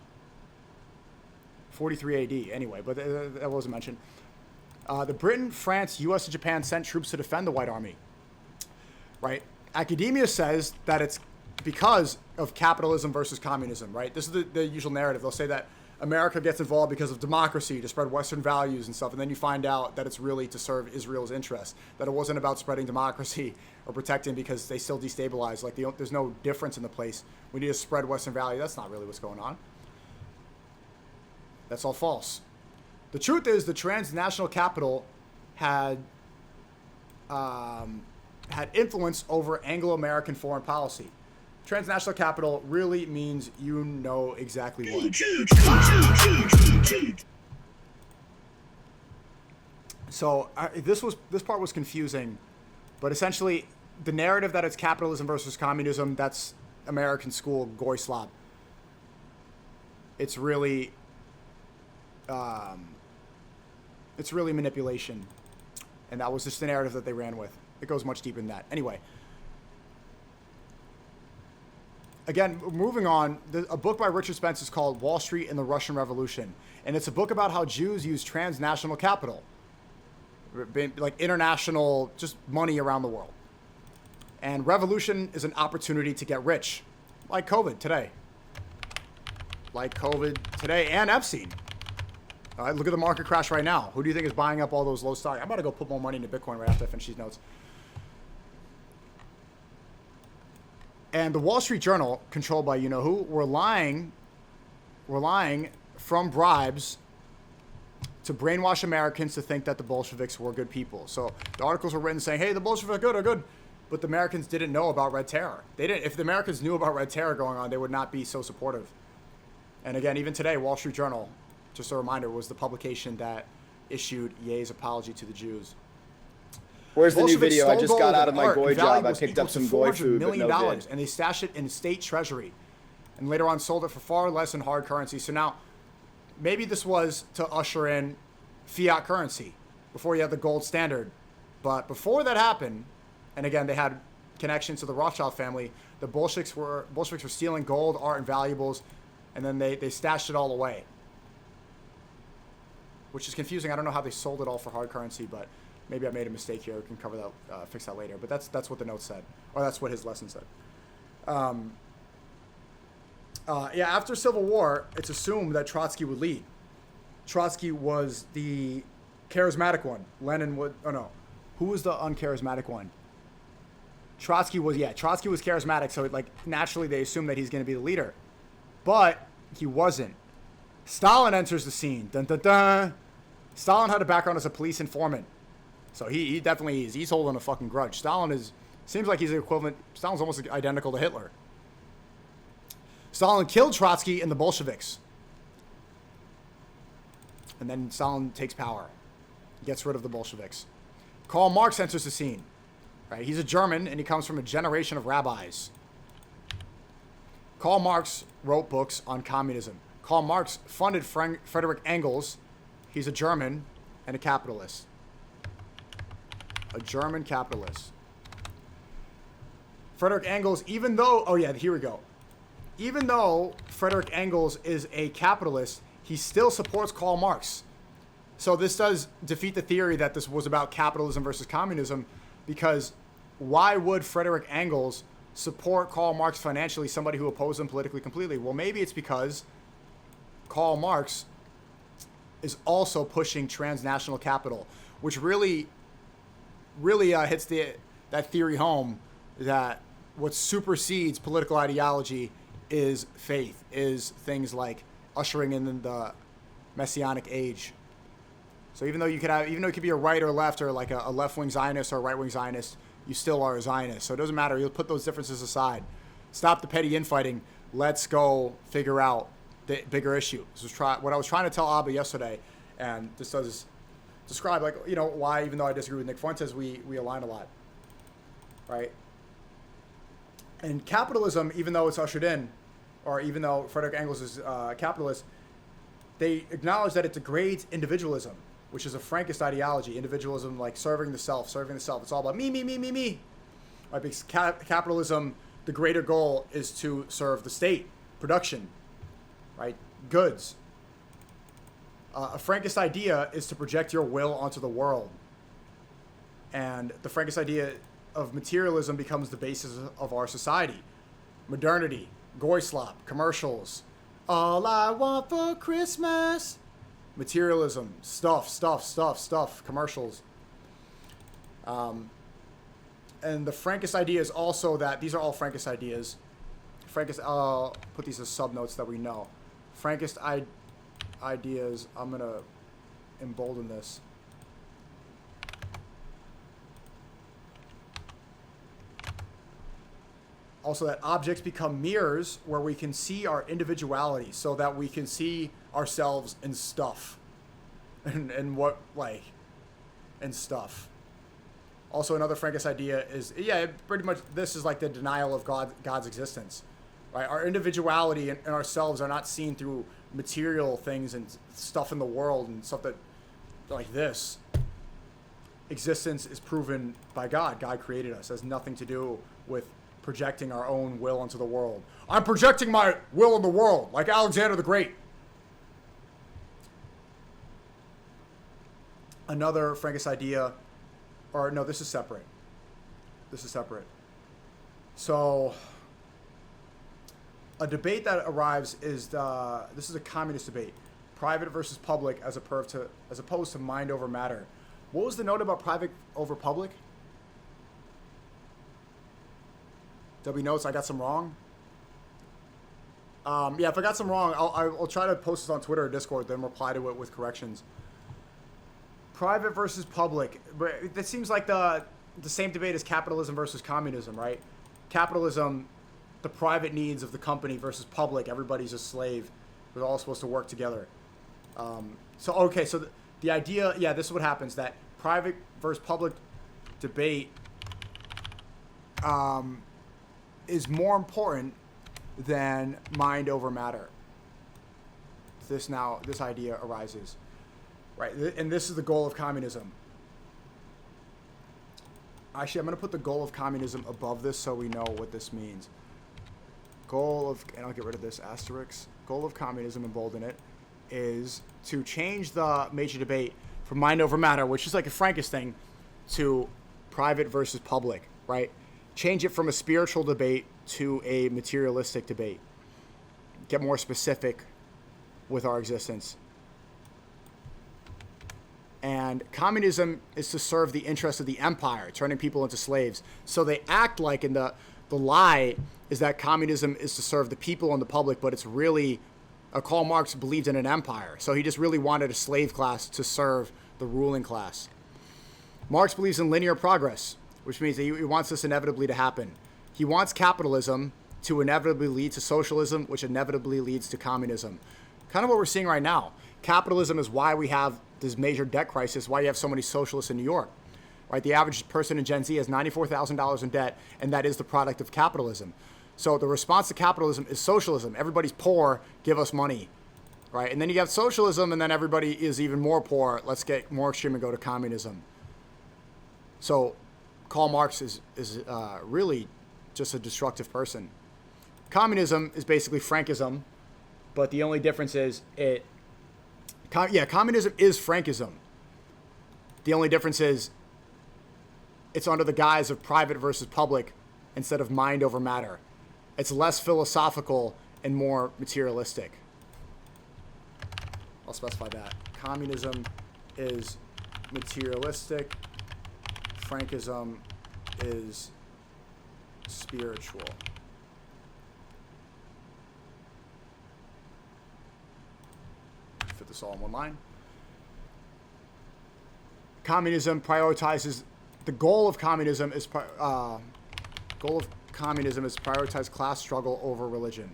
43 A.D. Anyway, but that wasn't mentioned. The Britain, France, U.S., and Japan sent troops to defend the White Army. Right? Academia says that it's because of capitalism versus communism, right? This is the usual narrative. They'll say that America gets involved because of democracy, to spread Western values and stuff, and then you find out that it's really to serve Israel's interests, that it wasn't about spreading democracy or protecting because they still destabilize. Like, there's no difference in the place. We need to spread Western value. That's not really what's going on. That's all false. The truth is the transnational capital had influence over Anglo-American foreign policy. Transnational capital really means you know exactly what. So this part was confusing, but essentially the narrative that it's capitalism versus communism, that's American school goy slob. It's really manipulation, and that was just the narrative that they ran with. It goes much deeper than that. Anyway, again, moving on, a book by Richard Spence is called Wall Street and the Russian Revolution, and it's a book about how Jews use transnational capital, like international, just money around the world. And revolution is an opportunity to get rich, like COVID today. And Epstein. Look at the market crash right now. Who do you think is buying up all those low stocks? I'm about to go put more money into Bitcoin right after I finish these notes. And the Wall Street Journal, controlled by you know who, were lying from bribes to brainwash Americans to think that the Bolsheviks were good people. So the articles were written saying, hey, the Bolsheviks are good. But the Americans didn't know about Red Terror. They didn't. If the Americans knew about Red Terror going on, they would not be so supportive. And again, even today, Wall Street Journal, just a reminder, was the publication that issued Ye's apology to the Jews.
Where's the new
Bolsheviks
video? I
stole
just
gold
got out
and
of my
art,
goy
and value
job. I
was
picked up
equal to
some goy
$400
food, but
million,
no bid.
and they stashed it in state treasury, and later on sold it for far less in hard currency. So now, maybe this was to usher in fiat currency before you had the gold standard. But before that happened, and again, they had connections to the Rothschild family, the Bolsheviks were stealing gold, art, and valuables, and then they stashed it all away. Which is confusing. I don't know how they sold it all for hard currency, but maybe I made a mistake here. We can cover that, fix that later. But that's what the note said, or that's what his lesson said. Yeah, after Civil War, it's assumed that Trotsky would lead. Trotsky was the charismatic one. Lenin would. Oh no, who was the uncharismatic one? Trotsky was charismatic. So naturally they assumed that he's going to be the leader, but he wasn't. Stalin enters the scene. Dun dun dun. Stalin had a background as a police informant. So he definitely is. He's holding a fucking grudge. Seems like he's the equivalent. Stalin's almost identical to Hitler. Stalin killed Trotsky and the Bolsheviks. And then Stalin takes power. Gets rid of the Bolsheviks. Karl Marx enters the scene. Right? He's a German and he comes from a generation of rabbis. Karl Marx wrote books on communism. Karl Marx funded Frederick Engels. He's a German and a capitalist. A German capitalist. Frederick Engels, even though... Oh, yeah, here we go. Even though Frederick Engels is a capitalist, he still supports Karl Marx. So this does defeat the theory that this was about capitalism versus communism, because why would Frederick Engels support Karl Marx financially, somebody who opposed him politically completely? Well, maybe it's because Karl Marx is also pushing transnational capital, which really hits that theory home that what supersedes political ideology is faith, is things like ushering in the Messianic age. So even though it could be a right or left, or like a left-wing Zionist or a right-wing Zionist, you still are a Zionist. So it doesn't matter. You'll put those differences aside. Stop the petty infighting. Let's go figure out the bigger issue. This was what I was trying to tell Abba yesterday, and this does describe why, even though I disagree with Nick Fuentes, we align a lot, right? And capitalism, even though it's ushered in, or even though Frederick Engels is capitalist, they acknowledge that it degrades individualism, which is a Frankist ideology. Individualism, like serving the self. It's all about me. Right? Because capitalism, the greater goal is to serve the state, production, right? Goods. A Frankist idea is to project your will onto the world. And the Frankist idea of materialism becomes the basis of our society. Modernity, goy slop, commercials. All I want for Christmas. Materialism, stuff, commercials. And the Frankist idea is also that these are all Frankist ideas. I'll put these as sub-notes that we know. Frankist ideas, I'm going to embolden this. Also, that objects become mirrors where we can see our individuality, so that we can see ourselves in stuff. and stuff. Also, another Frankist idea is, pretty much this is like the denial of God's existence. Right? Our individuality and ourselves are not seen through material things and stuff in the world and stuff that, like this. Existence is proven by God. God created us. It has nothing to do with projecting our own will onto the world. I'm projecting my will in the world, like Alexander the Great. Another Frankist idea, or no, this is separate. So, a debate that arrives is this is a communist debate, private versus public as opposed to mind over matter. What was the note about private over public? W notes, I got some wrong. If I got some wrong, I'll try to post this on Twitter or Discord, then reply to it with corrections. Private versus public. That seems like the same debate as capitalism versus communism, right? Capitalism, the private needs of the company versus public. Everybody's a slave. We're all supposed to work together. So the idea, yeah, this is what happens, that private versus public debate is more important than mind over matter. This idea arises, right? And this is the goal of communism. Actually, I'm going to put the goal of communism above this so we know what this means. And I'll get rid of this asterisk. Goal of communism, and bold in it, is to change the major debate from mind over matter, which is like a Frankist thing, to private versus public, right? Change it from a spiritual debate to a materialistic debate. Get more specific with our existence. And communism is to serve the interests of the empire, turning people into slaves. So they act like, in the lie is that communism is to serve the people and the public, but it's really, Karl Marx believed in an empire. So he just really wanted a slave class to serve the ruling class. Marx believes in linear progress, which means that he wants this inevitably to happen. He wants capitalism to inevitably lead to socialism, which inevitably leads to communism. Kind of what we're seeing right now. Capitalism is why we have this major debt crisis, why you have so many socialists in New York. Right? The average person in Gen Z has $94,000 in debt, and that is the product of capitalism. So the response to capitalism is socialism. Everybody's poor, give us money. Right? And then you have socialism, and then everybody is even more poor. Let's get more extreme and go to communism. So Karl Marx is really just a destructive person. Communism is basically Frankism, but the only difference is communism is Frankism. The only difference is it's under the guise of private versus public instead of mind over matter. It's less philosophical and more materialistic. I'll specify that. Communism is materialistic. Frankism is spiritual. Fit this all in one line. Communism prioritizes. The goal of communism is prioritize class struggle over religion.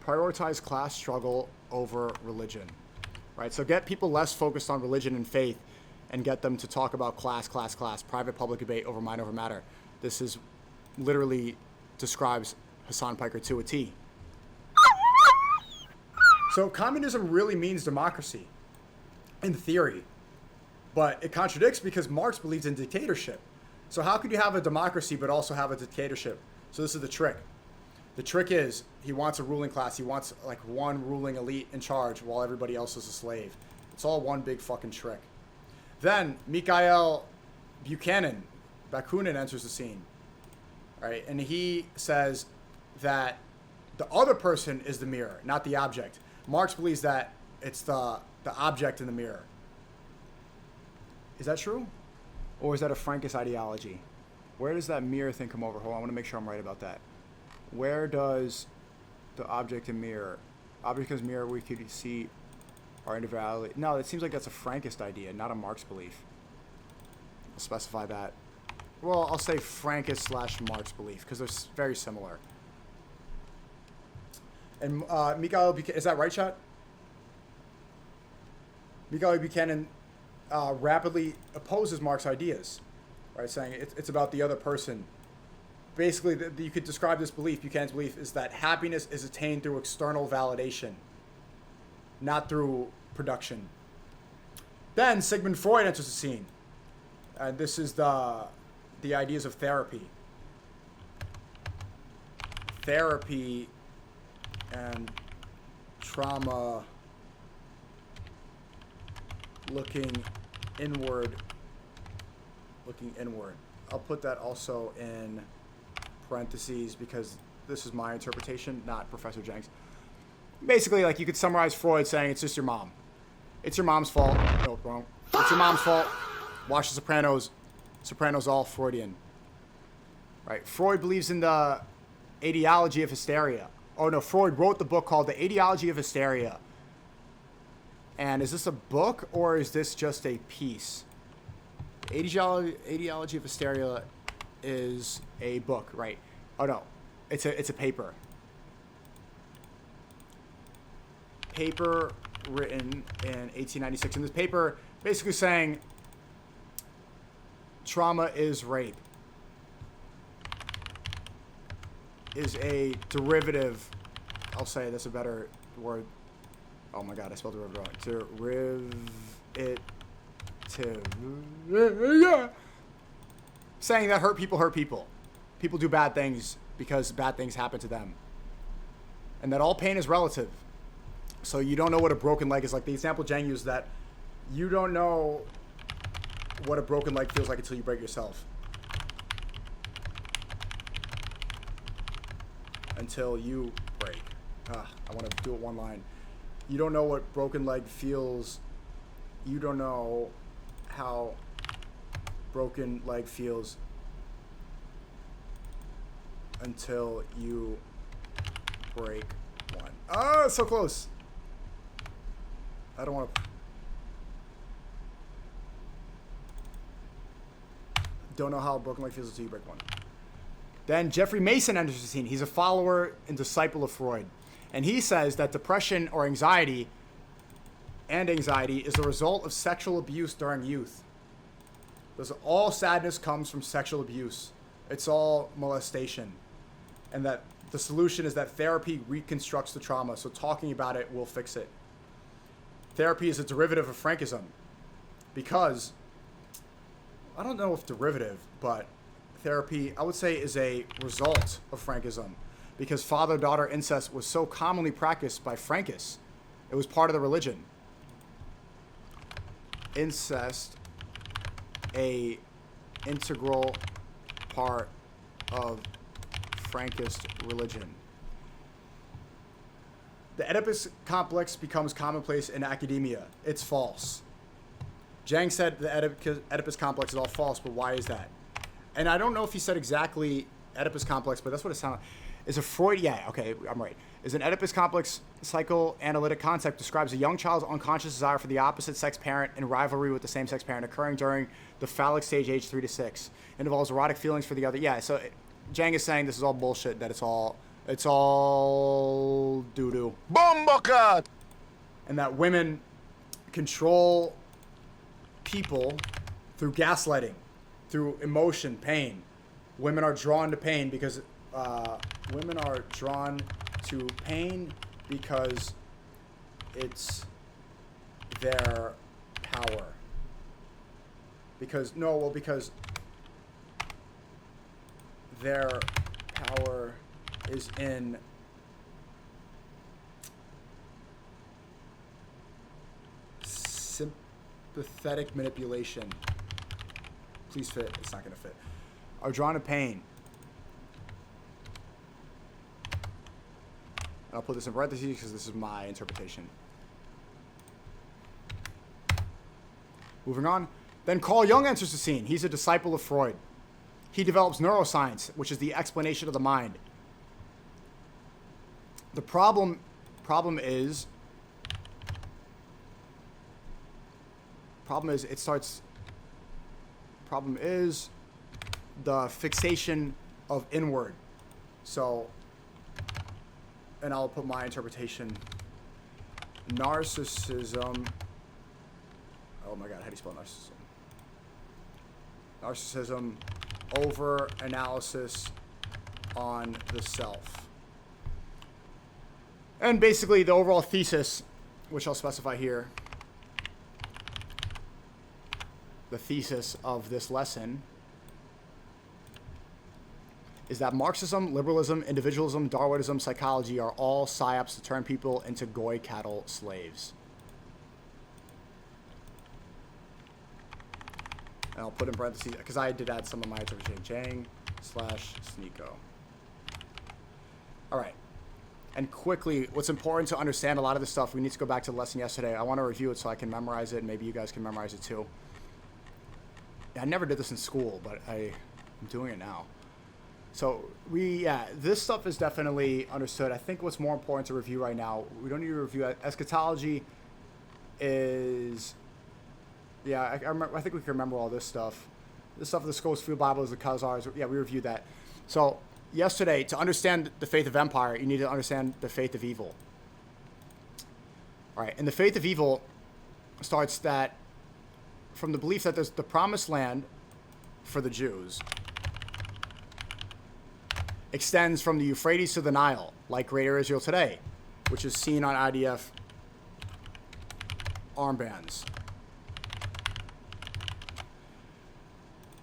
Prioritize class struggle over religion. Right? So get people less focused on religion and faith and get them to talk about class, private public debate over mind over matter. This is literally describes Hassan Piker to a T. So communism really means democracy in theory, but it contradicts because Marx believes in dictatorship. So how could you have a democracy but also have a dictatorship? So this is the trick. The trick is he wants a ruling class. He wants like one ruling elite in charge while everybody else is a slave. It's all one big fucking trick. Then Mikhail Bakunin enters the scene, right? And he says that the other person is the mirror, not the object. Marx believes that it's the object in the mirror. Is that true? Or is that a Frankist ideology? Where does that mirror thing come over? Hold on, I want to make sure I'm right about that. Where does the object and mirror, object as mirror, we could see our individuality? No, it seems like that's a Frankist idea, not a Marx belief. I'll specify that. Well, I'll say Frankist / Marx belief because they're very similar. And Mikhail Buchanan, is that right, chat? Mikhail Buchanan rapidly opposes Marx's ideas, right? Saying it's about the other person. Basically, you could describe this belief, Buchanan's belief, is that happiness is attained through external validation, not through production. Then Sigmund Freud enters the scene. And this is the ideas of therapy. Therapy and trauma looking inward. I'll put that also in parentheses because this is my interpretation, not Professor Jenks. Basically, like you could summarize Freud saying it's just your mom. It's your mom's fault. No, wrong. It's your mom's fault. Watch The Sopranos. Sopranos all Freudian. Right? Freud believes in the etiology of hysteria. Oh no, Freud wrote the book called The Etiology of Hysteria. And is this a book or is this just a piece? Etiology of hysteria is a book, right? Oh no, it's a paper. Paper written in 1896. And this paper basically saying trauma is rape. Is a derivative. I'll say that's a better word. Oh my god, I spelled derivative wrong. Derivative. Saying that hurt people. People do bad things because bad things happen to them. And that all pain is relative. So you don't know what a broken leg is like. The example Jang used, that you don't know what a broken leg feels like until you break yourself. Until you break. I want to do it one line. You don't know what broken leg feels. You don't know how broken leg feels until you break one. Oh, so close. I don't want to. Don't know how a broken leg feels until you break one. Then Jeffrey Mason enters the scene. He's a follower and disciple of Freud. And he says that depression or anxiety is the result of sexual abuse during youth. Because all sadness comes from sexual abuse. It's all molestation. And that the solution is that therapy reconstructs the trauma. So talking about it will fix it. Therapy is a derivative of Frankism. Because, I don't know if derivative, but therapy, I would say, is a result of Frankism, because father-daughter incest was so commonly practiced by Frankists. It was part of the religion. Incest, a integral part of Frankist religion. The Oedipus complex becomes commonplace in academia. It's false. Jang said the Oedipus complex is all false, but why is that? And I don't know if he said exactly Oedipus complex, but that's what it sounded like. Is a Freud, yeah, okay, I'm right. Is an Oedipus complex psychoanalytic concept describes a young child's unconscious desire for the opposite sex parent and rivalry with the same sex parent occurring during the phallic stage, age 3 to 6. It involves erotic feelings for the other. Yeah, so Jang is saying this is all bullshit, that it's all doo-doo.
Bombokat!
And that women control people through gaslighting, through emotion, pain. Women are drawn to pain because it's their power. Because their power is in sympathetic manipulation. Please fit. It's not going to fit. Are drawn to pain. And I'll put this in parentheses because this is my interpretation. Moving on. Then Carl Jung enters the scene. He's a disciple of Freud. He develops neuroscience, which is the explanation of the mind. The problem is the fixation of inward. So, and I'll put my interpretation. Narcissism. Oh my God, how do you spell narcissism? Narcissism, over-analysis on the self. And basically the overall thesis, which I'll specify here, the thesis of this lesson is that Marxism, liberalism, individualism, Darwinism, psychology are all psyops to turn people into goy cattle slaves. And I'll put in parentheses, because I did add some of my interpretation, Jang/SNEAKO. All right. And quickly, what's important to understand a lot of this stuff, we need to go back to the lesson yesterday. I want to review it so I can memorize it, and maybe you guys can memorize it too. I never did this in school, but I'm doing it now. So this stuff is definitely understood. I think what's more important to review right now, we don't need to review eschatology is, yeah, I remember, I think we can remember all this stuff. This stuff in the Schofield Bible is the Khazars. Yeah, we reviewed that. So yesterday, to understand the faith of empire, you need to understand the faith of evil. All right, and the faith of evil starts that from the belief that there's the promised land for the Jews extends from the Euphrates to the Nile, like Greater Israel today, which is seen on IDF armbands.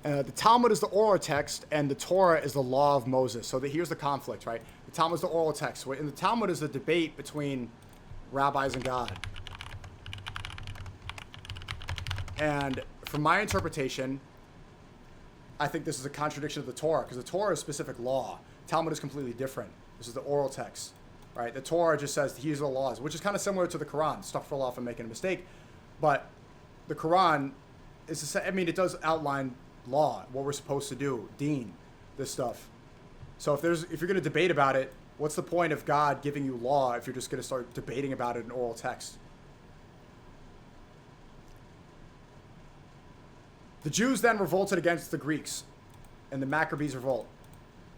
The Talmud is the oral text, and the Torah is the law of Moses. So here's the conflict, right? The Talmud is the oral text. In the Talmud is the debate between rabbis and God. And from my interpretation, I think this is a contradiction of the Torah, because the Torah is specific law. Talmud is completely different. This is the oral text, right? The Torah just says, here's the laws, which is kind of similar to the Quran. Astaghfirullah for making a mistake. But the Quran is, I mean, it does outline law, what we're supposed to do, deen, this stuff. So if you're going to debate about it, what's the point of God giving you law if you're just going to start debating about it in oral text? The Jews then revolted against the Greeks in the Maccabees revolt.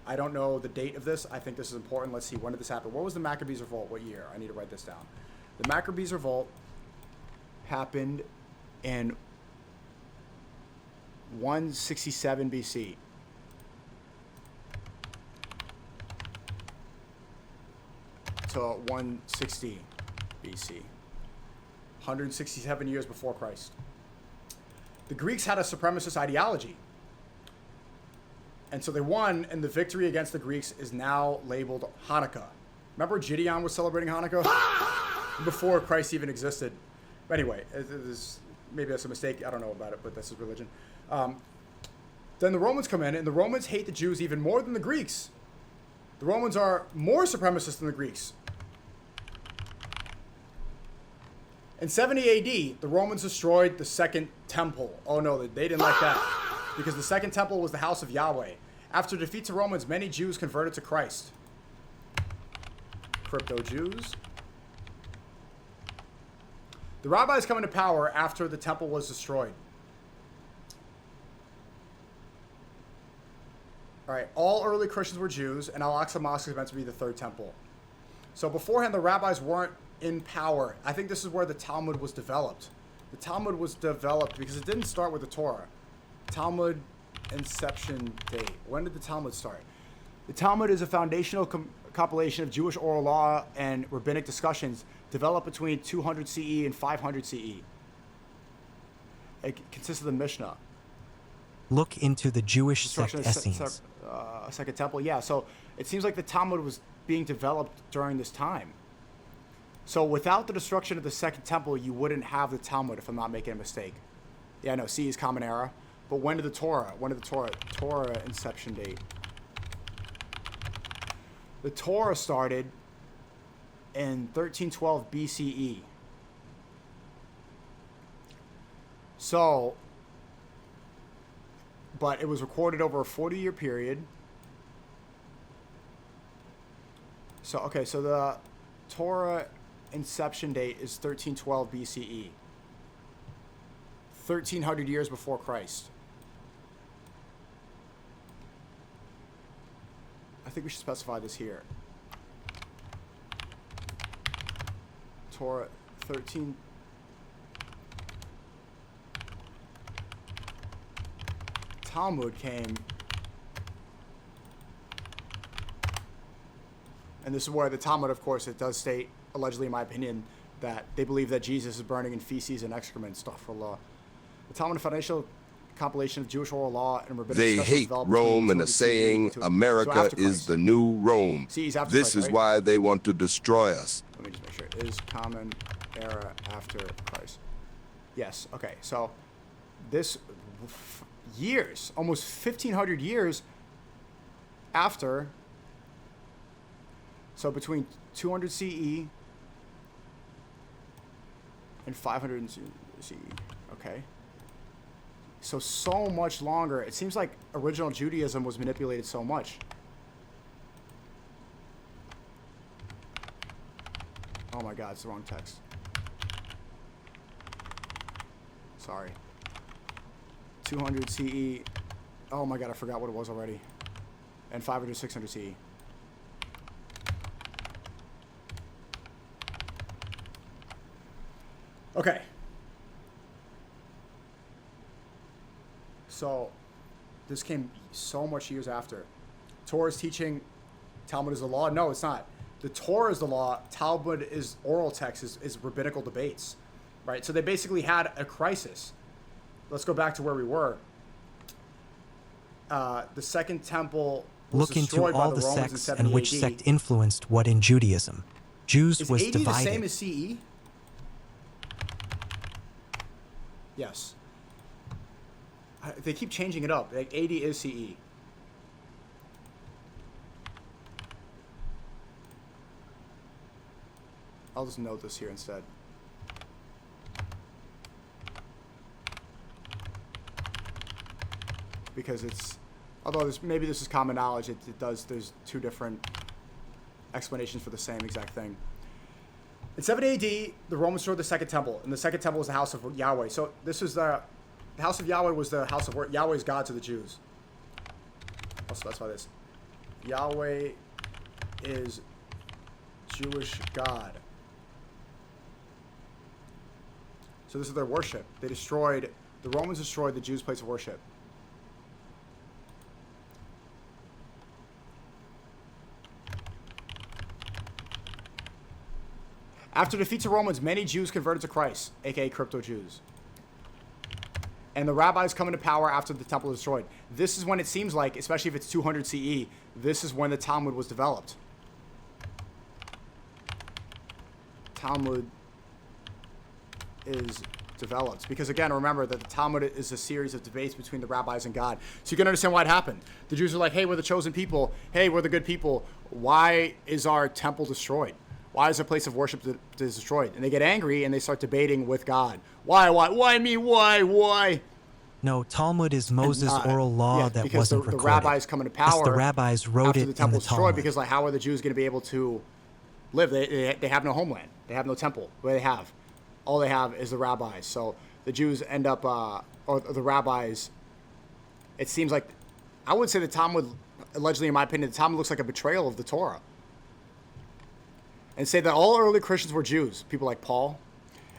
I don't know the date of this. I think this is important. Let's see. When did this happen? What was the Maccabees revolt? What year? I need to write this down. The Maccabees revolt happened in 167 BC. To 160 BC. 167 years before Christ. The Greeks had a supremacist ideology. And so they won, and the victory against the Greeks is now labeled Hanukkah. Remember Gideon was celebrating Hanukkah? Before Christ even existed. Anyway, maybe that's a mistake. I don't know about it, but that's his religion. Then the Romans come in, and the Romans hate the Jews even more than the Greeks. The Romans are more supremacist than the Greeks. In 70 AD, the Romans destroyed the Second Temple. Oh no, they didn't like that. Because the Second Temple was the house of Yahweh. After defeat to Romans, many Jews converted to Christ. Crypto Jews. The rabbis come into power after the temple was destroyed. All right, all early Christians were Jews, and Al-Aqsa Mosque is meant to be the third temple. So beforehand, the rabbis weren't in power. I think this is where the Talmud was developed. The Talmud was developed because it didn't start with the Torah. Talmud inception date. When did the Talmud start? The Talmud is a foundational compilation of Jewish oral law and rabbinic discussions developed between 200 CE and 500 CE. It consists of the Mishnah.
Look into the Jewish sect Essenes.
Second Temple, yeah. So it seems like the Talmud was being developed during this time. So without the destruction of the Second Temple, you wouldn't have the Talmud, if I'm not making a mistake. Yeah, no, C is Common Era. But when did the Torah? Torah inception date. The Torah started in 1312 BCE. So, but it was recorded over a 40-year period. So, okay, so the Torah inception date is 1312 BCE. 1,300 years before Christ. I think we should specify this here. Torah 13. Talmud came. And this is where the Talmud, of course, it does state, allegedly in my opinion, that they believe that Jesus is burning in feces and excrement. Astaghfirullah. The Talmud, a foundational compilation of Jewish oral law and rabbinic
They hate Rome and are saying America is the new Rome. This is why they want to destroy us.
Let me just make sure. It is Common Era after Christ. Yes. Okay. So this years, almost 1,500 years after. So between 200 CE and 500 CE. Okay. So much longer. It seems like original Judaism was manipulated so much. Oh my God, it's the wrong text. Sorry. 200 CE. Oh my god, I forgot what it was already. And 500, 600 CE. Okay. So, this came so much years after. Torah is teaching Talmud is the law. No, it's not. The Torah is the law. Talmud is oral text, is rabbinical debates, right? So they basically had a crisis. Let's go back to where we were. The Second Temple was
Look into
destroyed by
all
the
the
Romans in
sects
70
and which
AD.
sect influenced what in Judaism. Jews
Is
was
AD
divided.
the same as CE? Yes. They keep changing it up. Like 80 is CE. I'll just note this here instead. Because it's, although maybe this is common knowledge, there's two different explanations for the same exact thing. In 70 AD, the Romans destroyed the Second Temple, and the Second Temple was the house of Yahweh. So this was the house of Yahweh was the house of where Yahweh is God to the Jews. I'll specify this. Yahweh is Jewish God. So this is their worship. The Romans destroyed the Jews' place of worship. After defeats of Romans, many Jews converted to Christ, aka crypto Jews. And the rabbis come into power after the temple is destroyed. This is when it seems like, especially if it's 200 CE, this is when the Talmud was developed. Talmud is developed. Because again, remember that the Talmud is a series of debates between the rabbis and God. So you can understand why it happened. The Jews are like, hey, we're the chosen people. Hey, we're the good people. Why is our temple destroyed? Why is a place of worship destroyed? And they get angry and they start debating with God. Why me? Why?
No, Talmud is Moses' oral law
yeah,
that
because
wasn't
the
recorded.
rabbis come into power.
Yes, the rabbis wrote
after
it
the temple
in the
was destroyed.
Talmud.
Because like, how are the Jews going to be able to live? They have no homeland. They have no temple. What do they have? All they have is the rabbis. So the Jews end up, or the rabbis. It seems like, I would say the Talmud, allegedly, in my opinion, the Talmud looks like a betrayal of the Torah. And say that all early Christians were Jews, people like Paul.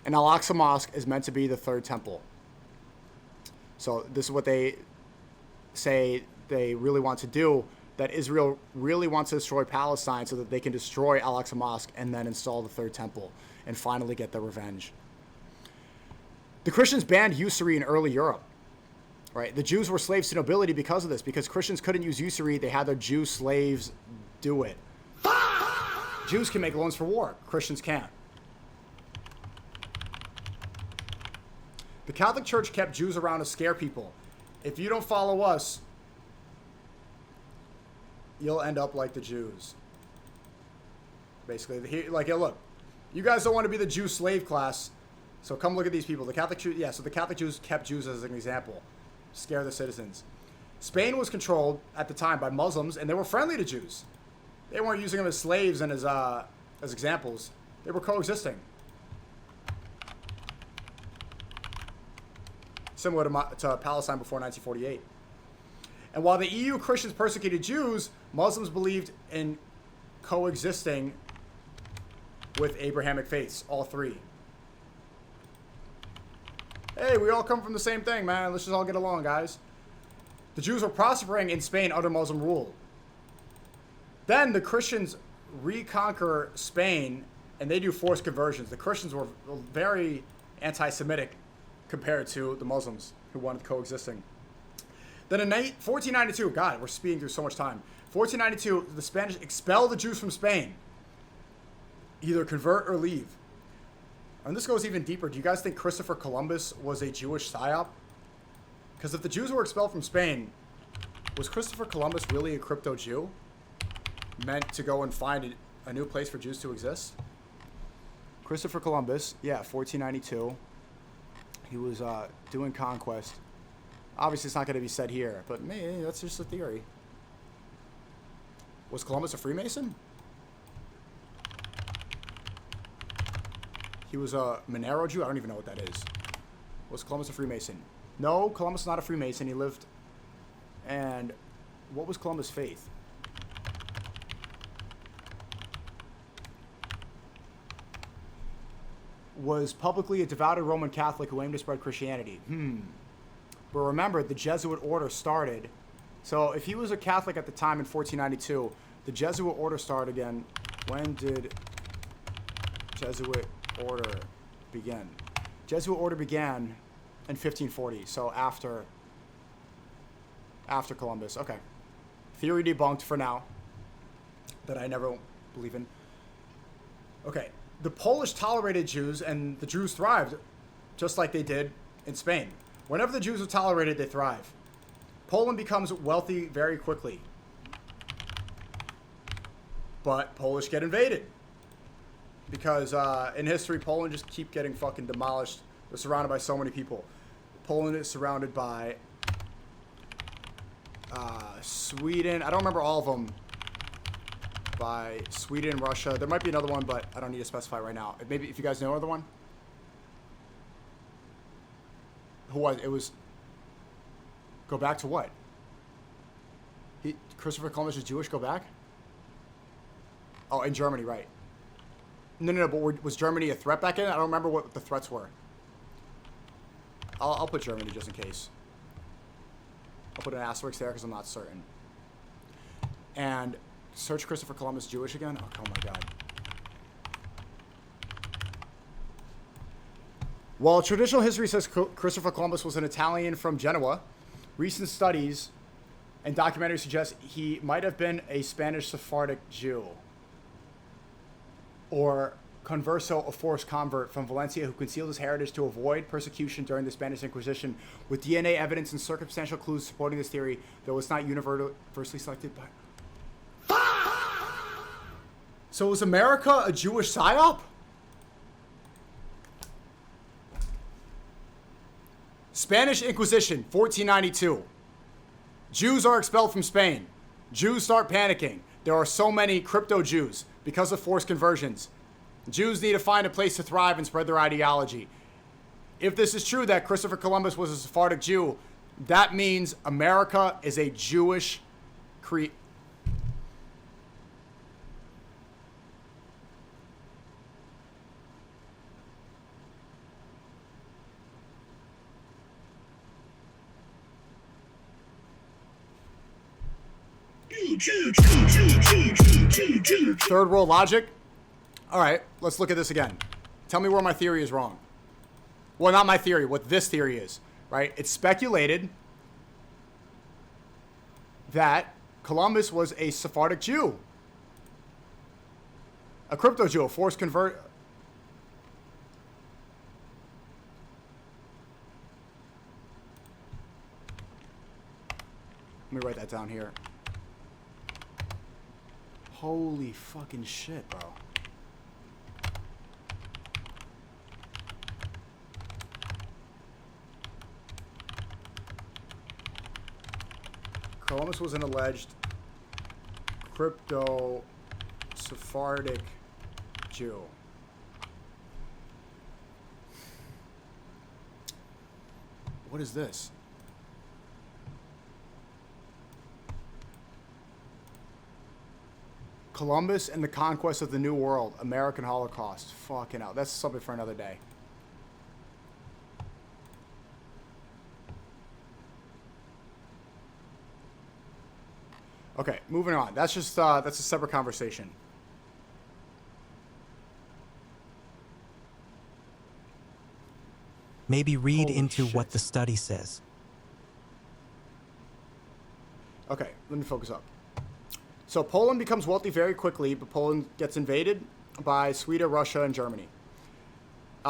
And Al-Aqsa Mosque is meant to be the third temple. So this is what they say they really want to do, that Israel really wants to destroy Palestine so that they can destroy Al-Aqsa Mosque and then install the third temple and finally get their revenge. The Christians banned usury in early Europe. Right? The Jews were slaves to nobility because of this, because Christians couldn't use usury, they had their Jew slaves do it. Jews can make loans for war. Christians can't. The Catholic Church kept Jews around to scare people. If you don't follow us, you'll end up like the Jews. Basically, like, hey, look, you guys don't want to be the Jew slave class, so come look at these people. The Catholic Jews, so the Catholic Jews kept Jews as an example. Scare the citizens. Spain was controlled at the time by Muslims, and they were friendly to Jews. They weren't using them as slaves and as examples. They were coexisting. Similar to Palestine before 1948. And while the EU Christians persecuted Jews, Muslims believed in coexisting with Abrahamic faiths, all three. Hey, we all come from the same thing, man. Let's just all get along, guys. The Jews were prospering in Spain under Muslim rule. Then the Christians reconquer Spain, and they do forced conversions. The Christians were very anti-Semitic compared to the Muslims who wanted coexisting. Then in 1492, God, we're speeding through so much time. 1492, the Spanish expel the Jews from Spain. Either convert or leave. And this goes even deeper. Do you guys think Christopher Columbus was a Jewish psyop? Because if the Jews were expelled from Spain, was Christopher Columbus really a crypto Jew? Meant to go and find a new place for Jews to exist? Christopher Columbus, 1492. He was doing conquest. Obviously, it's not going to be said here, but maybe that's just a theory. Was Columbus a Freemason? He was a Monero Jew? I don't even know what that is. Was Columbus a Freemason? No, Columbus was not a Freemason. He lived... And what was Columbus' faith? Was publicly a devout Roman Catholic who aimed to spread Christianity. But remember, the Jesuit order started... So if he was a Catholic at the time in 1492, the Jesuit order started again. When did Jesuit order begin? Jesuit order began in 1540, so after Columbus. Okay. Theory debunked for now. That I never believe in. Okay. The Polish tolerated Jews, and the Jews thrived, just like they did in Spain. Whenever the Jews are tolerated, they thrive. Poland becomes wealthy very quickly. But Polish get invaded. Because in history, Poland just keep getting fucking demolished. They're surrounded by so many people. Poland is surrounded by Sweden. I don't remember all of them. By Sweden, Russia. There might be another one, but I don't need to specify right now. Maybe if you guys know another one. Who was it? Was... Go back to what? Christopher Columbus is Jewish. Go back. Oh, in Germany, right? No. But was Germany a threat back in? I don't remember what the threats were. I'll put Germany just in case. I'll put an asterisk there because I'm not certain. And search Christopher Columbus Jewish again. Oh my God. While traditional history says Christopher Columbus was an Italian from Genoa, recent studies and documentaries suggest he might have been a Spanish Sephardic Jew. Or converso, a forced convert from Valencia who concealed his heritage to avoid persecution during the Spanish Inquisition, with DNA evidence and circumstantial clues supporting this theory, though it's not universally selected by... So was America a Jewish psyop? Spanish Inquisition, 1492. Jews are expelled from Spain. Jews start panicking. There are so many crypto Jews because of forced conversions. Jews need to find a place to thrive and spread their ideology. If this is true that Christopher Columbus was a Sephardic Jew, that means America is a Jewish Third world logic? All right, let's look at this again. Tell me where my theory is wrong. Well, not my theory, what this theory is, right? It's speculated that Columbus was a Sephardic Jew. A crypto Jew, a forced convert. Let me write that down here. Holy fucking shit, bro. Columbus was an alleged crypto Sephardic Jew. What is this? Columbus and the conquest of the New World, American Holocaust. Fucking hell. That's something for another day. Okay, moving on. That's just that's a separate conversation.
Maybe read
Holy
into
shit.
what the study says.
Okay, let me focus up. So Poland becomes wealthy very quickly, but Poland gets invaded by Sweden, Russia, and Germany.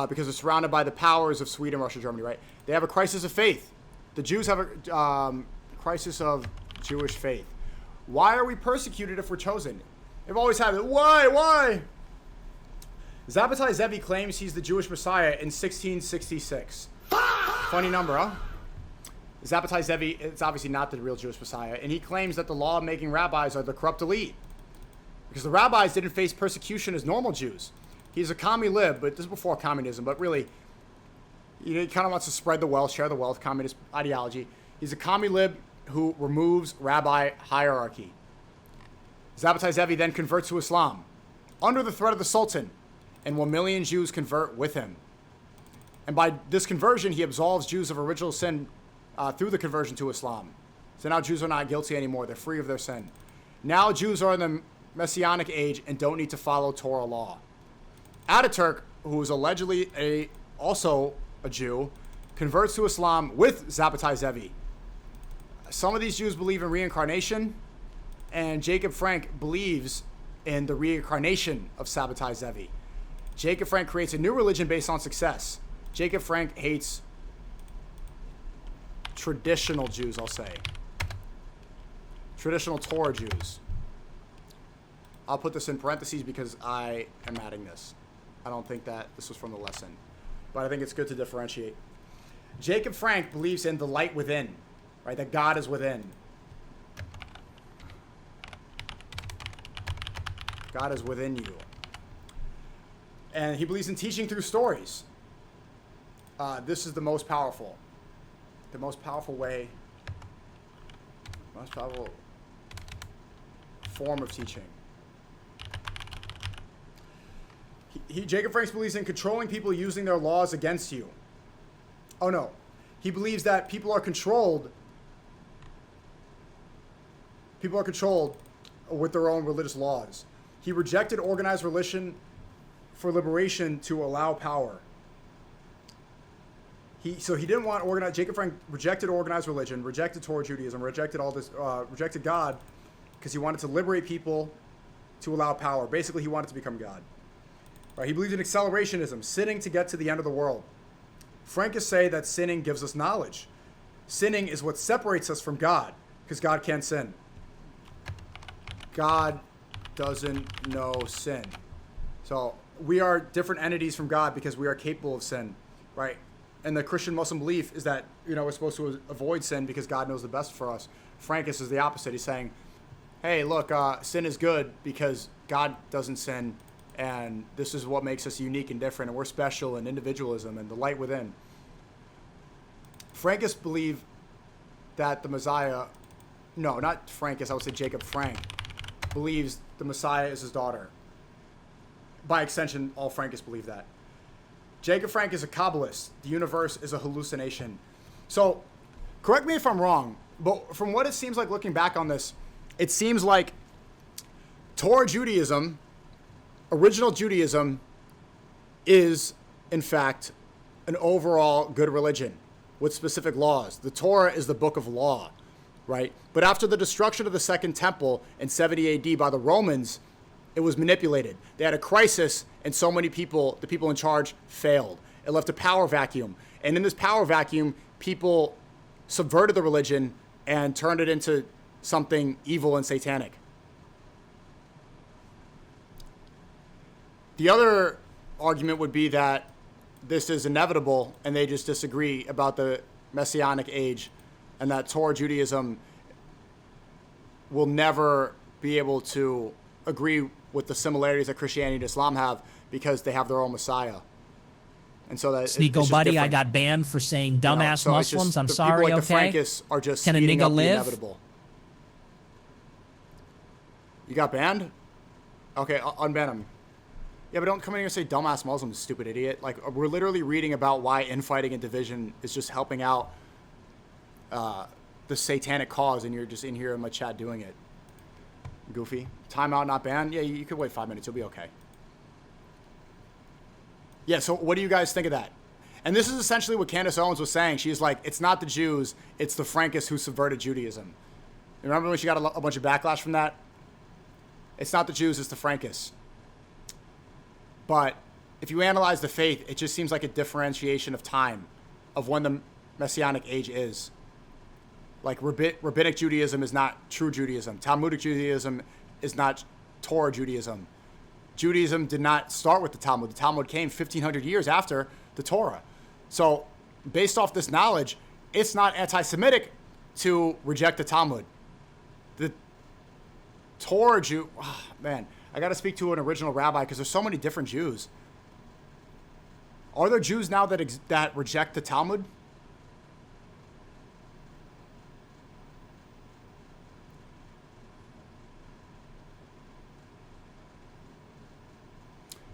Because it's surrounded by the powers of Sweden, Russia, Germany, right? They have a crisis of faith. The Jews have a crisis of Jewish faith. Why are we persecuted if we're chosen? They've always had it. Why? Zabbatai Zevi claims he's the Jewish Messiah in 1666. Funny number, huh? Zabbatai Zevi, it's obviously not the real Jewish Messiah, and he claims that the law-making rabbis are the corrupt elite. Because the rabbis didn't face persecution as normal Jews. He's a commie lib, but this is before communism, but really, He kind of wants to spread the wealth, share the wealth, communist ideology. He's a commie-lib who removes rabbi hierarchy. Zabbatai Zevi then converts to Islam under the threat of the Sultan, and 1 million Jews convert with him. And by this conversion, he absolves Jews of original sin through the conversion to Islam. So now Jews are not guilty anymore. They're free of their sin. Now Jews are in the Messianic age and don't need to follow Torah law. Ataturk, who is allegedly also a Jew, converts to Islam with Zabbatai Zevi. Some of these Jews believe in reincarnation, and Jacob Frank believes in the reincarnation of Zabbatai Zevi. Jacob Frank creates a new religion based on success. Jacob Frank hates traditional Jews, I'll say. Traditional Torah Jews. I'll put this in parentheses because I am adding this. I don't think that this was from the lesson, but I think it's good to differentiate. Jacob Frank believes in the light within, right? That God is within. God is within you. And he believes in teaching through stories. This is the most powerful. The most powerful way, most powerful form of teaching. Jacob Franks believes in controlling people using their laws against you. Oh no. He believes that people are controlled with their own religious laws. He rejected organized religion for liberation to allow power. So he didn't want organized. Jacob Frank rejected organized religion, rejected Torah Judaism, rejected all this, rejected God, because he wanted to liberate people to allow power. Basically, he wanted to become God. Right? He believed in accelerationism, sinning to get to the end of the world. Frankists say that sinning gives us knowledge. Sinning is what separates us from God, because God can't sin. God doesn't know sin. So we are different entities from God because we are capable of sin, right? And the Christian Muslim belief is that, we're supposed to avoid sin because God knows the best for us. Frankist is the opposite. He's saying, hey, look, sin is good because God doesn't sin, and this is what makes us unique and different, and we're special, and individualism and the light within. Frankists believe that the Messiah, no, not Frankists, I would say Jacob Frank, believes the Messiah is his daughter. By extension, all Frankists believe that. Jacob Frank is a Kabbalist. The universe is a hallucination. So, correct me if I'm wrong, but from what it seems like looking back on this, it seems like Torah Judaism, original Judaism, is, in fact, an overall good religion with specific laws. The Torah is the book of law, right? But after the destruction of the Second Temple in 70 AD by the Romans, it was manipulated. They had a crisis, and so many people, the people in charge, failed. It left a power vacuum. And in this power vacuum, people subverted the religion and turned it into something evil and satanic. The other argument would be that this is inevitable and they just disagree about the Messianic age, and that Torah Judaism will never be able to agree with the similarities that Christianity and Islam have because they have their own Messiah. And so that
SNEAKO, buddy, I got banned for saying dumbass Muslims. I'm sorry,
like
okay?
The Frankists are just
Can a
speeding
nigga
up the
live?
inevitable. You got banned? Okay, unban him. Yeah, but don't come in here and say dumbass Muslims, stupid idiot. Like, we're literally reading about why infighting and division is just helping out the satanic cause, and you're just in here in my chat doing it. Goofy. Timeout, not banned? Yeah, you could wait 5 minutes. You'll be okay. Yeah, so what do you guys think of that? And this is essentially what Candace Owens was saying. She's like, it's not the Jews, it's the Frankists who subverted Judaism. Remember when she got a bunch of backlash from that? It's not the Jews, it's the Frankists. But if you analyze the faith, it just seems like a differentiation of time of when the Messianic age is. Like rabbinic Judaism is not true Judaism. Talmudic Judaism is not Torah Judaism. Judaism did not start with the Talmud. The Talmud came 1,500 years after the Torah. So based off this knowledge, it's not anti-Semitic to reject the Talmud. The Torah Jew, oh, man, I got to speak to an original rabbi because there's so many different Jews. Are there Jews now that reject the Talmud?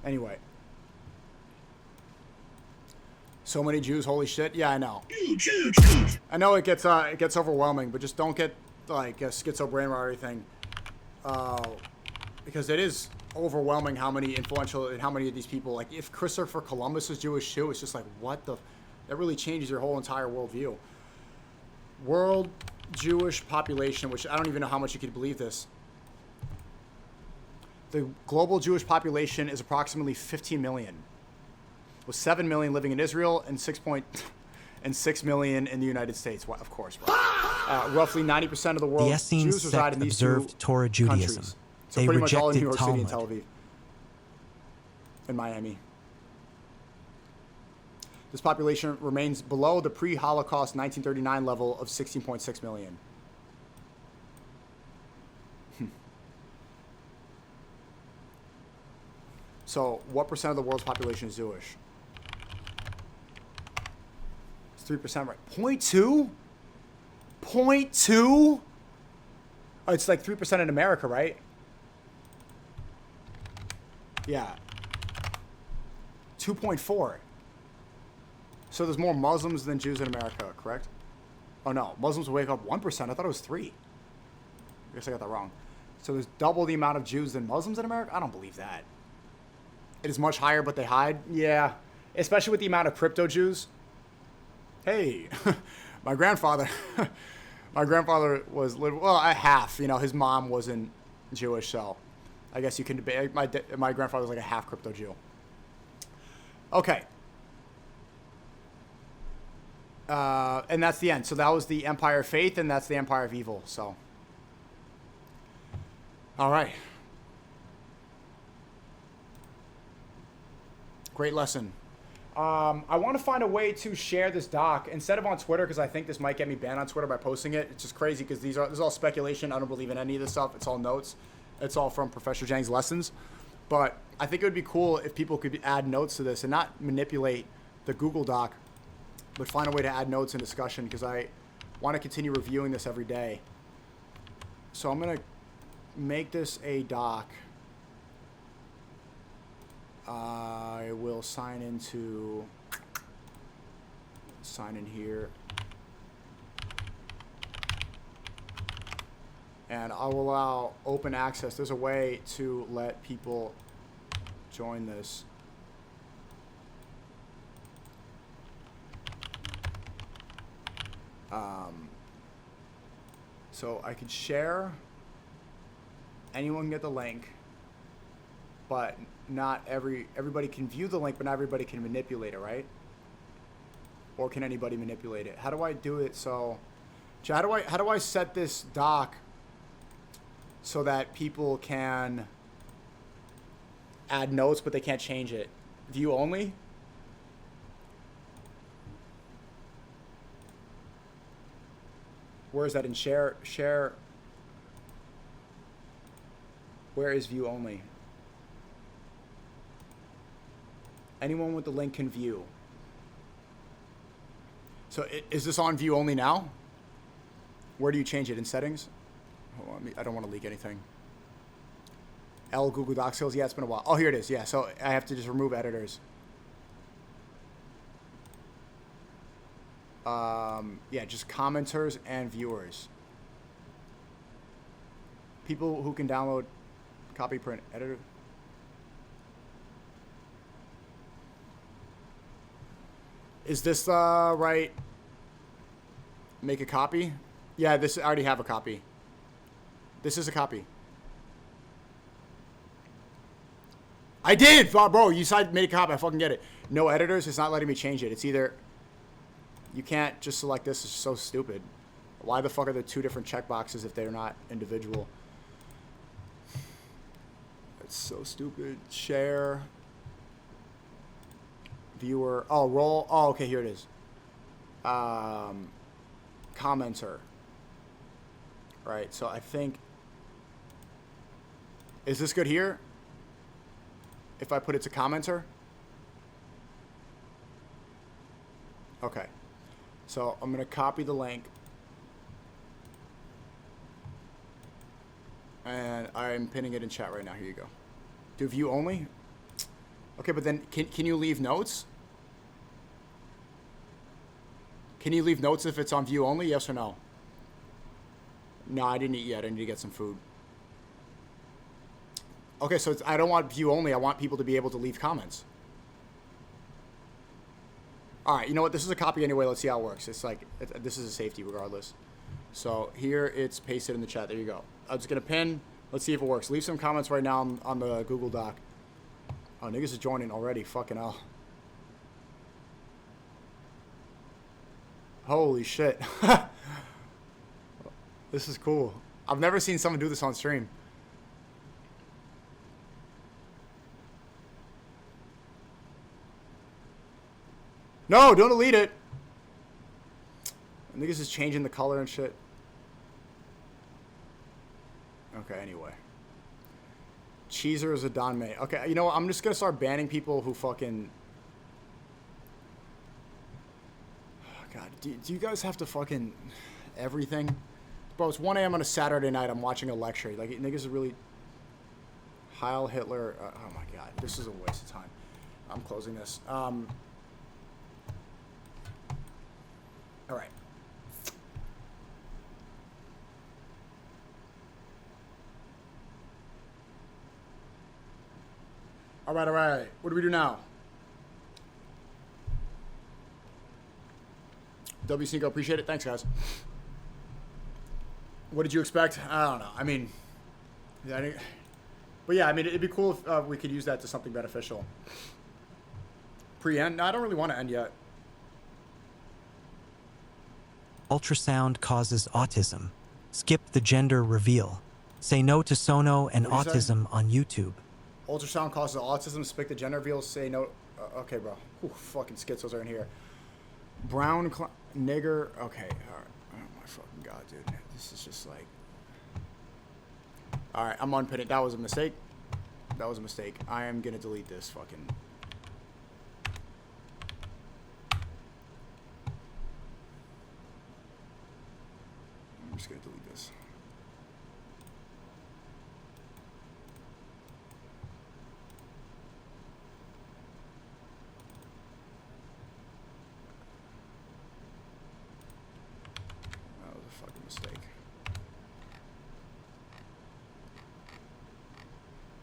Anyway. So many Jews, holy shit. Yeah, I know. I know it gets overwhelming, but just don't get like a schizo brain or everything. Because it is overwhelming how many influential and how many of these people, like if Christopher Columbus is Jewish too, it's just like what the, that really changes your whole entire worldview. World Jewish population, which I don't even know how much you could believe this. The global Jewish population is approximately 15 million, with 7 million living in Israel and 6 million in the United States. Well, of course, right? Roughly 90% of the world
The Essenes
Jews reside in these
observed
two
Torah Judaism.
countries. So
They
pretty much all in New
rejected
York City and
Talmud.
Tel Aviv and Miami. This population remains below the pre-Holocaust 1939 level of 16.6 million. So, what percent of the world's population is Jewish? It's 3%, right? 0.2? 0.2? Oh, it's like 3% in America, right? Yeah. 2.4. So there's more Muslims than Jews in America, correct? Oh no, Muslims wake up 1%. I thought it was 3. I guess I got that wrong. So there's double the amount of Jews than Muslims in America? I don't believe that. It is much higher, but they hide? Yeah. Especially with the amount of crypto Jews. Hey, my grandfather was, well, a half. You know, his mom wasn't Jewish, so I guess you can debate. My grandfather was like a half crypto Jew. Okay. And that's the end. So that was the Empire of Faith, and that's the Empire of Evil. So, all right. Great lesson. I want to find a way to share this doc instead of on Twitter, because I think this might get me banned on Twitter by posting it. It's just crazy because this is all speculation. I don't believe in any of this stuff. It's all notes. It's all from Professor Zhang's lessons. But I think it would be cool if people could add notes to this and not manipulate the Google Doc, but find a way to add notes and discussion, because I want to continue reviewing this every day. So I'm going to make this a doc. I will sign in here. And I'll allow open access. There's a way to let people join this. So I could share. Anyone can get the link, but not everybody can view the link, but not everybody can manipulate it, right? Or can anybody manipulate it? How do I do it? So, how do I set this doc so that people can add notes, but they can't change it? View only? Where is that in share? Where is view only? Anyone with the link can view. So is this on view only now? Where do you change it? In settings? Hold on, I don't want to leak anything. L Google Docs skills. Yeah, it's been a while. Oh, here it is. Yeah, so I have to just remove editors. Yeah, just commenters and viewers. People who can download, copy, print, editor. Is this right? Make a copy? Yeah, I already have a copy. This is a copy. I did! Bro, you said made a copy. I fucking get it. No editors. It's not letting me change it. It's either... You can't just select this. It's so stupid. Why the fuck are there two different checkboxes if they're not individual? It's so stupid. Share. Viewer. Oh, roll. Oh, okay, here it is. Commenter. Right, so I think... Is this good here? If I put it to commenter? Okay. So I'm going to copy the link. And I'm pinning it in chat right now. Here you go. Do view only? Okay, but then can you leave notes? Can you leave notes if it's on view only? Yes or no? No, I didn't eat yet. I need to get some food. Okay, so I don't want view only. I want people to be able to leave comments. All right, you know what? This is a copy anyway. Let's see how it works. It's like, this is a safety regardless. So here it's pasted in the chat. There you go. I'm just going to pin. Let's see if it works. Leave some comments right now on the Google Doc. Oh, niggas is joining already. Fucking hell. Holy shit. This is cool. I've never seen someone do this on stream. No, don't delete it. Niggas is changing the color and shit. Okay, anyway. Cheezer is a Don May. Okay, you know what? I'm just gonna start banning people who fucking... Oh, God, do you guys have to fucking... everything? Bro, it's 1 a.m. on a Saturday night. I'm watching a lecture. Like, niggas are really... Heil Hitler. Oh my God, this is a waste of time. I'm closing this. All right. All right. What do we do now? SNEAKO, appreciate it. Thanks, guys. What did you expect? I don't know. I mean, but yeah, I mean, it'd be cool if we could use that to something beneficial. Pre-end? No, I don't really want to end yet.
Ultrasound causes autism. Skip the gender reveal. Say no to sono and autism on YouTube.
Ultrasound causes autism. Skip the gender reveal. Say no. Okay, bro. Ooh, fucking schizos are in here. Brown nigger. Okay. All right. Oh my fucking God, dude. This is just like. All right. I'm unpinning. That was a mistake. That was a mistake. I am gonna delete this fucking. I'm just gonna delete this. That was a fucking mistake.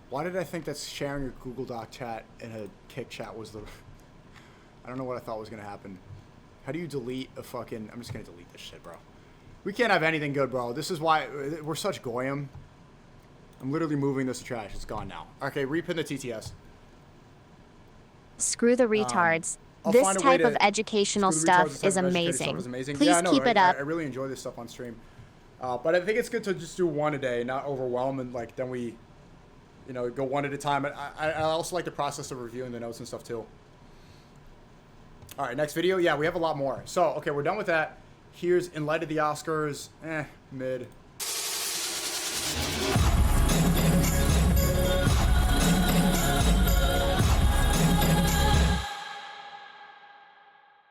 Why did I think that sharing your Google Doc chat in a Kick chat was the... I don't know what I thought was gonna happen. How do you delete a fucking... I'm just gonna delete this shit, bro. We can't have anything good, bro. This is why we're such goyim. I'm literally moving this to trash. It's gone now. Okay, repin the TTS.
Screw the retards. This type of educational stuff is amazing. Please keep it up.
I really enjoy this stuff on stream. But I think it's good to just do one a day, not overwhelm, and like then we, you know, go one at a time. I also like the process of reviewing the notes and stuff too. All right, next video. Yeah, we have a lot more. So, okay, we're done with that. Here's In Light of the Oscars. Mid.